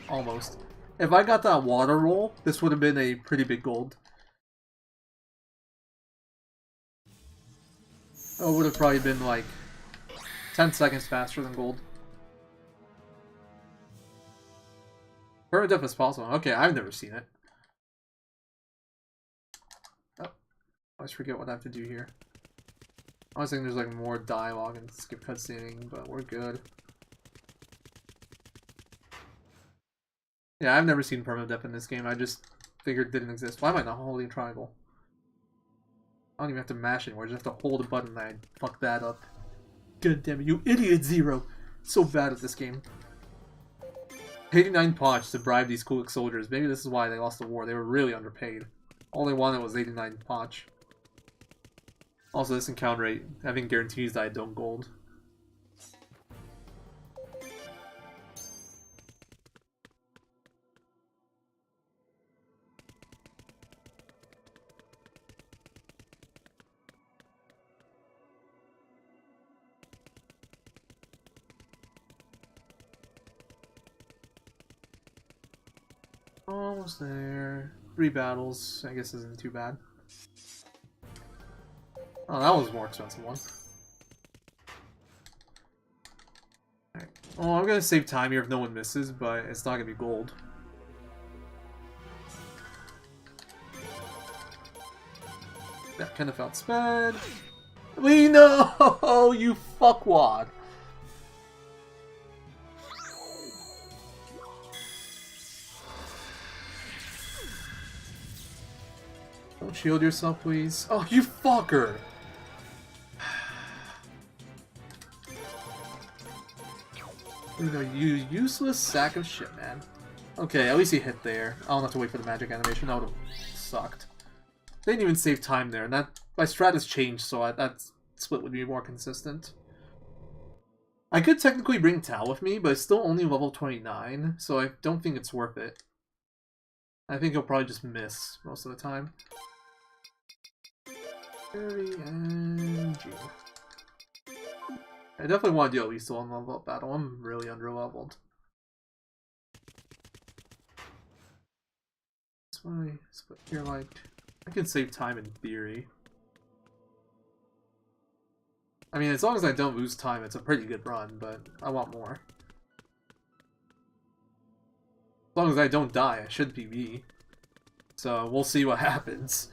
A: Almost. If I got that water roll, this would have been a pretty big gold. Oh, it would have probably been like 10 seconds faster than gold. Permadeath is possible. Okay, I've never seen it. Oh, I always forget what I have to do here. I was thinking there's like more dialogue and skip cutscening, but we're good. Yeah, I've never seen permadeath in this game. I just figured it didn't exist. Why am I not holding triangle? I don't even have to mash anymore. I just have to hold a button and I fuck that up. God damn it, you idiot, Zero! So bad at this game. 89 ponch to bribe these Kulik soldiers. Maybe this is why they lost the war. They were really underpaid. All they wanted was 89 ponch. Also, this encounter rate, having guarantees that I don't gold. Almost there. 3 battles, I guess isn't too bad. Oh, that was a more expensive one. Alright. Well, I'm gonna save time here if no one misses, but it's not gonna be gold. That kind of felt sped. We know! You fuckwad! Don't shield yourself, please. Oh, you fucker! You know, you useless sack of shit, man. Okay, at least he hit there. I don't have to wait for the magic animation. That would've sucked. They didn't even save time there, and that my strat has changed, so that split would be more consistent. I could technically bring Tal with me, but it's still only level 29, so I don't think it's worth it. I think he'll probably just miss most of the time. Harry and G. I definitely want to do at least one level up battle. I'm really underleveled. That's why split here, like, I can save time in theory. I mean, as long as I don't lose time, it's a pretty good run, but I want more. As long as I don't die, I should PB. So, we'll see what happens.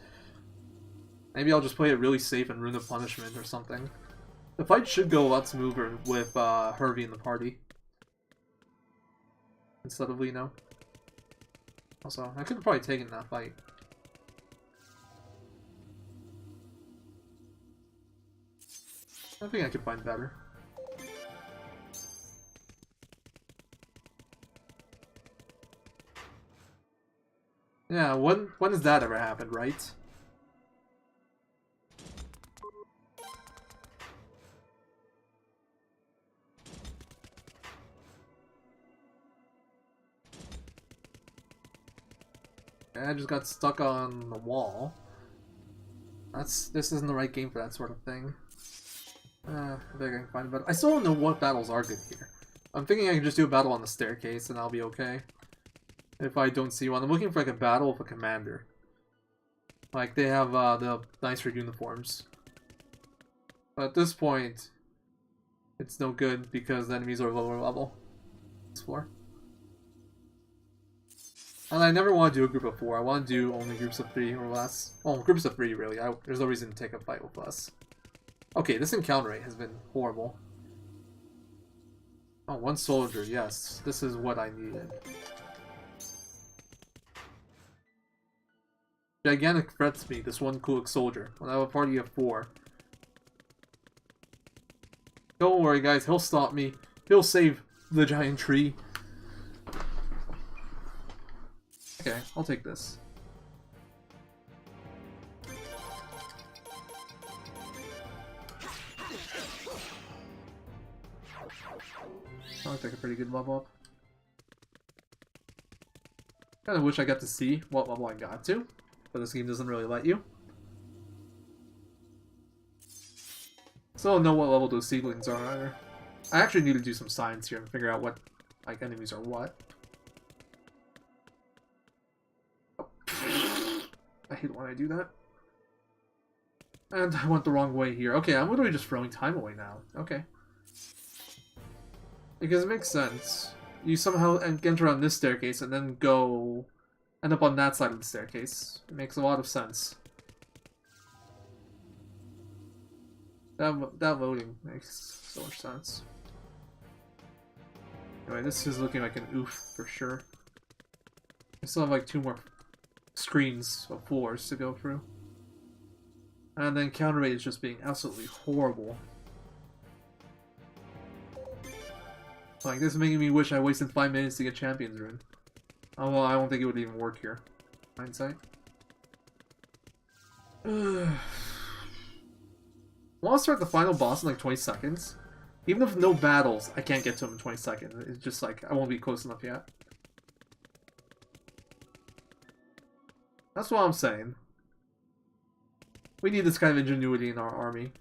A: Maybe I'll just play it really safe and Rune of Punishment or something. The fight should go a lot smoother with Hervey in the party. Instead of Lino. Also, I could have probably taken that fight. I think I could find better. Yeah, when has that ever happened, right? I just got stuck on the wall. This isn't the right game for that sort of thing. I think I can find a battle. I still don't know what battles are good here. I'm thinking I can just do a battle on the staircase and I'll be okay. If I don't see one. I'm looking for like a battle with a commander. Like they have the nicer uniforms. But at this point, it's no good because the enemies are lower level. It's 4. And I never want to do a group of 4. I want to do only groups of 3 or less. Well, groups of 3 really. There's no reason to take a fight with us. Okay, this encounter rate has been horrible. Oh, 1 soldier, yes. This is what I needed. Gigantic threats me, this 1 Kulak soldier. When I have a party of 4. Don't worry guys, he'll stop me. He'll save the giant tree. Okay, I'll take this. That looks like a pretty good level up. Kinda wish I got to see what level I got to, but this game doesn't really let you. Still don't know what level those seedlings are either. I actually need to do some science here and figure out what like enemies are what. I hate when I do that. And I went the wrong way here. Okay, I'm literally just throwing time away now. Okay. Because it makes sense. You somehow enter on this staircase and then go end up on that side of the staircase. It makes a lot of sense. That loading makes so much sense. Anyway, this is looking like an oof for sure. I still have like 2 more screens of floors to go through. And then counter rate is just being absolutely horrible. Like, this is making me wish I wasted 5 minutes to get Champions Rune. Oh, well, I don't think it would even work here. Hindsight. I want to start the final boss in like 20 seconds. Even if no battles, I can't get to him in 20 seconds. It's just like, I won't be close enough yet. That's what I'm saying. We need this kind of ingenuity in our army.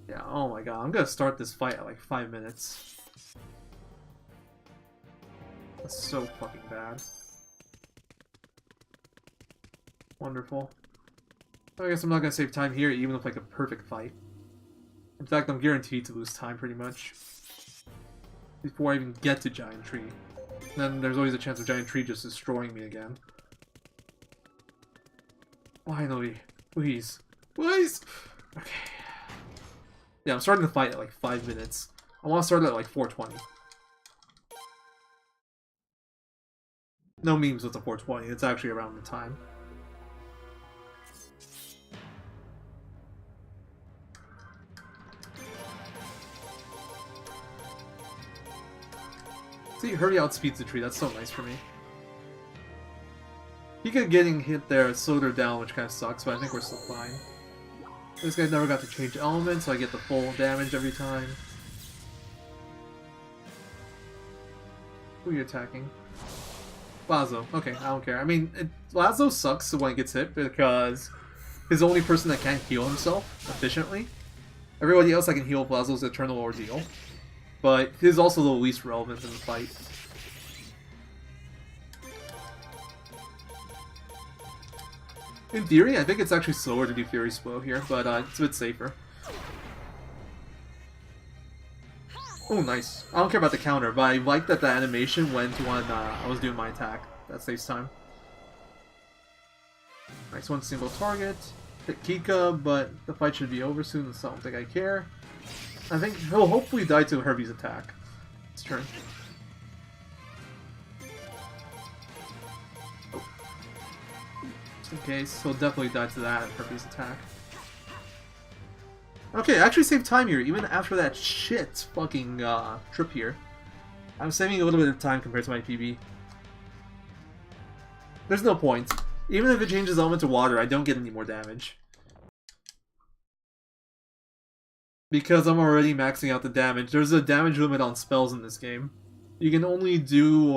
A: Yeah, oh my god, I'm gonna start this fight at like 5 minutes. That's so fucking bad. Wonderful. I guess I'm not gonna save time here, even with like a perfect fight. In fact, I'm guaranteed to lose time pretty much. Before I even get to Giant Tree. Then there's always a chance of Giant Tree just destroying me again. Finally. Please. Please! Okay. Yeah, I'm starting to fight at like 5 minutes. I want to start at like 4:20. No memes with the 4:20, it's actually around the time. See, hurry outspeeds the tree, that's so nice for me. Pika getting hit there slowed her down, which kind of sucks, but I think we're still fine. This guy never got to change elements, so I get the full damage every time. Who are you attacking? Lazo. Okay, I don't care. I mean, Lazo sucks when he gets hit because he's the only person that can't heal himself efficiently. Everybody else I can heal with Lazo's Eternal Ordeal. But he's also the least relevant in the fight. In theory, I think it's actually slower to do Fury Slow here, but it's a bit safer. Oh, nice. I don't care about the counter, but I like that the animation went when I was doing my attack. That saves time. Nice one single target. Hit Kika, but the fight should be over soon, so I don't think I care. I think he'll hopefully die to Herbie's attack. His turn. Oh. Just in case, he'll definitely die to that Herbie's attack. Okay, I actually saved time here, even after that shit fucking trip here. I'm saving a little bit of time compared to my PB. There's no point. Even if it changes element to water, I don't get any more damage. Because I'm already maxing out the damage. There's a damage limit on spells in this game. You can only do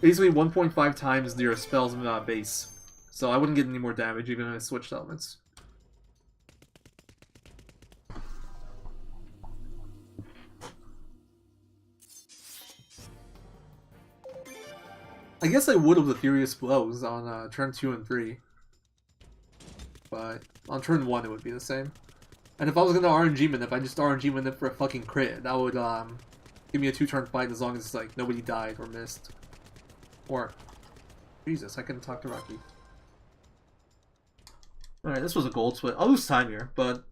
A: basically 1.5 times your spell's base. So I wouldn't get any more damage even if I switched elements. I guess I would have the Furious Blows on turn 2 and 3. But on turn 1 it would be the same. And if I was gonna RNG Manip, I just RNG Manip for a fucking crit. That would give me a 2-turn fight as long as like nobody died or missed. Or Jesus, I couldn't talk to Rocky. Alright, this was a gold split. I'll lose time here, but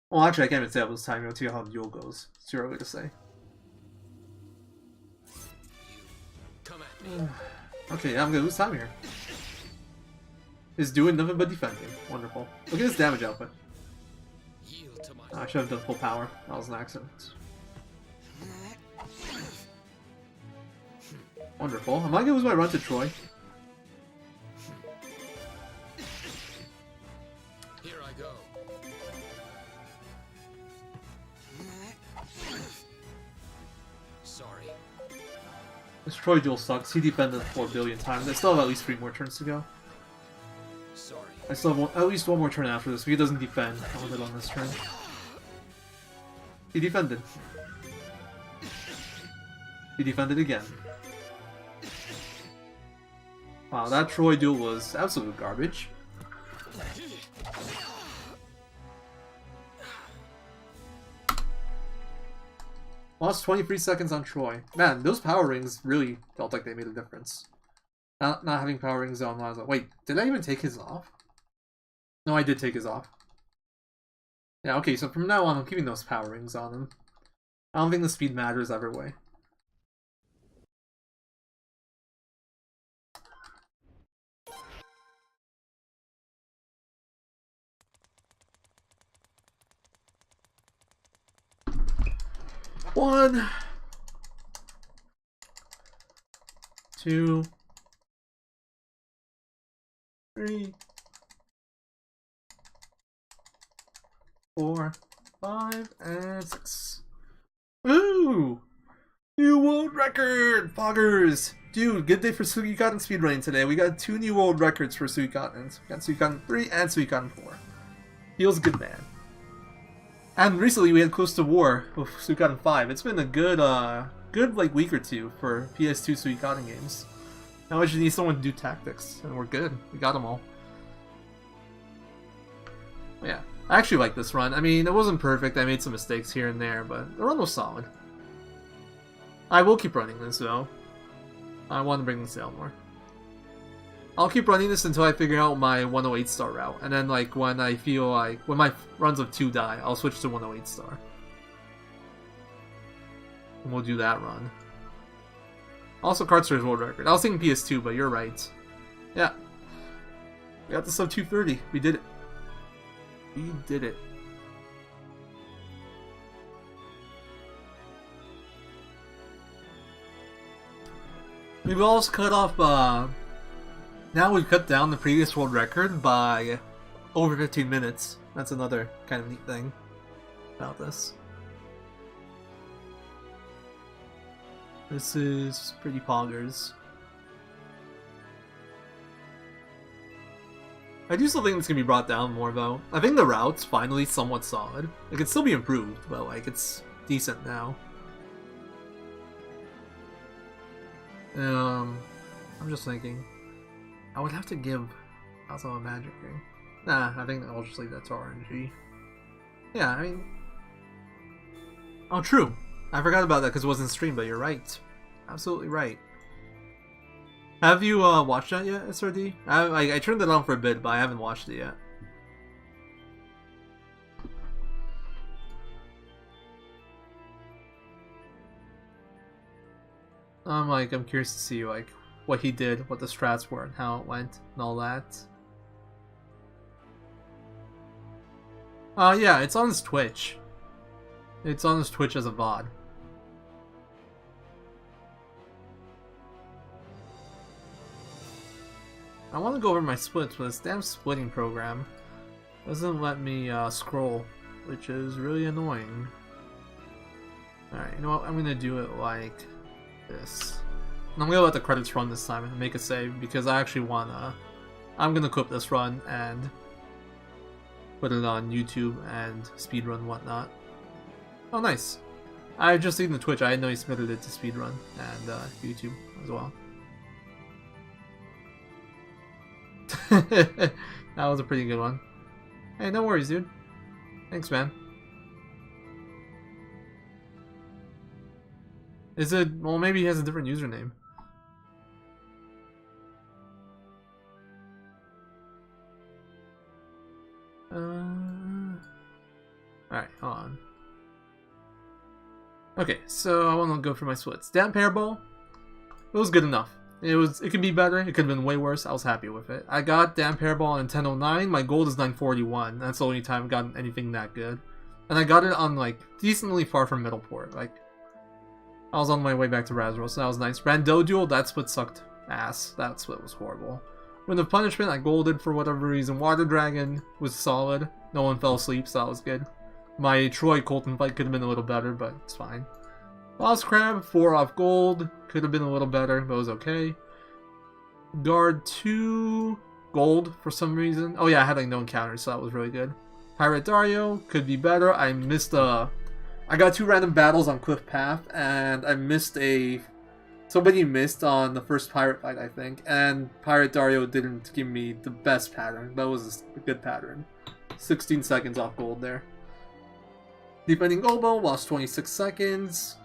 A: well actually I can't even say I'll lose time here. Let's see how the duel goes. It's too early to say.
B: Come at me.
A: Okay, I'm gonna lose time here. Is doing nothing but defending. Wonderful. Look at his damage output.
B: Yield to my
A: I should have done full power. That was an accident. Wonderful. Am I gonna lose my run to Troy?
B: Here I go. Sorry.
A: This Troy duel sucks. He defended 4 billion times. I still have at least 3 more turns to go.
B: Sorry.
A: I still have at least 1 more turn after this. If he doesn't defend, I'll live on this turn. He defended. He defended again. Wow, that Troy duel was absolute garbage. Lost 23 seconds on Troy. Man, those power rings really felt like they made a difference. Not having power rings on Lazo. Wait, did I even take his off? No, I did take his off. Yeah, okay, so from now on, I'm keeping those power rings on him. I don't think the speed matters either way. One, 2, 3, 4, 5, and 6. Ooh! New world record! Poggers! Dude, good day for Suikoden speedrunning today. We got 2 new world records for Suikodens. We got Suikoden 3 and Suikoden 4. Feels good, man. And recently we had Close to War with Suikoden 5. It's been a good, good like week or two for PS2 Suikoden games. Now I just need someone to do tactics, and we're good. We got them all. Yeah, I actually like this run. I mean, it wasn't perfect. I made some mistakes here and there, but the run was solid. I will keep running this though. I want to bring this out more. I'll keep running this until I figure out my 108 star route, and then like when I feel like when my runs of 2 die, I'll switch to 108 star. And we'll do that run. Also, Cardstars world record. I was thinking PS2, but you're right. Yeah. We got the sub 230. We did it. We did it. We've also cut off, now we've cut down the previous world record by over 15 minutes. That's another kind of neat thing about this. This is pretty poggers. I do still think it's gonna be brought down more though. I think the route's finally somewhat solid. It could still be improved, but like it's decent now. I'm just thinking. I would have to give also a magic ring. Nah, I think I'll just leave that to RNG. Yeah, I mean... Oh, true. I forgot about that because it wasn't streamed, but you're right. Absolutely right. Have you watched that yet, SRD? I turned it on for a bit, but I haven't watched it yet. I'm curious to see like what he did, what the strats were, and how it went, and all that. Yeah, it's on his Twitch. It's on his Twitch as a VOD. I want to go over my splits, but this damn splitting program doesn't let me scroll, which is really annoying. Alright, you know what? I'm gonna do it like this. And I'm gonna let the credits run this time and make a save because I actually wanna. I'm gonna clip this run and put it on YouTube and speedrun and whatnot. Oh, nice. I just seen the Twitch. I didn't know he submitted it to speedrun and YouTube as well. That was a pretty good one. Hey, no worries, dude. Thanks, man. Is it... Well, maybe he has a different username. Alright, hold on. Okay, so I want to go for my splits. Damn Parabol. It was good enough. It could be better. It could have been way worse. I was happy with it. I got Damn Parabol on 1009. My gold is 941. That's the only time I've gotten anything that good. And I got it on, like, decently far from Middleport. Like, I was on my way back to Razro, so that was nice. Rando Duel, that split sucked ass. That split was horrible. Wind of Punishment, I golded for whatever reason. Water Dragon was solid. No one fell asleep, so that was good. My Troy Colton fight could have been a little better, but it's fine. Boss Crab, 4 off gold. Could have been a little better, but it was okay. Guard 2 gold for some reason. Oh yeah, I had like no encounters, so that was really good. Pirate Dario, could be better. I missed I got 2 random battles on Cliff Path, and I missed somebody missed on the first pirate fight, I think, and Pirate Dario didn't give me the best pattern. That was a good pattern. 16 seconds off gold there. Defending Oboe, lost 26 seconds.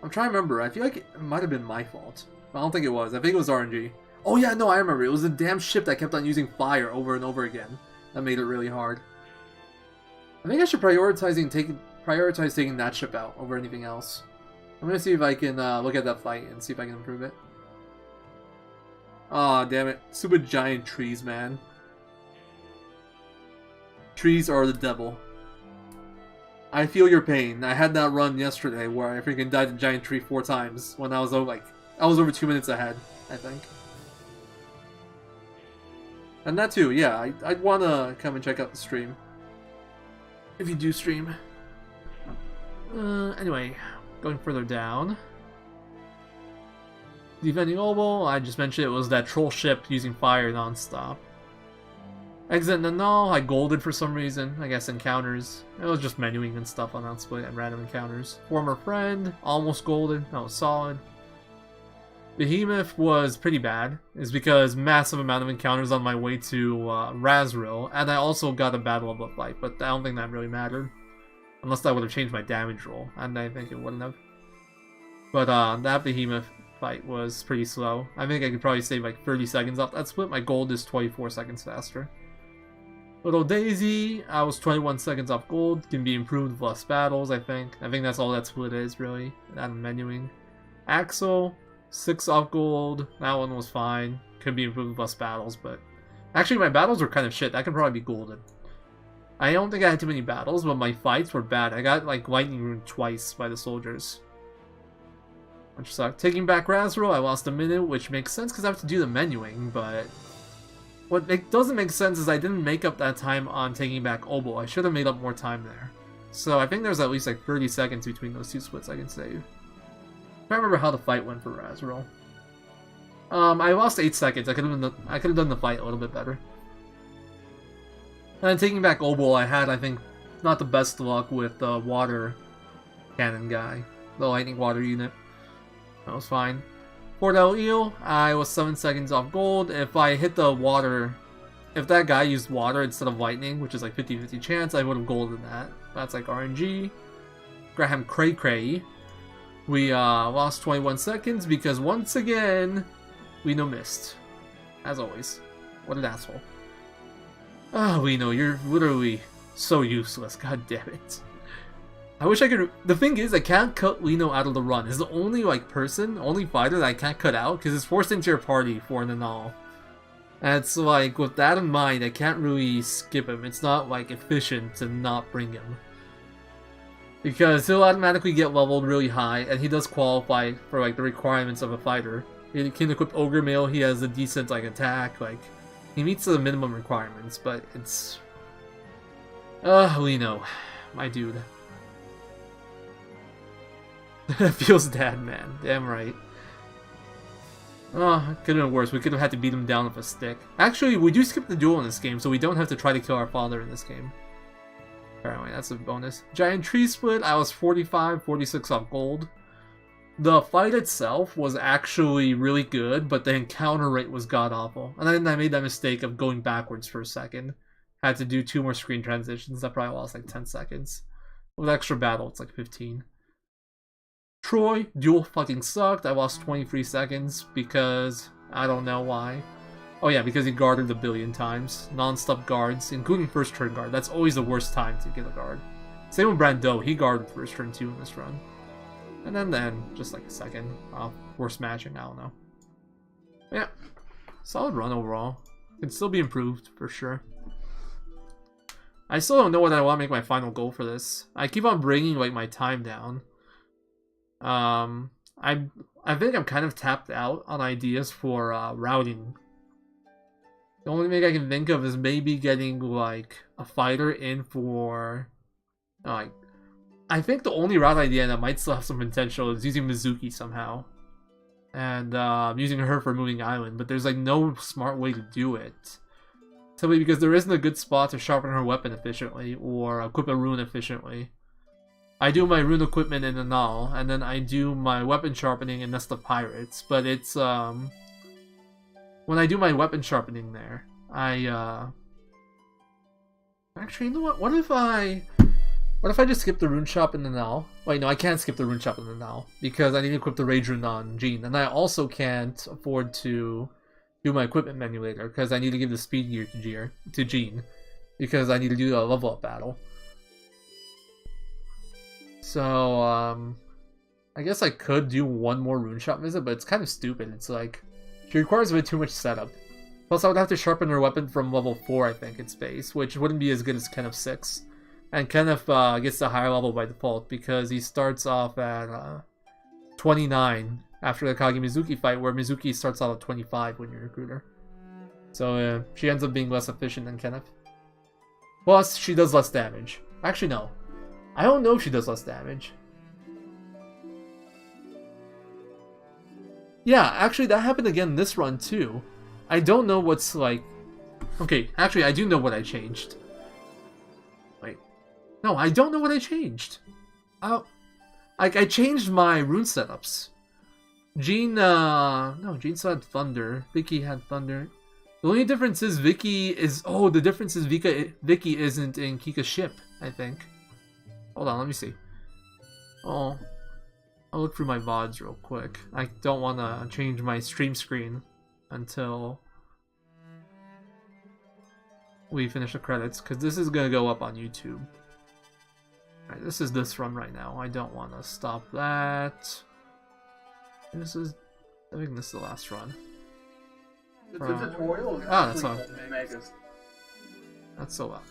A: I'm trying to remember. I feel like it might have been my fault. I don't think it was. I think it was RNG. Oh yeah, no, I remember. It was a damn ship that kept on using fire over and over again. That made it really hard. I think I should prioritize taking that ship out over anything else. I'm gonna see if I can look at that fight and see if I can improve it. Aw, damn it. Super giant trees, man. Trees are the devil. I feel your pain. I had that run yesterday where I freaking died to giant tree 4 times when I was over 2 minutes ahead, I think. And that too, yeah, I'd wanna come and check out the stream. If you do stream. Anyway, going further down. Defending Oboe, I just mentioned it was that troll ship using fire non-stop. Exit Nanal, I golded for some reason. I guess encounters. It was just menuing and stuff on that split and random encounters. Former Friend, almost golded. That was solid. Behemoth was pretty bad. It's because massive amount of encounters on my way to Razril, and I also got a battle of a fight, but I don't think that really mattered. Unless that would have changed my damage roll, and I think it wouldn't have. But that Behemoth, fight was pretty slow. I think I could probably save like 30 seconds off that split. My gold is 24 seconds faster. Little Daisy, I was 21 seconds off gold. Can be improved with less battles, I think. I think that's all that split is, really. That menuing. Axel, 6 off gold. That one was fine. Could be improved with less battles, but... Actually, my battles were kind of shit. That could probably be golden. I don't think I had too many battles, but my fights were bad. I got, like, lightning rune twice by the soldiers. Which sucked. Taking back Razro, I lost a minute, which makes sense because I have to do the menuing, but... What doesn't make sense is I didn't make up that time on taking back Obel. I should have made up more time there. So I think there's at least like 30 seconds between those two splits I can save. I can't remember how the fight went for Razro. I lost 8 seconds. I could have done the fight a little bit better. And then taking back Obel, I had, I think, not the best luck with the water cannon guy. The lightning water unit. That was fine. For El Eel, I was 7 seconds off gold. If I hit the water, if that guy used water instead of lightning, which is like 50-50 chance, I would have golded that. That's like RNG. Graham Cray Cray. We lost 21 seconds because once again, we missed. As always. What an asshole. Oh, Lino, you're literally so useless. God damn it. I wish I could... The thing is, I can't cut Lino out of the run. He's the only, like, only fighter that I can't cut out, because it's forced into your party for Nanal. And it's like, with that in mind, I can't really skip him. It's not, like, efficient to not bring him. Because he'll automatically get leveled really high, and he does qualify for, like, the requirements of a fighter. He can equip Ogre Mail, he has a decent, like, attack, like... He meets the minimum requirements, but it's... Lino. My dude. It feels bad, man. Damn right. Oh, it could have been worse. We could have had to beat him down with a stick. Actually, we do skip the duel in this game, so we don't have to try to kill our father in this game. Apparently, that's a bonus. Giant Tree Split, I was 45, 46 off gold. The fight itself was actually really good, but the encounter rate was god-awful. And then I made that mistake of going backwards for a second. Had to do 2 more screen transitions. That probably lost like 10 seconds. With extra battle, it's like 15. Troy, duel fucking sucked. I lost 23 seconds because I don't know why. Oh yeah, because he guarded a billion times. Non-stop guards, including first turn guard. That's always the worst time to get a guard. Same with Brando, he guarded first turn too in this run. And then just like a second. Worst matching, I don't know. Yeah, solid run overall. Can still be improved, for sure. I still don't know what I want to make my final goal for this. I keep on bringing like my time down. I think I'm kind of tapped out on ideas for routing. The only thing I can think of is maybe getting like a fighter in for like I think the only route idea that might still have some potential is using Mizuki somehow. And using her for moving island, but there's like no smart way to do it. Simply because there isn't a good spot to sharpen her weapon efficiently or equip a rune efficiently. I do my rune equipment in Anal, and then I do my weapon sharpening in Nest of Pirates, but it's, when I do my weapon sharpening there, actually, you know what? What if I just skip the rune shop in Anal? Wait, no, I can't skip the rune shop in Anal, because I need to equip the Rage Rune on Jean, and I also can't afford to do my equipment menu later, because I need to give the speed gear to Jean, because I need to do a level up battle. So, I guess I could do one more rune shop visit, but it's kind of stupid. It's like, she requires a bit too much setup. Plus, I would have to sharpen her weapon from level 4, I think, in space, which wouldn't be as good as Kenneth 6. And Kenneth gets the higher level by default, because he starts off at 29 after the Kage Mizuki fight, where Mizuki starts out at 25 when you recruit her. So, she ends up being less efficient than Kenneth. Plus, she does less damage. Actually, no. I don't know if she does less damage. Yeah, actually that happened again this run too. I don't know what's like... Okay, actually I do know what I changed. Wait. No, I don't know what I changed. I changed my rune setups. Jean, no, Jean still had Thunder. Vicky had Thunder. The only difference is Vicky is... Oh, the difference is Vicky isn't in Kika's ship, I think. Hold on, let me see. Oh. I'll look through my VODs real quick. I don't want to change my stream screen until we finish the credits, because this is going to go up on YouTube. Alright, this is this run right now. I don't want to stop that. This is... I think this is the last run.
E: It's a tutorial.
A: Ah, that's all.
E: Megas.
A: That's so loud.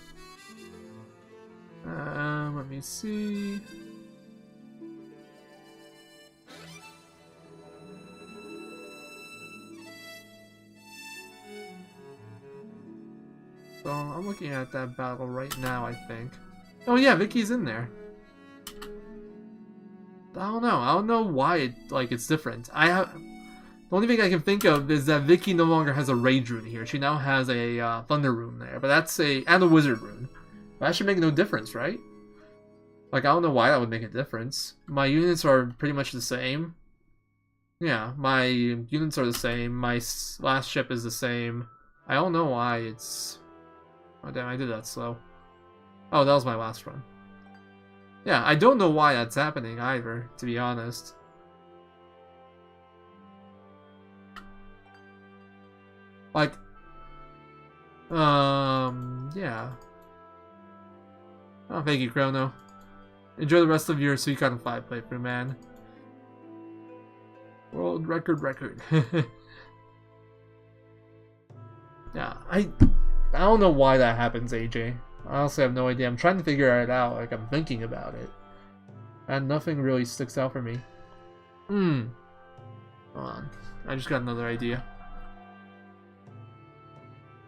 A: Let me see... So I'm looking at that battle right now, I think. Oh yeah, Vicky's in there. I don't know why it's different. The only thing I can think of is that Vicky no longer has a Rage rune here. She now has a Thunder rune there, but and a Wizard rune. That should make no difference, right? Like, I don't know why that would make a difference. My units are pretty much the same. Yeah, my units are the same. My last ship is the same. I don't know why it's... Oh damn, I did that slow. Oh, that was my last run. Yeah, I don't know why that's happening either, to be honest. Like, yeah. Oh, thank you, Chrono. Enjoy the rest of your Suikoden 5 playthrough, man. World record. Yeah, I don't know why that happens, AJ. I honestly have no idea. I'm trying to figure it out, like I'm thinking about it. And nothing really sticks out for me. Hold on. I just got another idea.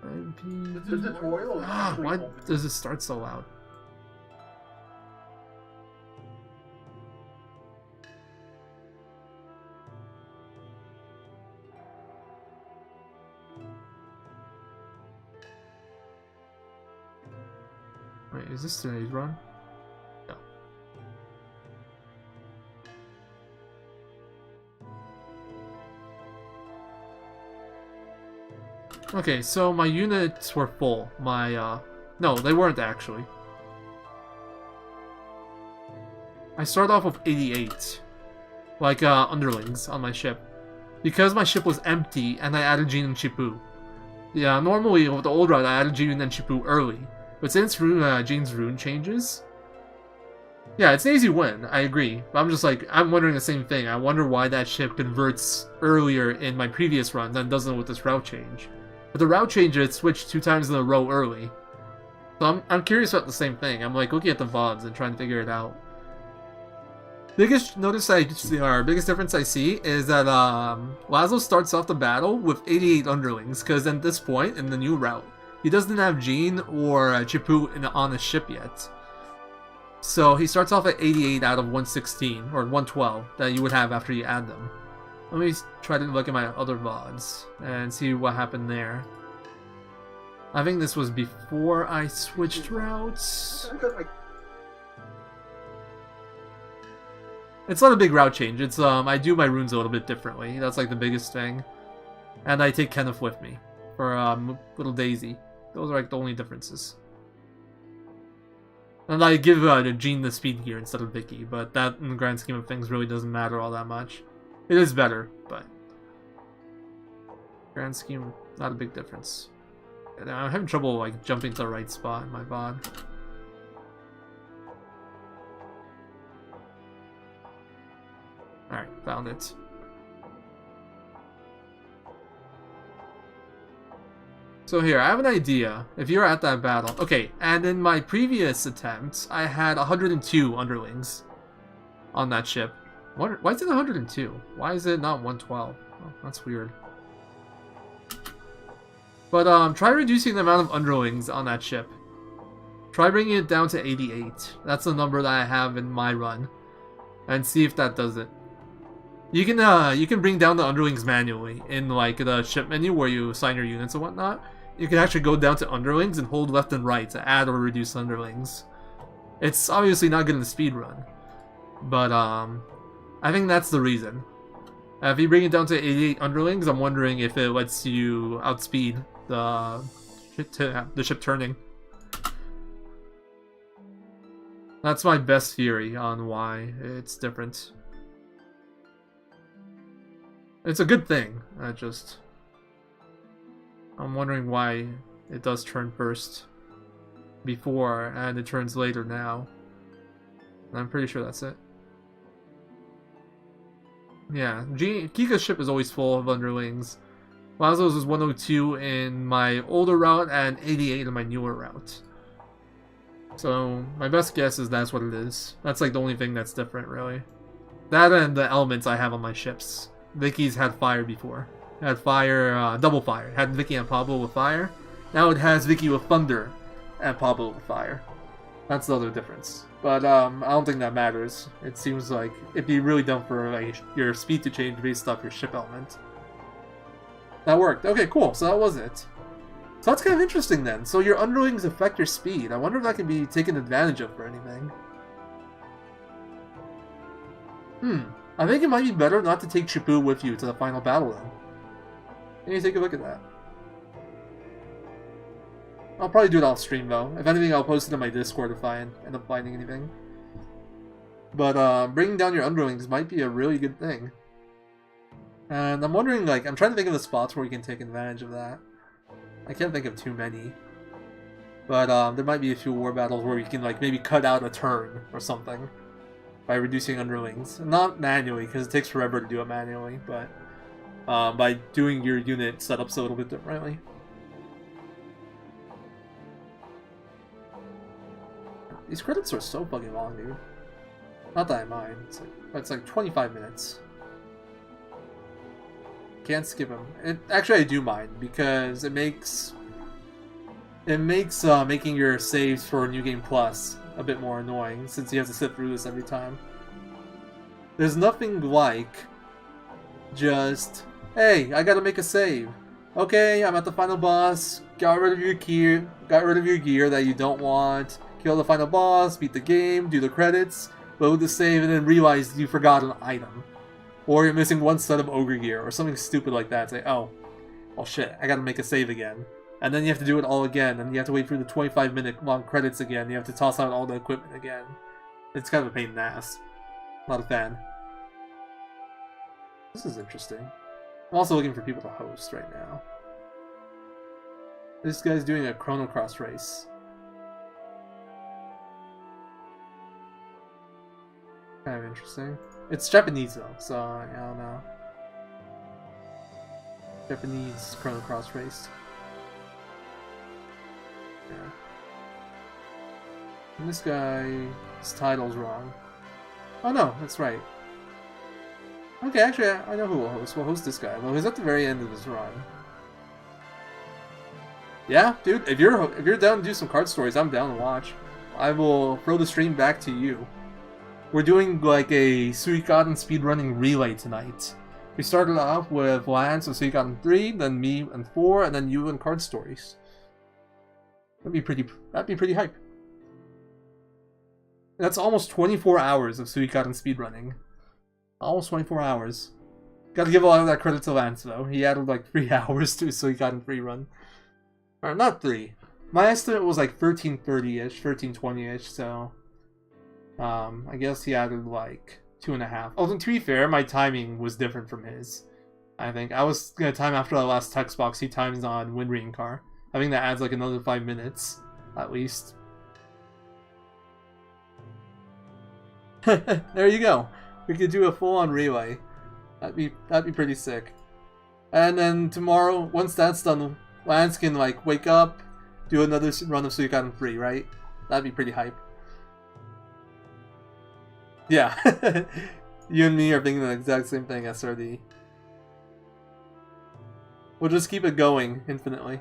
E: The tutorial.
A: Why does it start so loud? Wait, is this today's run? No. Okay, so my units were full. No, they weren't actually. I started off with 88. Underlings on my ship. Because my ship was empty and I added Jin and Chipu. Yeah, normally with the old run I added Jin and Chipu early. But since Jin's rune changes... Yeah, it's an easy win, I agree. But I'm wondering the same thing. I wonder why that ship converts earlier in my previous run than doesn't with this route change. But the route change, it switched 2 times in a row early. So I'm curious about the same thing. I'm looking at the VODs and trying to figure it out. Biggest difference I see is that Laszlo starts off the battle with 88 underlings, because at this point in the new route, he doesn't have Jin or Chipu on his ship yet. So he starts off at 88 out of 116, or 112, that you would have after you add them. Let me try to look at my other VODs and see what happened there. I think this was before I switched routes. It's not a big route change. It's I do my runes a little bit differently. That's the biggest thing. And I take Kenneth with me for little Daisy. Those are the only differences. And I give Jean the speed gear instead of Vicky, but that in the grand scheme of things really doesn't matter all that much. It is better, but grand scheme, not a big difference. And I'm having trouble jumping to the right spot in my VOD. Alright, found it. So here, I have an idea. If you're at that battle... Okay, and in my previous attempts, I had 102 underlings on that ship. Why is it 102? Why is it not 112? Oh, that's weird. But try reducing the amount of underlings on that ship. Try bringing it down to 88. That's the number that I have in my run. And see if that does it. You can bring down the underlings manually in the ship menu where you assign your units and whatnot. You can actually go down to underlings and hold left and right to add or reduce underlings. It's obviously not good in the speed run, but I think that's the reason. If you bring it down to 88 underlings, I'm wondering if it lets you outspeed the ship turning. That's my best theory on why it's different. It's a good thing. I'm wondering why it does turn first before and it turns later now. And I'm pretty sure that's it. Yeah, Kika's ship is always full of underlings. Lazo's is 102 in my older route and 88 in my newer route. So my best guess is that's what it is. That's like the only thing that's different, really. That and the elements I have on my ships. Vicky's had fire before. It had fire, double fire. It had Vicky and Pablo with fire. Now it has Vicky with thunder and Pablo with fire. That's the other difference. But I don't think that matters. It seems like it'd be really dumb for like your speed to change based off your ship element. That worked. Okay, cool. So that was it. So that's kind of interesting then. So your underlings affect your speed. I wonder if that can be taken advantage of for anything. I think it might be better not to take Chipu with you to the final battle then. Can you take a look at that? I'll probably do it off stream though. If anything, I'll post it in my Discord if I end up finding anything. But bringing down your underlings might be a really good thing. And I'm wondering, like, I'm trying to think of the spots where you can take advantage of that. I can't think of too many. But there might be a few war battles where you can, like, maybe cut out a turn or something by reducing underlings. Not manually, because it takes forever to do it manually, but by doing your unit setups a little bit differently. These credits are so fucking long, dude. Not that I mind. It's like 25 minutes. Can't skip them. Actually, I do mind because it makes making your saves for New Game Plus a bit more annoying since you have to sit through this every time. There's nothing like just, hey, I gotta make a save. Okay, I'm at the final boss. Got rid of your gear that you don't want. Kill the final boss, beat the game, do the credits, load the save, and then realize you forgot an item. Or you're missing one set of ogre gear, or something stupid like that. It's like, oh shit, I gotta make a save again. And then you have to do it all again, and you have to wait through the 25-minute long credits again. You have to toss out all the equipment again. It's kind of a pain in the ass. Not a fan. This is interesting. I'm also looking for people to host right now. This guy's doing a Chrono Cross race. Kind of interesting. It's Japanese though, so I don't know. Japanese Chrono Cross race. Yeah. And this guy's title's wrong. Oh no, that's right. Okay, actually, I know who will host. We'll host this guy. Well, he's at the very end of his run. Yeah, dude, if you're down to do some card stories, I'm down to watch. I will throw the stream back to you. We're doing like a Suikoden speedrunning relay tonight. We started off with Lance and Suikoden 3, then me and 4, and then you and card stories. That'd be pretty hype. That's almost 24 hours of Suikoden speedrunning. Almost 24 hours. Gotta give a lot of that credit to Lance though. He added like 3 hours to his Suikoden 3 run. Or not 3. My estimate was like 1330-ish, 1320-ish, so I guess he added like 2.5. Although to be fair, my timing was different from his. I think I was gonna time after the last text box. He times on Wind Ring Car. I think that adds like another 5 minutes, at least. There you go. We could do a full-on relay. That'd be pretty sick. And then tomorrow, once that's done, Lance can like wake up, do another run of Suikoden 3, right? That'd be pretty hype. Yeah, you and me are thinking the exact same thing, SRD. We'll just keep it going infinitely.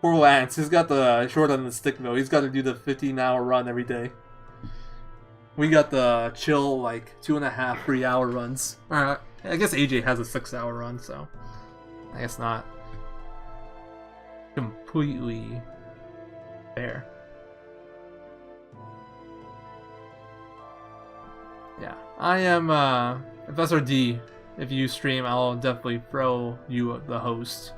A: Poor Lance, he's got the short end of the stick though. He's got to do the 15-hour run every day. We got the chill, like, 2.5, 3-hour runs. I guess AJ has a 6-hour run, so I guess not completely fair. Yeah, I am Professor D. If you stream, I'll definitely throw you the host.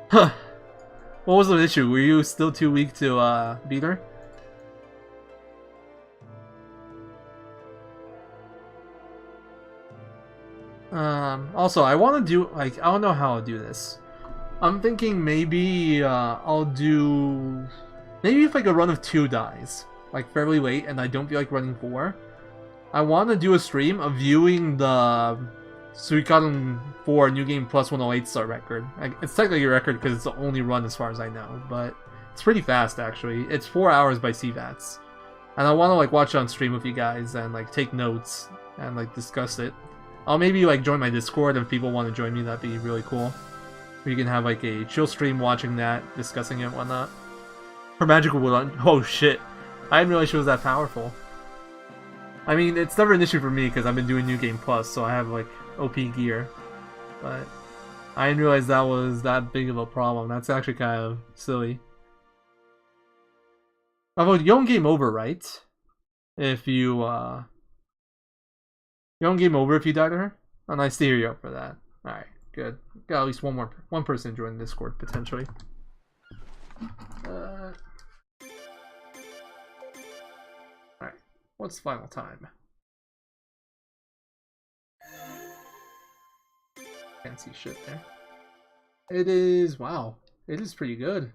A: Huh. What was the issue? Were you still too weak to beat her? Also, I want to do, like, I don't know how I'll do this. I'm thinking maybe I'll do... Maybe if like a run of 2 dies, like fairly late, and I don't feel like running 4, I want to do a stream of viewing the Suikoden 4 New Game Plus 108 star record. Like, it's technically a record because it's the only run as far as I know, but it's pretty fast actually. It's 4 hours by CVATs. And I want to like watch it on stream with you guys and like take notes and like discuss it. I'll maybe like join my Discord if people want to join me. That'd be really cool. We can have like a chill stream watching that, discussing it and whatnot. Her magical wood. Oh shit! I didn't realize she was that powerful. I mean, it's never an issue for me because I've been doing New Game Plus, so I have like OP gear. But I didn't realize that was that big of a problem. That's actually kind of silly. Although you don't game over, right? If you you don't game over if you die to her? Oh, nice to hear you up for that. Alright, good. Got at least one person join Discord, potentially. Alright, what's final time? Can't see shit there. It is, wow, it is pretty good.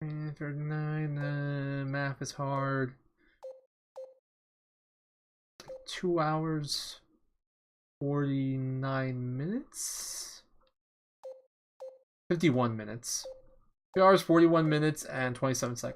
A: 39, math is hard. 2 hours, 49 minutes? 51 minutes. 2 hours, 41 minutes, and 27 seconds.